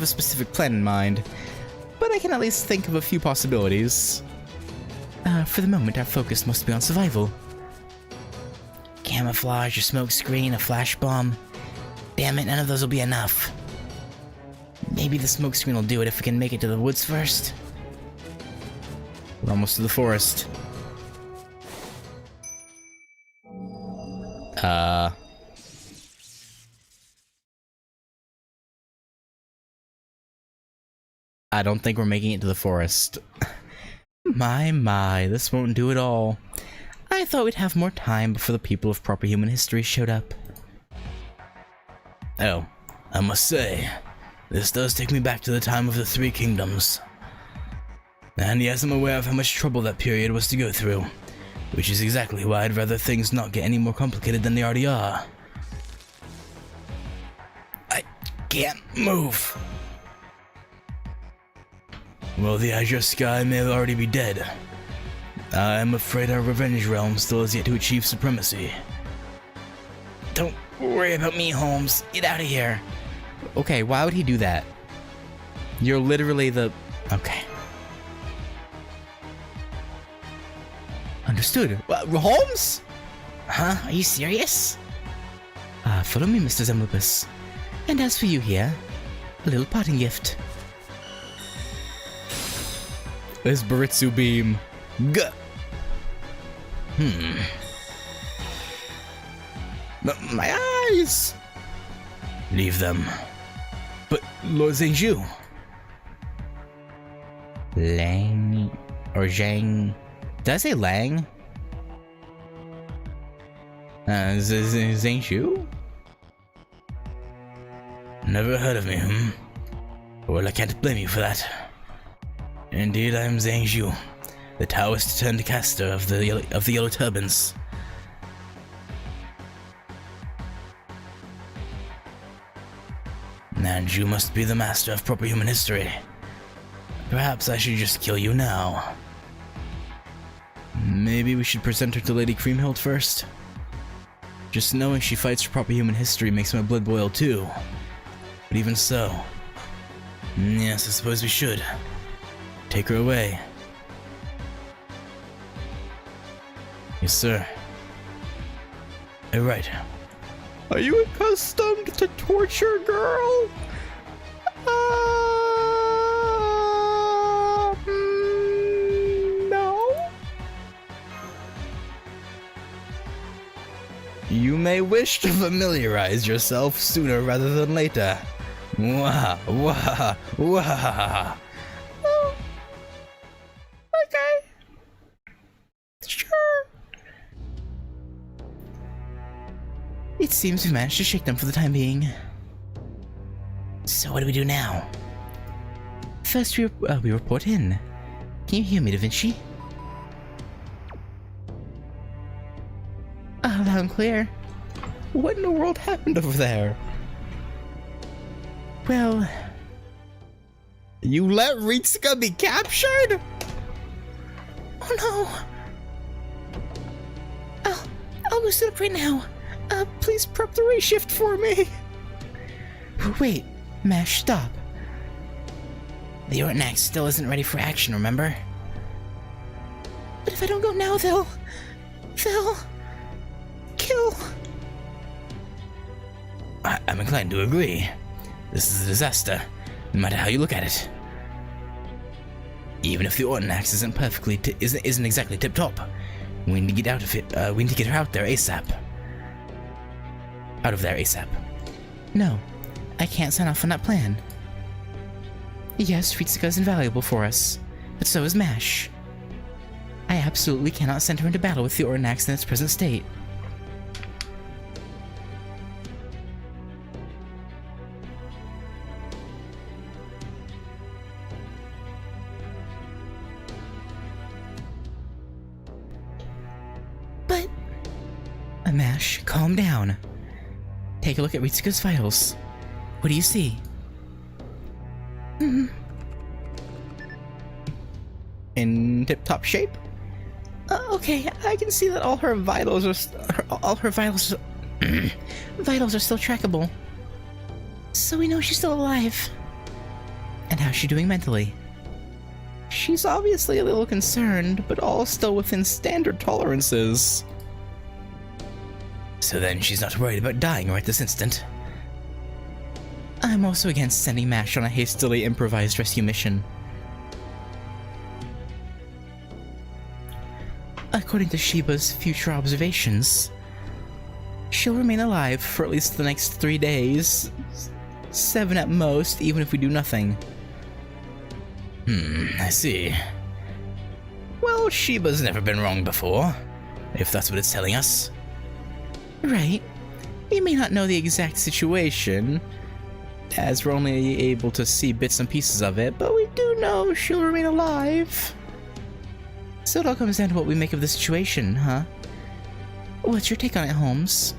a specific plan in mind, but I can at least think of a few possibilities. For the moment, our focus must be on survival. Camouflage, a smoke screen, a flash bomb. Damn it, none of those will be enough. Maybe the smoke screen will do it if we can make it to the woods first. We're almost to the forest. I don't think we're making it to the forest. My, this won't do at all. I thought we'd have more time before the people of proper human history showed up. Oh, I must say, this does take me back to the time of the Three Kingdoms. And yes, I'm aware of how much trouble that period was to go through, which is exactly why I'd rather things not get any more complicated than they already are. I can't move. Well, the Azure Sky may already be dead. I'm afraid our revenge realm still has yet to achieve supremacy. Don't worry about me, Holmes. Get out of here. Okay, why would he do that? You're literally the... Okay. Understood. Holmes? Huh? Are you serious? Follow me, Mr. Zemlopus. And as for you here, a little parting gift. This Baritsu beam. Gah! My eyes! Leave them. But, Lord Zhengzhu. Lang... or Zhang... Did I say Lang? Zhengzhu? Never heard of me, Well, I can't blame you for that. Indeed, I am Zhengzhu, the Taoist turned caster of the Yellow Turbans. And you must be the master of proper human history. Perhaps I should just kill you now. Maybe we should present her to Lady Creamhilt first? Just knowing she fights for proper human history makes my blood boil too. But even so... Yes, I suppose we should. Take her away. Yes, sir. Right. Are you accustomed to torture, girl? No? You may wish to familiarize yourself sooner rather than later. Wah, wah, wah. Okay. Sure. It seems we managed to shake them for the time being. So what do we do now? First, we report in. Can you hear me, Da Vinci? Loud and clear. What in the world happened over there? Well... You let Ritsuka be captured? Oh no! I'll go sit up right now. Please prep the ray shift for me. Wait, Mash, stop. The Ortnax still isn't ready for action, remember? But if I don't go now, they'll kill. I'm inclined to agree. This is a disaster, no matter how you look at it. Even if the Ortnax isn't exactly tip-top, we need to get out of it. We need to get her out there ASAP. Out of there ASAP. No, I can't sign off on that plan. Yes, Ritsuka is invaluable for us, but so is Mash. I absolutely cannot send her into battle with the Ortnax in its present state. Mash, calm down. Take a look at Ritsuka's vitals. What do you see? In tip-top shape? Okay, I can see that all her vitals are vitals are still trackable. So we know she's still alive. And how's she doing mentally? She's obviously a little concerned, but all still within standard tolerances. So then she's not worried about dying right this instant. I'm also against sending Mash on a hastily improvised rescue mission. According to Shiba's future observations, she'll remain alive for at least the next 3 days. 7 at most, even if we do nothing. I see. Well, Shiba's never been wrong before, if that's what it's telling us. Right. We may not know the exact situation, as we're only able to see bits and pieces of it, but we do know she'll remain alive. So it all comes down to what we make of the situation, huh? What's your take on it, Holmes?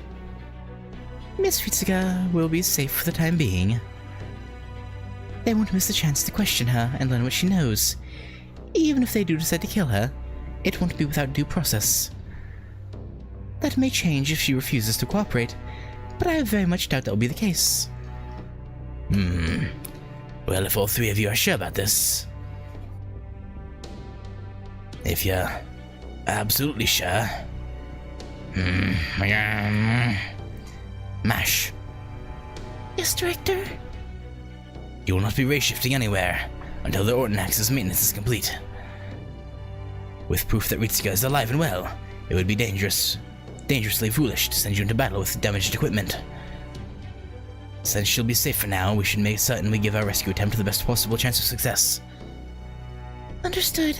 Miss Ritsuka will be safe for the time being. They won't miss a chance to question her and learn what she knows. Even if they do decide to kill her, it won't be without due process. That may change if she refuses to cooperate, but I very much doubt that will be the case. Well, if all 3 of you are sure about this... If you're absolutely sure... Mash. Yes, Director? You will not be ray-shifting anywhere until the Orton Axis maintenance is complete. With proof that Ritsuka is alive and well, it would be dangerously foolish to send you into battle with damaged equipment. Since she'll be safe for now, we should make certain we give our rescue attempt the best possible chance of success. Understood.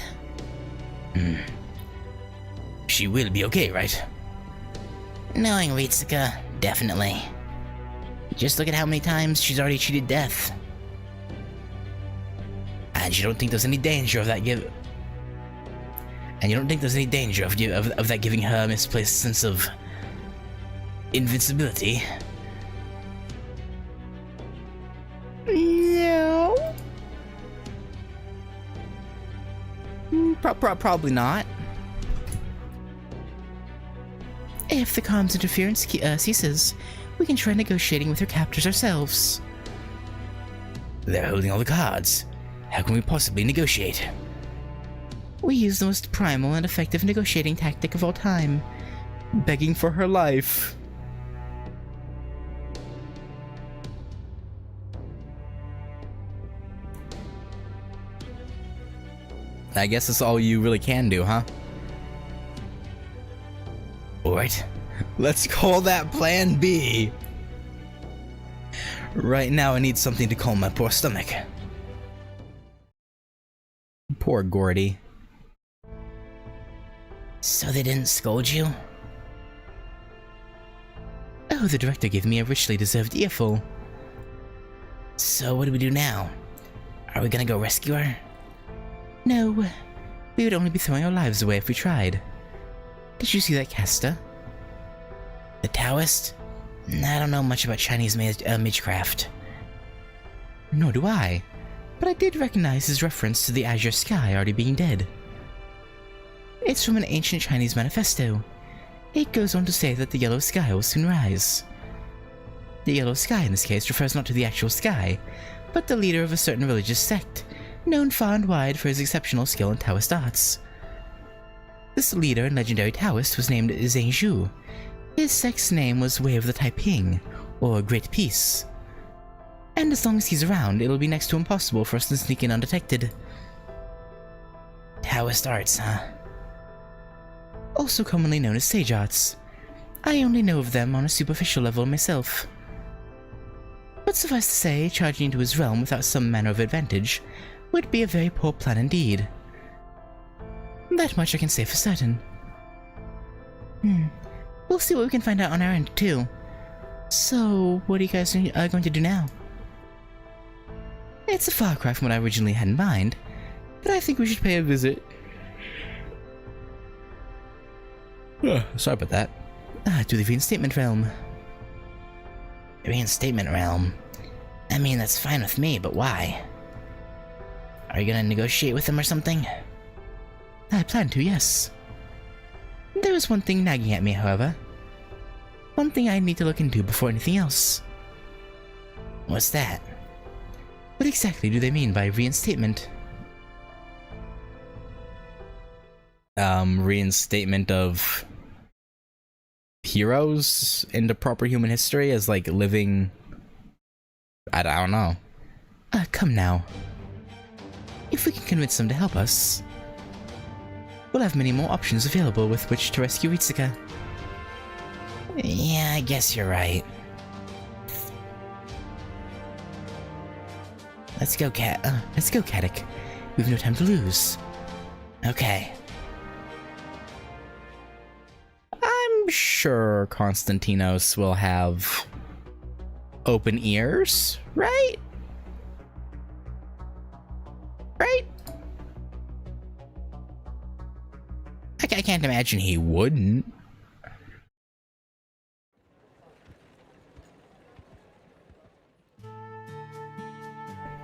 She will be okay, right? Knowing Ritsuka, definitely. Just look at how many times she's already cheated death. And you don't think there's any danger of that And you don't think there's any danger of that giving her a misplaced sense of invincibility? No. Probably not. If the comms interference ceases, we can try negotiating with her captors ourselves. They're holding all the cards. How can we possibly negotiate? We use the most primal and effective negotiating tactic of all time. Begging for her life. I guess that's all you really can do, huh? Alright, let's call that Plan B. Right now I need something to calm my poor stomach. Poor Gordy. So they didn't scold you? Oh, the director gave me a richly deserved earful. So what do we do now? Are we gonna go rescue her? No, we would only be throwing our lives away if we tried. Did you see that caster? The Taoist? I don't know much about Chinese magecraft. Nor do I, but I did recognize his reference to the azure sky already being dead. It's from an ancient Chinese manifesto. It goes on to say that the yellow sky will soon rise. The yellow sky in this case refers not to the actual sky, but the leader of a certain religious sect, known far and wide for his exceptional skill in Taoist arts. This leader and legendary Taoist was named Zhengzhu. His sect's name was Way of the Taiping, or Great Peace. And as long as he's around, it'll be next to impossible for us to sneak in undetected. Taoist arts, huh? Also commonly known as sage arts. I only know of them on a superficial level myself. But suffice to say, charging into his realm without some manner of advantage would be a very poor plan indeed. That much I can say for certain. We'll see what we can find out on our end, too. So, what are you guys going to do now? It's a far cry from what I originally had in mind, but I think we should pay a visit. Sorry about that. To the reinstatement realm. Reinstatement realm? I mean, that's fine with me, but why? Are you gonna negotiate with them or something? I plan to, yes. There is one thing nagging at me, however. One thing I need to look into before anything else. What's that? What exactly do they mean by reinstatement? Reinstatement of heroes into proper human history as like living... I don't know. Come now. If we can convince them to help us, we'll have many more options available with which to rescue Ritsuka. Yeah, I guess you're right. Let's go, Katic. We've no time to lose. Okay. I'm sure Konstantinos will have open ears, right? Right? I can't imagine he wouldn't.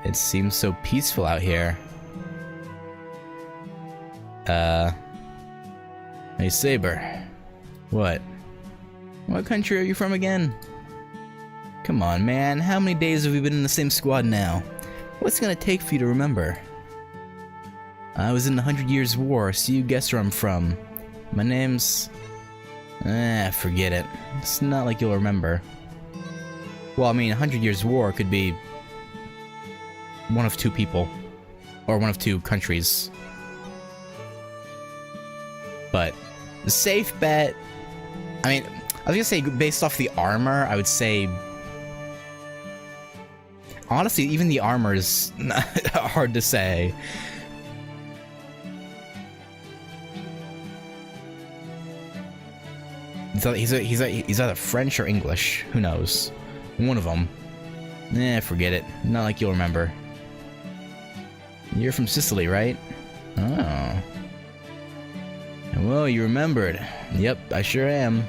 It seems so peaceful out here. Hey Saber. What? What country are you from again? Come on, man. How many days have we been in the same squad now? What's it gonna take for you to remember? I was in the 100 Years' War, so you guess where I'm from. My name's... forget it. It's not like you'll remember. Well, I mean, 100 Years' War could be one of two people. Or one of two countries. But, the safe bet... I mean, I was gonna say, based off the armor, I would say... Honestly, even the armor is hard to say. He's either French or English. Who knows? One of them. Forget it. Not like you'll remember. You're from Sicily, right? Oh. Well, you remembered. Yep, I sure am.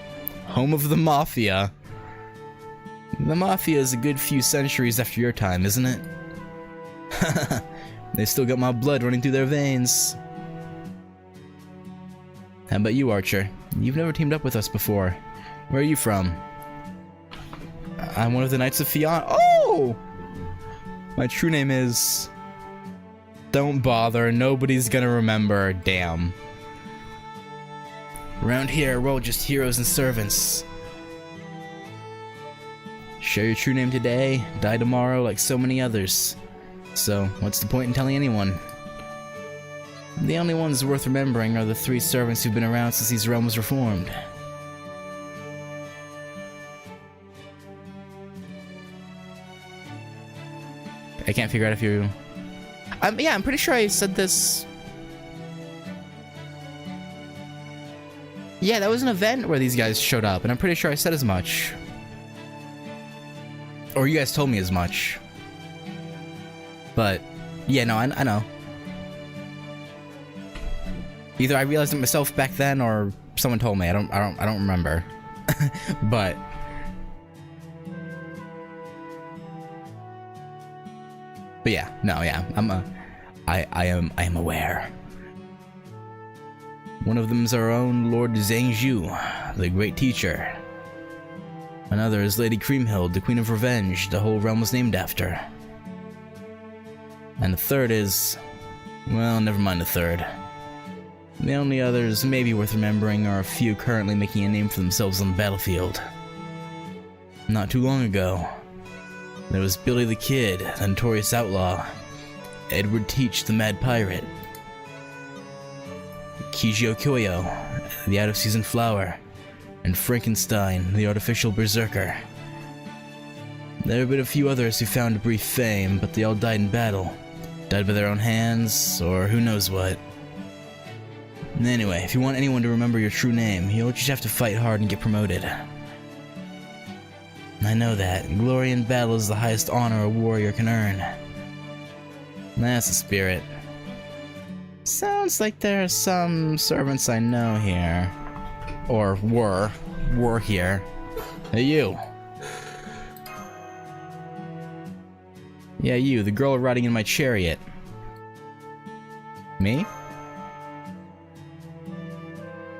Home of the Mafia. The Mafia is a good few centuries after your time, isn't it? They still got my blood running through their veins. How about you, Archer? You've never teamed up with us before. Where are you from? I'm one of the Knights of Fion. Oh! My true name is... Don't bother, nobody's gonna remember. Damn. Around here, we're all just heroes and servants. Share your true name today, die tomorrow like so many others. So, what's the point in telling anyone? The only ones worth remembering are the 3 servants who've been around since these realms were formed. I can't figure out if you... yeah, I'm pretty sure I said this... Yeah, that was an event where these guys showed up, and I'm pretty sure I said as much. Or you guys told me as much. But, yeah, no, I know. Either I realized it myself back then, or someone told me. I don't remember. But yeah, no, yeah, I am aware. One of them's our own Lord Zhangzhu, the great teacher. Another is Lady Creamhild, the Queen of Revenge, the whole realm was named after. And the third is... well, never mind the third. The only others maybe worth remembering are a few currently making a name for themselves on the battlefield. Not too long ago, there was Billy the Kid, the notorious outlaw, Edward Teach, the mad pirate, Kijio Kyoyo, the out-of-season flower, and Frankenstein, the artificial berserker. There have been a few others who found brief fame, but they all died in battle. Died by their own hands, or who knows what. Anyway, if you want anyone to remember your true name, you'll just have to fight hard and get promoted. I know that. Glory in battle is the highest honor a warrior can earn. That's the spirit. Sounds like there are some servants I know here. Or were. war here. Hey, you. Yeah, you, the girl riding in my chariot. Me?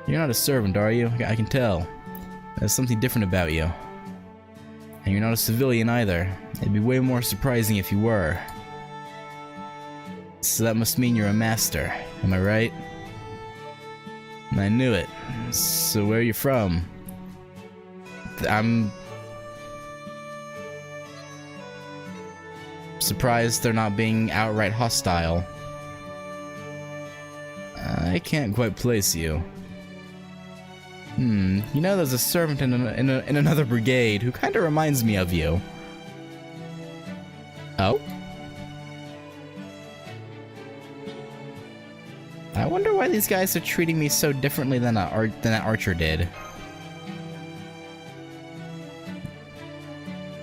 You're not a servant, are you? I can tell. There's something different about you. And you're not a civilian either. It'd be way more surprising if you were. So that must mean you're a master, am I right? I knew it. So where are you from? I'm surprised they're not being outright hostile. I can't quite place you. You know, there's a servant in another brigade who kind of reminds me of you. Oh? I wonder why these guys are treating me so differently than that archer did.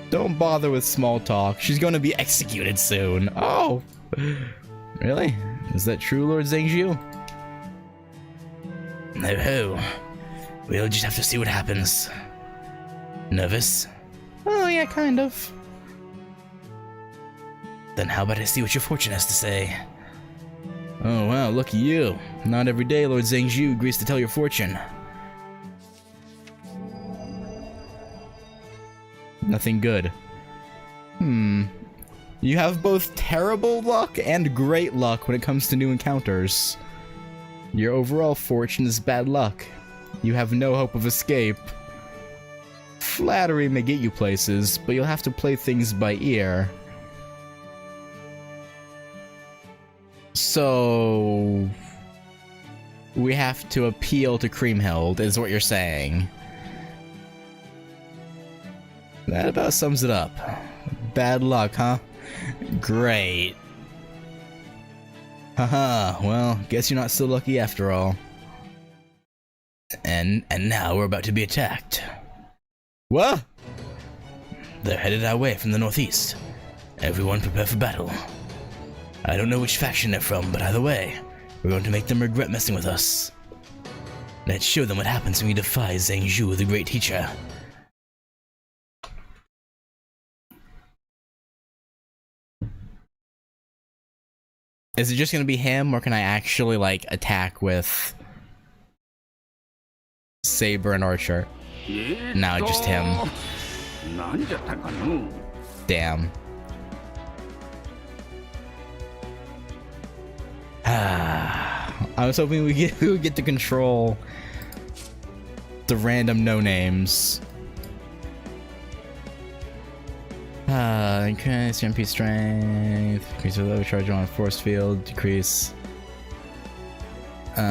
Don't bother with small talk. She's going to be executed soon. Oh! Really? Is that true, Lord Zhengzhu? No. We'll just have to see what happens. Nervous? Oh, yeah, kind of. Then how about I see what your fortune has to say? Oh, wow, lucky you. Not every day Lord Zhengzhu agrees to tell your fortune. Nothing good. You have both terrible luck and great luck when it comes to new encounters. Your overall fortune is bad luck. You have no hope of escape. Flattery may get you places, but you'll have to play things by ear. So we have to appeal to Kriemhild, is what you're saying. That about sums it up. Bad luck, huh? Great. Haha, well, guess you're not so lucky after all. And now we're about to be attacked. What? They're headed our way from the northeast. Everyone prepare for battle. I don't know which faction they're from, but either way, we're going to make them regret messing with us. Let's show them what happens when we defy Zhengzhu, the great teacher. Is it just gonna be him, or can I actually, like, attack with Saber and Archer? No, just him. Damn. I was hoping we would get to control the random no-names. Increase your MP strength, increase your level charge on force field, decrease. Okay.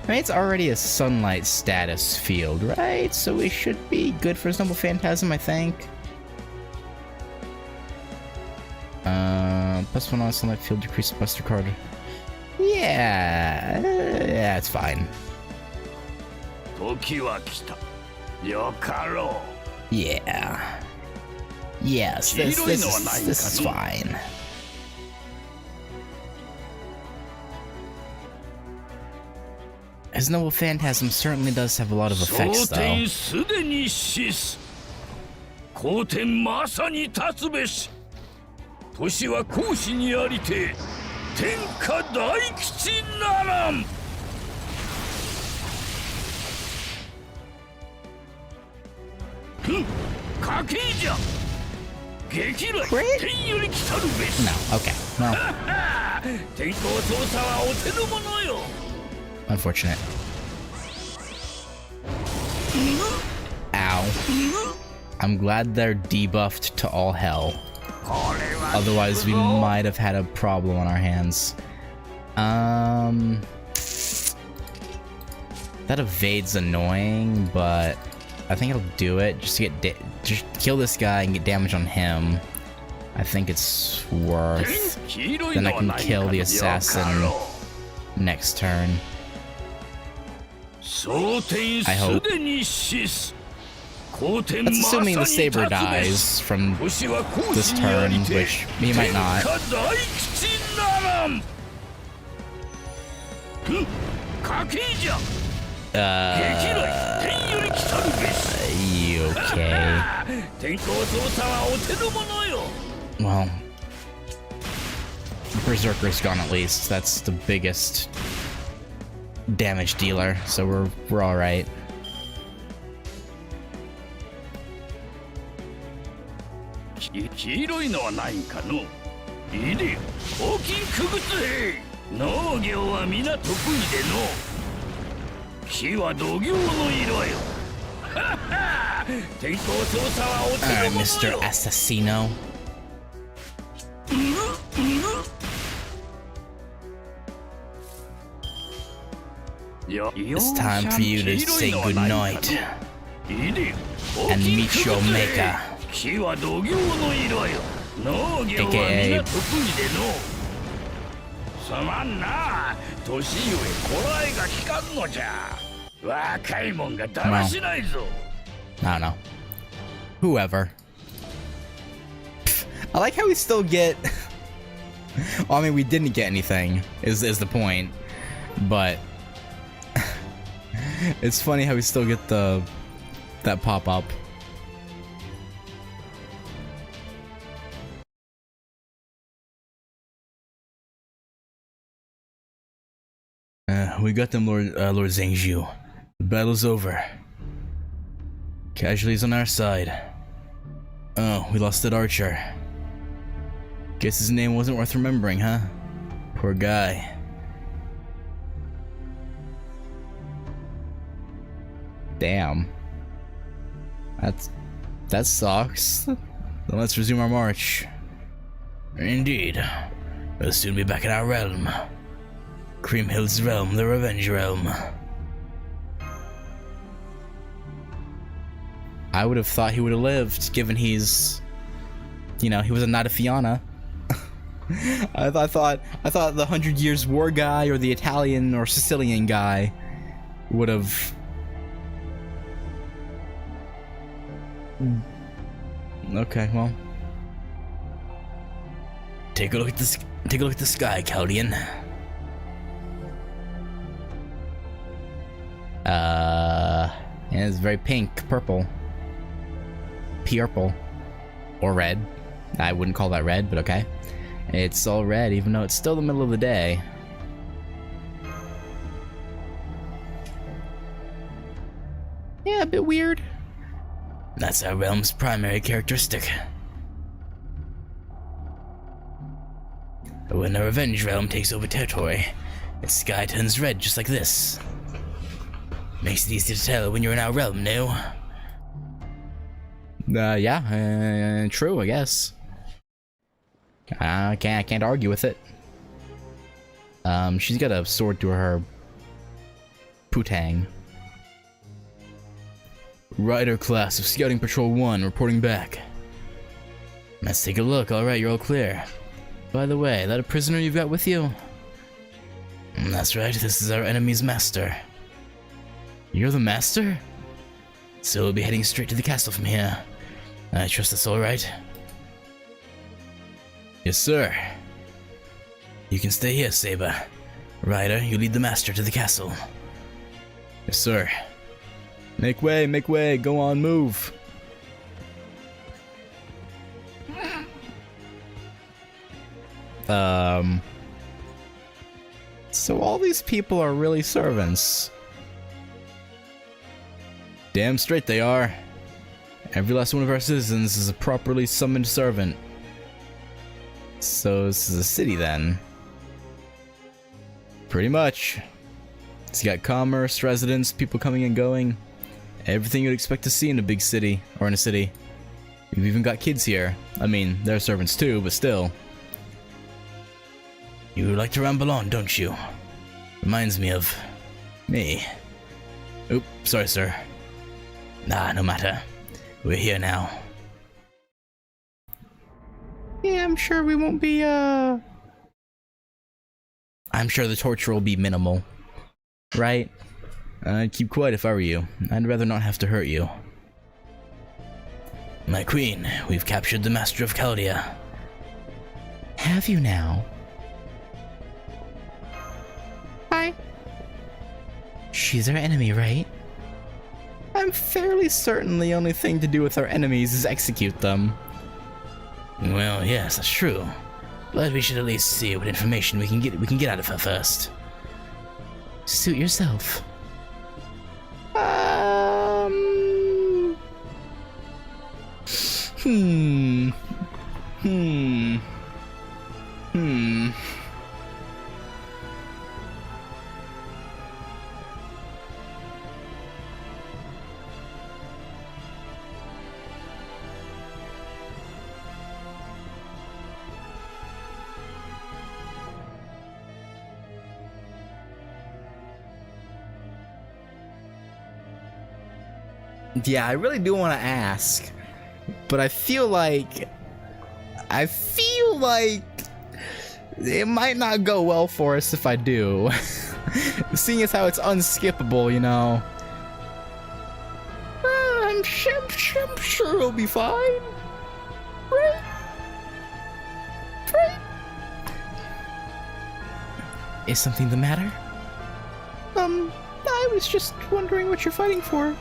I mean, it's already a sunlight status field, right? So we should be good for Noble Phantasm, I think. +1 on sunlight field, decrease buster card. Yeah, it's fine. Yeah. Yes, this is fine. His Noble Phantasm certainly does have a lot of effects, though. Great? No, okay. Well. Unfortunate. Ow. I'm glad they're debuffed to all hell. Otherwise, we might have had a problem on our hands. That evade's annoying, but I think it'll do it just to get just kill this guy and get damage on him. I think it's worth. Then I can kill the assassin next turn. I hope. That's assuming the saber dies from this turn, which he might not. You okay? Well, Berserker's gone at least. That's the biggest damage dealer, so we're all right. Mr. Assassino. It's time for you to say goodnight and meet your maker. AKA I don't know. Whoever. I like how we still get. Well, I mean, we didn't get anything. Is the point? But it's funny how we still get that pop up. We got them, Lord Zhangzhu. The battle's over. Casualties on our side. Oh, we lost that archer. Guess his name wasn't worth remembering, huh? Poor guy. Damn. That sucks. Then let's resume our march. Indeed. We'll soon be back in our realm. Creamhill's realm, the Revenge realm. I would have thought he would have lived, given he's, you know, he was a Knight of Fianna. I thought the 100 Years War guy or the Italian or Sicilian guy would have. Okay, well. Take a look at this. Take a look at the sky, Chaldean. And it's very pink, purple. Purple. Or red. I wouldn't call that red, but okay. It's all red, even though it's still the middle of the day. Yeah, a bit weird. That's our realm's primary characteristic. When the Revenge realm takes over territory, its sky turns red just like this. Makes it easy to tell when you're in our realm, no? Yeah, true, I guess. I can't argue with it. She's got a sword through her putang. Rider class of Scouting Patrol 1 reporting back. Let's take a look. Alright, you're all clear. By the way, that a prisoner you've got with you? That's right, this is our enemy's master. You're the master? So we'll be heading straight to the castle from here. I trust that's alright? Yes, sir. You can stay here, Saber. Ryder, you lead the master to the castle. Yes, sir. Make way, go on, move. So all these people are really servants. Damn straight they are. Every last one of our citizens is a properly summoned servant. So this is a city then? Pretty much. It's got commerce, residents, people coming and going. Everything you'd expect to see in a big city, or in a city. We've even got kids here. I mean, they're servants too, but still. You like to ramble on, don't you? Reminds me of... me. Oop, sorry, sir. No matter. We're here now. Yeah, I'm sure we won't be, I'm sure the torture will be minimal. Right? I'd keep quiet if I were you. I'd rather not have to hurt you. My queen, we've captured the Master of Chaldea. Have you now? Hi. She's our enemy, right? I'm fairly certain the only thing to do with our enemies is execute them. Well, yes, that's true. But we should at least see what information we can get out of her first. Suit yourself. Yeah, I really do want to ask, but I feel like it might not go well for us if I do. Seeing as how it's unskippable, you know. I'm sure it'll be fine. Right? Is something the matter? I was just wondering what you're fighting for.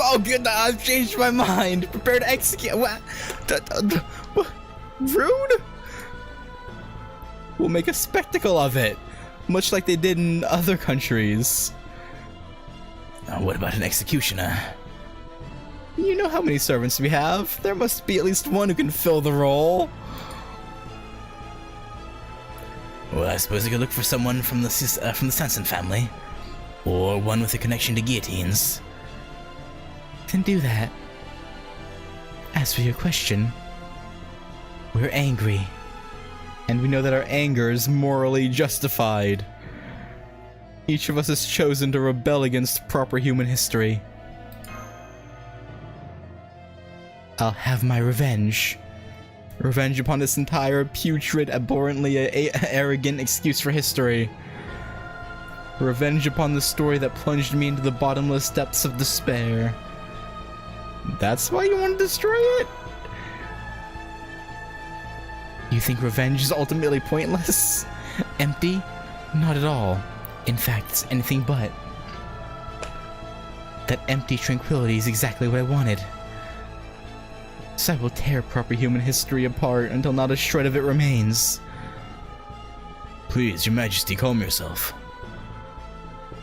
Oh, good, I've changed my mind. Prepare to execute. What? Rude? We'll make a spectacle of it, much like they did in other countries. What about an executioner? You know how many servants we have. There must be at least one who can fill the role. Well, I suppose I could look for someone from the Sanson family, or one with a connection to guillotines. Then do that. As for your question, we're angry. And we know that our anger is morally justified. Each of us has chosen to rebel against proper human history. I'll have my revenge. Revenge upon this entire putrid, abhorrently arrogant excuse for history. Revenge upon the story that plunged me into the bottomless depths of despair. That's why you want to destroy it? You think revenge is ultimately pointless? Empty? Not at all. In fact, it's anything but. That empty tranquility is exactly what I wanted. So I will tear proper human history apart until not a shred of it remains. Please, your majesty, calm yourself.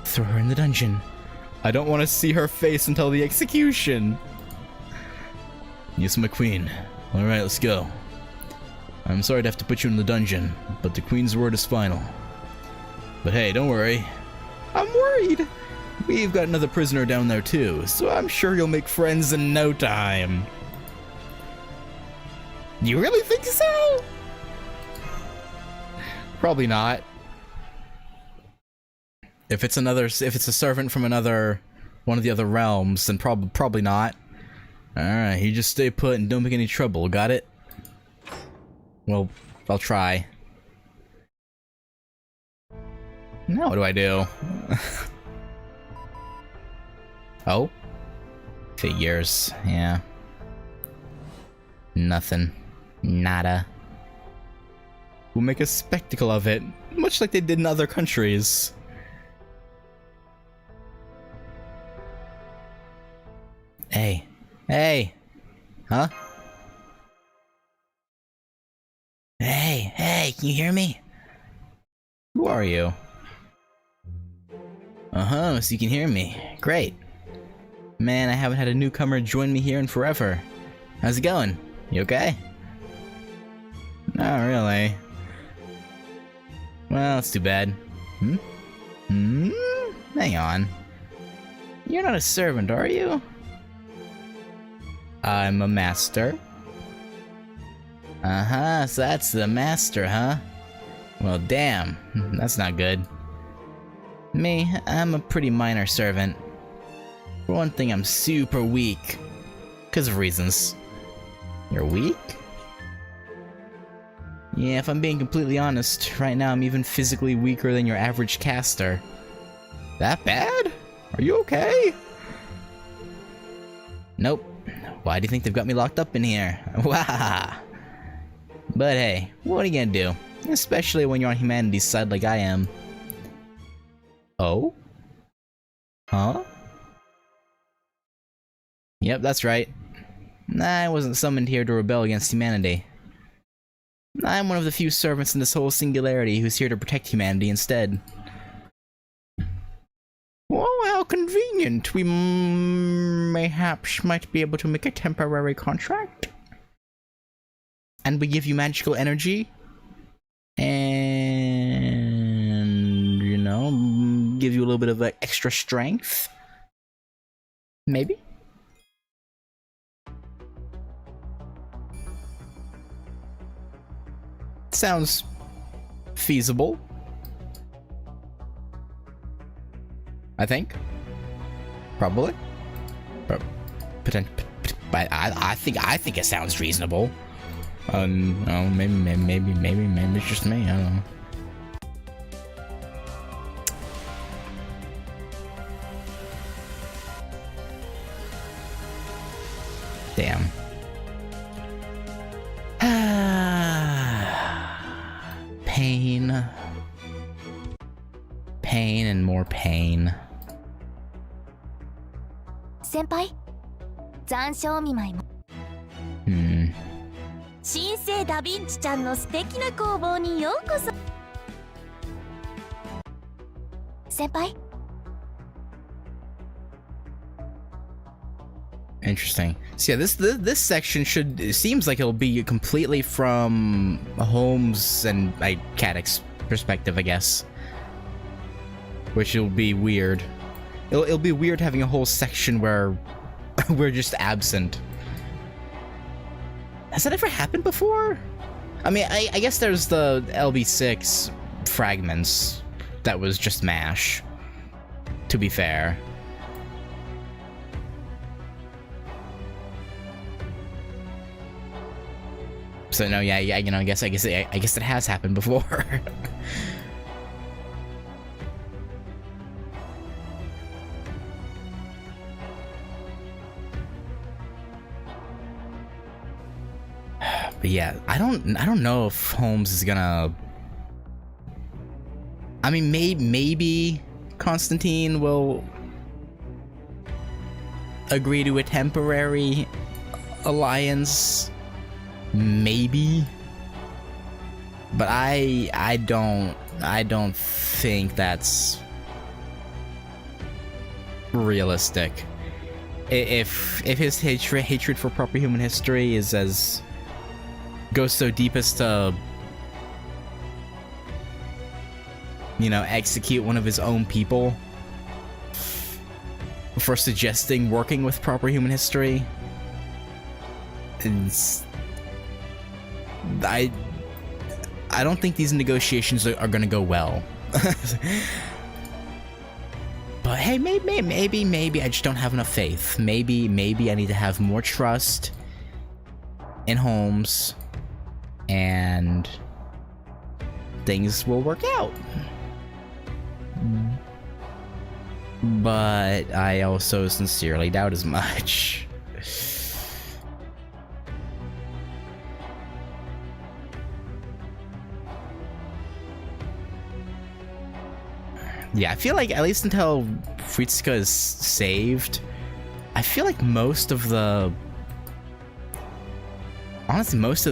Throw her in the dungeon. I don't want to see her face until the execution. Yes, my queen. Alright, let's go. I'm sorry to have to put you in the dungeon, but the queen's word is final. But hey, don't worry. I'm worried. We've got another prisoner down there too, so I'm sure you'll make friends in no time. You really think so? Probably not. If it's a servant from one of the other realms, then probably not. Alright, you just stay put and don't make any trouble, got it? Well, I'll try. Now what do I do? Oh? Figures, yeah. Nothing. Nada. We'll make a spectacle of it, much like they did in other countries. Hey. Hey! Huh? Hey, can you hear me? Who are you? Uh-huh, so you can hear me. Great. Man, I haven't had a newcomer join me here in forever. How's it going? You okay? Not really. Well, that's too bad. Hang on. You're not a servant, are you? I'm a master. Uh-huh, so that's the master, huh? Well, damn. That's not good. Me, I'm a pretty minor servant. For one thing, I'm super weak. Because of reasons. You're weak? Yeah, if I'm being completely honest, right now I'm even physically weaker than your average caster. That bad? Are you okay? Nope. Why do you think they've got me locked up in here? Wah! But hey, what are you gonna do? Especially when you're on humanity's side like I am. Oh? Huh? Yep, that's right. I wasn't summoned here to rebel against humanity. I'm one of the few servants in this whole singularity who's here to protect humanity instead. Oh, how convenient. We mayhaps might be able to make a temporary contract. And we give you magical energy. And, you know, give you a little bit of extra strength. Maybe? Sounds feasible. I think. Probably. I think it sounds reasonable. No, maybe it's just me. I don't know. Damn. Pain. Pain and more pain. 先輩残暑お見舞いも 新生ダヴィンチちゃんの素敵な工房にようこそ先輩 Interesting. So yeah, this section seems like it'll be completely from Holmes and Caddick's perspective, I guess. Which will be weird. It'll be weird having a whole section where we're just absent. Has that ever happened before? I mean, I guess there's the LB6 fragments that was just MASH, to be fair. So no, yeah, you know, I guess it has happened before. But yeah, I don't know if Holmes is gonna. I mean, maybe Constantine will agree to a temporary alliance. Maybe, but I don't think that's realistic. If his hatred for proper human history goes so deep as to, you know, execute one of his own people for suggesting working with proper human history, I don't think these negotiations are gonna go well. But hey, maybe I just don't have enough faith. Maybe I need to have more trust in Holmes, and things will work out. But I also sincerely doubt as much. Yeah, I feel like at least until Fritsuka is saved, I feel like most of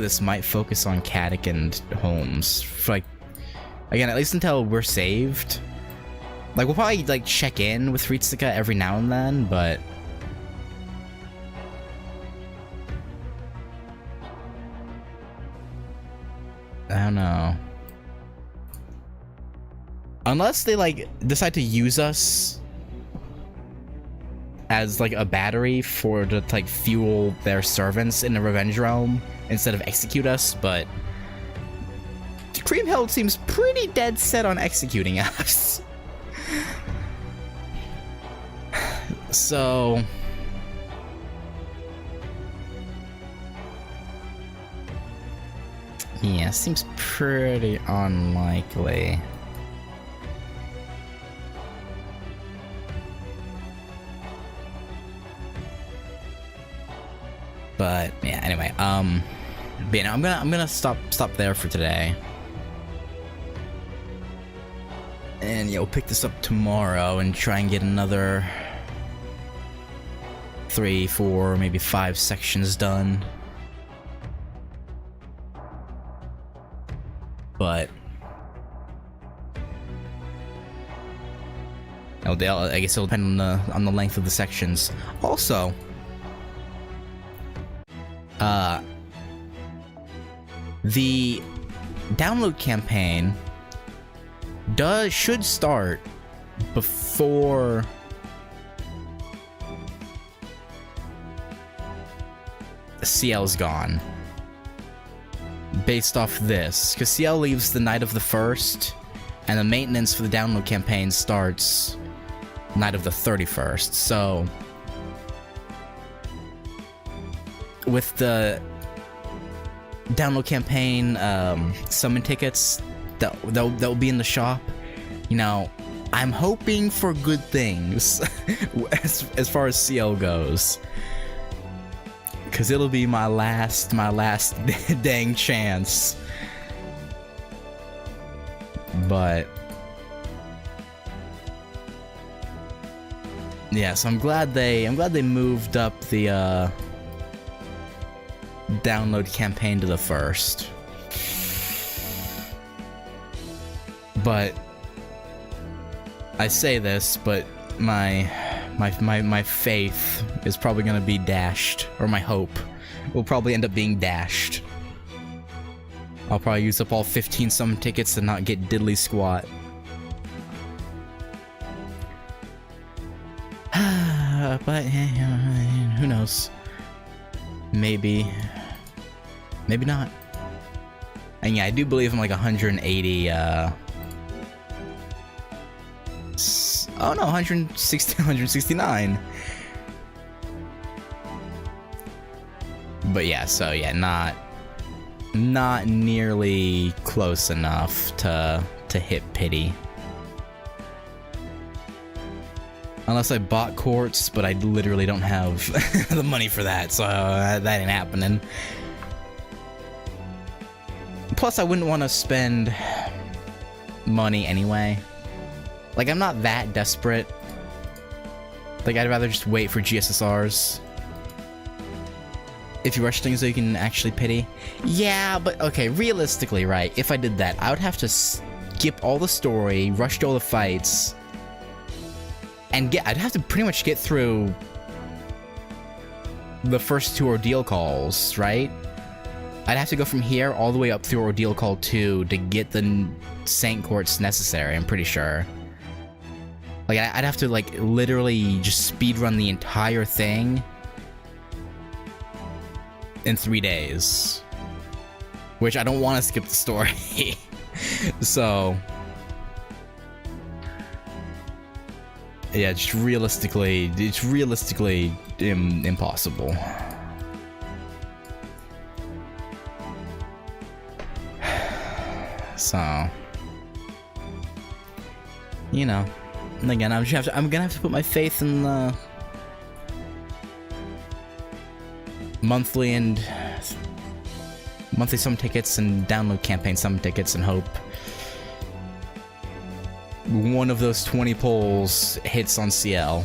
this might focus on Caddick and Holmes. Like, again, at least until we're saved. Like, we'll probably like check in with Fritsuka every now and then, but I don't know. Unless they like decide to use us as like a battery to like fuel their servants in the Revenge Realm instead of execute us, but Creamheld seems pretty dead set on executing us. So... yeah, seems pretty unlikely. But yeah, anyway, but yeah, I'm gonna stop there for today. And yeah, we'll pick this up tomorrow and try and get another 3, 4, maybe 5 sections done. But I guess it'll depend on the length of the sections. Also, the download campaign should start before CL's gone. Based off this, because CL leaves the night of the 1st, and the maintenance for the download campaign starts night of the 31st. So, with the download campaign summon tickets that'll be in the shop, you know, I'm hoping for good things as far as CL goes. Cause it'll be my last dang chance. But yeah, so I'm glad they moved up the download campaign to the 1st. But I say this, but my faith is probably gonna be dashed, or my hope will probably end up being dashed. I'll probably use up all 15 summon tickets and not get diddly squat. But who knows? Maybe not. And yeah, I do believe I'm like 180. Oh no, 169. But yeah, so yeah, not nearly close enough to hit pity. Unless I bought Quartz, but I literally don't have the money for that, so that ain't happening. Plus, I wouldn't want to spend money anyway. Like, I'm not that desperate. Like, I'd rather just wait for GSSRs. If you rush things so you can actually pity. Yeah, but okay, realistically, right, if I did that, I would have to skip all the story, rush to all the fights, and I'd have to pretty much get through the first 2 ordeal calls, right? I'd have to go from here all the way up through Ordeal Call 2 to get the Saint Quartz necessary, I'm pretty sure. Like, I'd have to, like, literally just speedrun the entire thing in 3 days. Which I don't want to skip the story. So... yeah, it's realistically impossible. So, you know, and again, I'm gonna have to put my faith in the monthly summon tickets and download campaign summon tickets and hope one of those 20 polls hits on CL.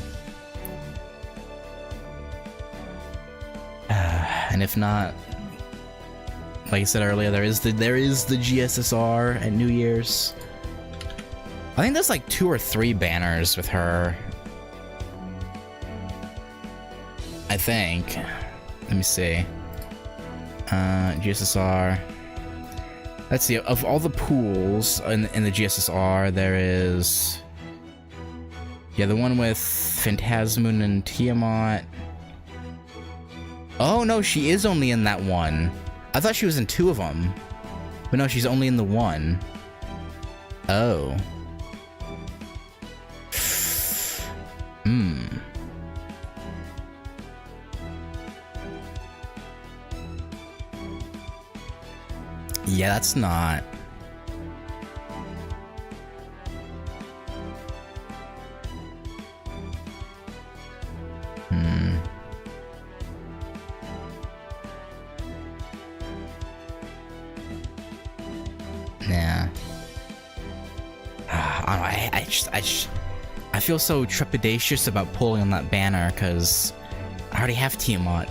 And if not, like I said earlier, there is the GSSR at New Year's. I think there's like 2 or 3 banners with her. I think. Let me see. GSSR. Let's see, of all the pools in the GSSR, there is... yeah, the one with Phantasmoon and Tiamat. Oh, no, she is only in that one. I thought she was in 2 of them. But no, she's only in the one. Oh. Yeah, that's not... Yeah. I don't know, I feel so trepidatious about pulling on that banner, because I already have Tiamat.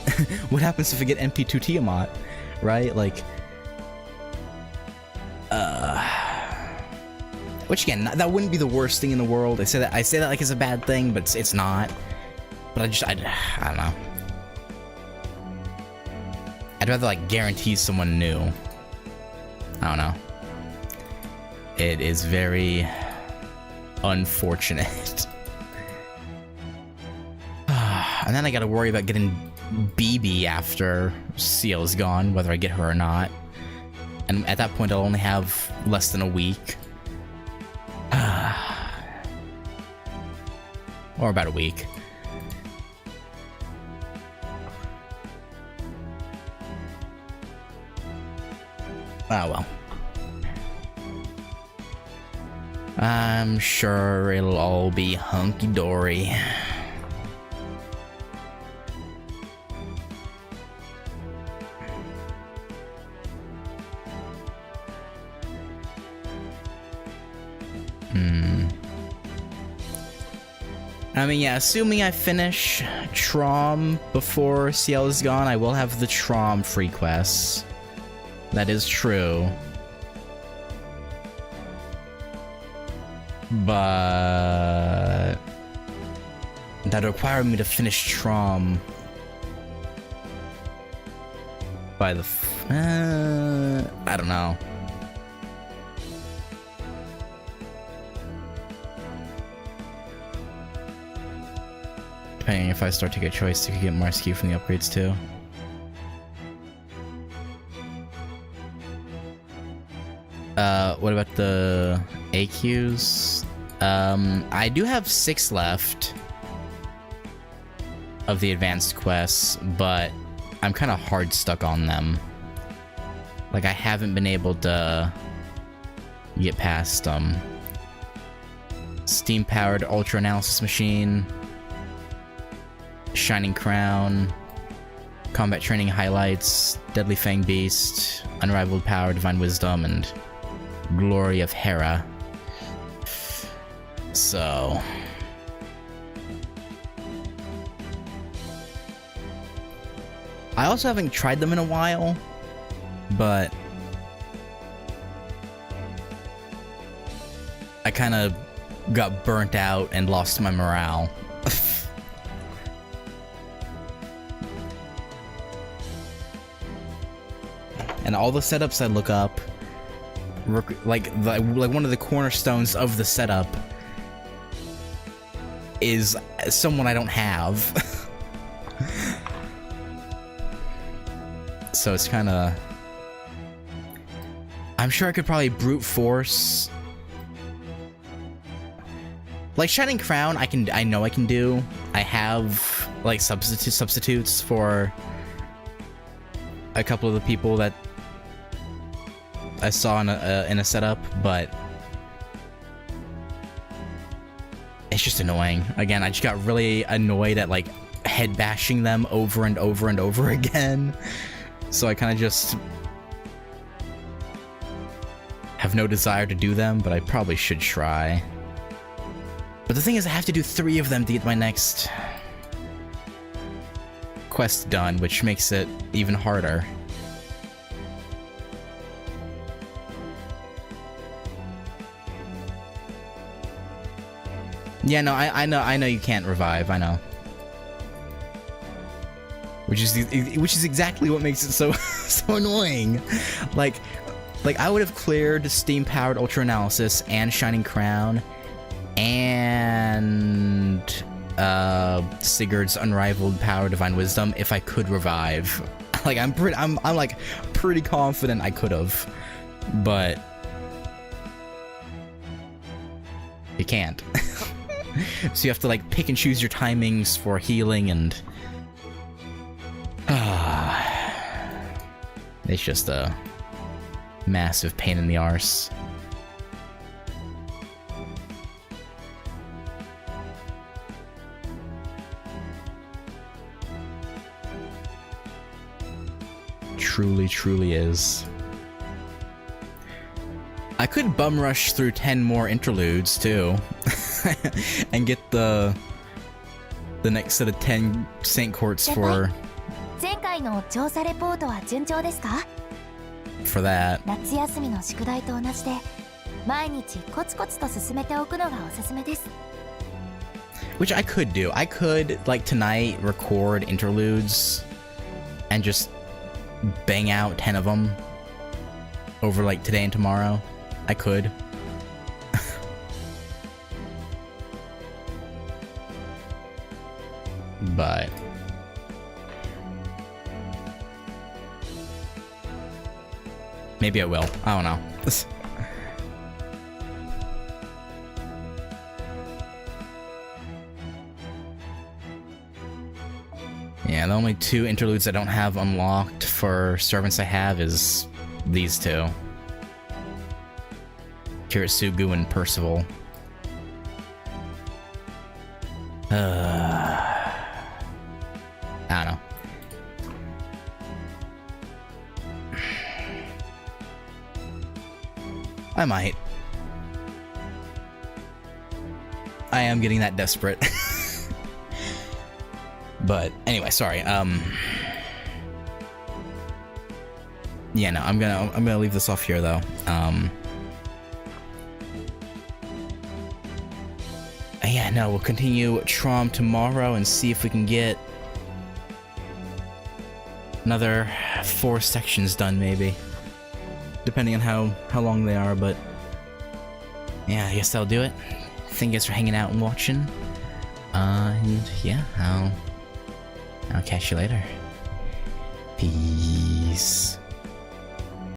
What happens if I get MP2 Tiamat, right? Like... Which again, that wouldn't be the worst thing in the world. I say that like it's a bad thing, but it's not. But I don't know. I'd rather like guarantee someone new. I don't know. It is very unfortunate. And then I gotta worry about getting BB after CL's gone, whether I get her or not. And at that point, I'll only have less than a week. Or about a week. Ah, well. I'm sure it'll all be hunky-dory. I mean, yeah, assuming I finish Traum before CL is gone, I will have the Traum free quests. That is true. But... that'd require me to finish Traum by the... I don't know. Depending if I start to get choice, you can get more SKU from the upgrades too. What about the AQs? I do have 6 left of the advanced quests, but I'm kind of hard stuck on them. Like, I haven't been able to get past them. Steam-powered Ultra Analysis Machine, Shining Crown, Combat Training Highlights, Deadly Fang Beast, Unrivaled Power, Divine Wisdom, and Glory of Hera. So... I also haven't tried them in a while, but... I kind of got burnt out and lost my morale. And all the setups I look up, like one of the cornerstones of the setup is someone I don't have. So it's kind of... I'm sure I could probably brute force... Like Shining Crown, I know I can do. I have like substitutes for a couple of the people that I saw in a setup, but it's just annoying. Again, I just got really annoyed at like head bashing them over and over and over again. So I kind of just have no desire to do them, but I probably should try. But the thing is, I have to do 3 of them to get my next quest done, which makes it even harder. Yeah, no, I know you can't revive. I know, which is exactly what makes it so so annoying. Like I would have cleared Steam-powered Ultra Analysis and Shining Crown and Sigurd's Unrivaled Power, Divine Wisdom if I could revive. Like I'm like pretty confident I could have, but you can't. So you have to like pick and choose your timings for healing, and it's just a massive pain in the arse. Truly, truly is. I could bum rush through 10 more interludes too, and get the next set of 10 Saint Quartz for 前回の調査レポートは順調ですか？ for that. 夏休みの宿題と同じで毎日コツコツと進めておくのがおすすめです。 Which I could do. I could, like tonight, record interludes and just bang out 10 of them over like today and tomorrow. I could. But maybe I will. I don't know. Yeah, the only 2 interludes I don't have unlocked for servants I have is these 2. Kiritsugu and Percival. I don't know. I might. I am getting that desperate. But anyway, sorry. Yeah, no, I'm gonna leave this off here though. Yeah, no, we'll continue Traum tomorrow and see if we can get another 4 sections done, maybe. Depending on how long they are, but yeah, I guess that'll do it. Thank you guys for hanging out and watching. And yeah, I'll catch you later. Peace.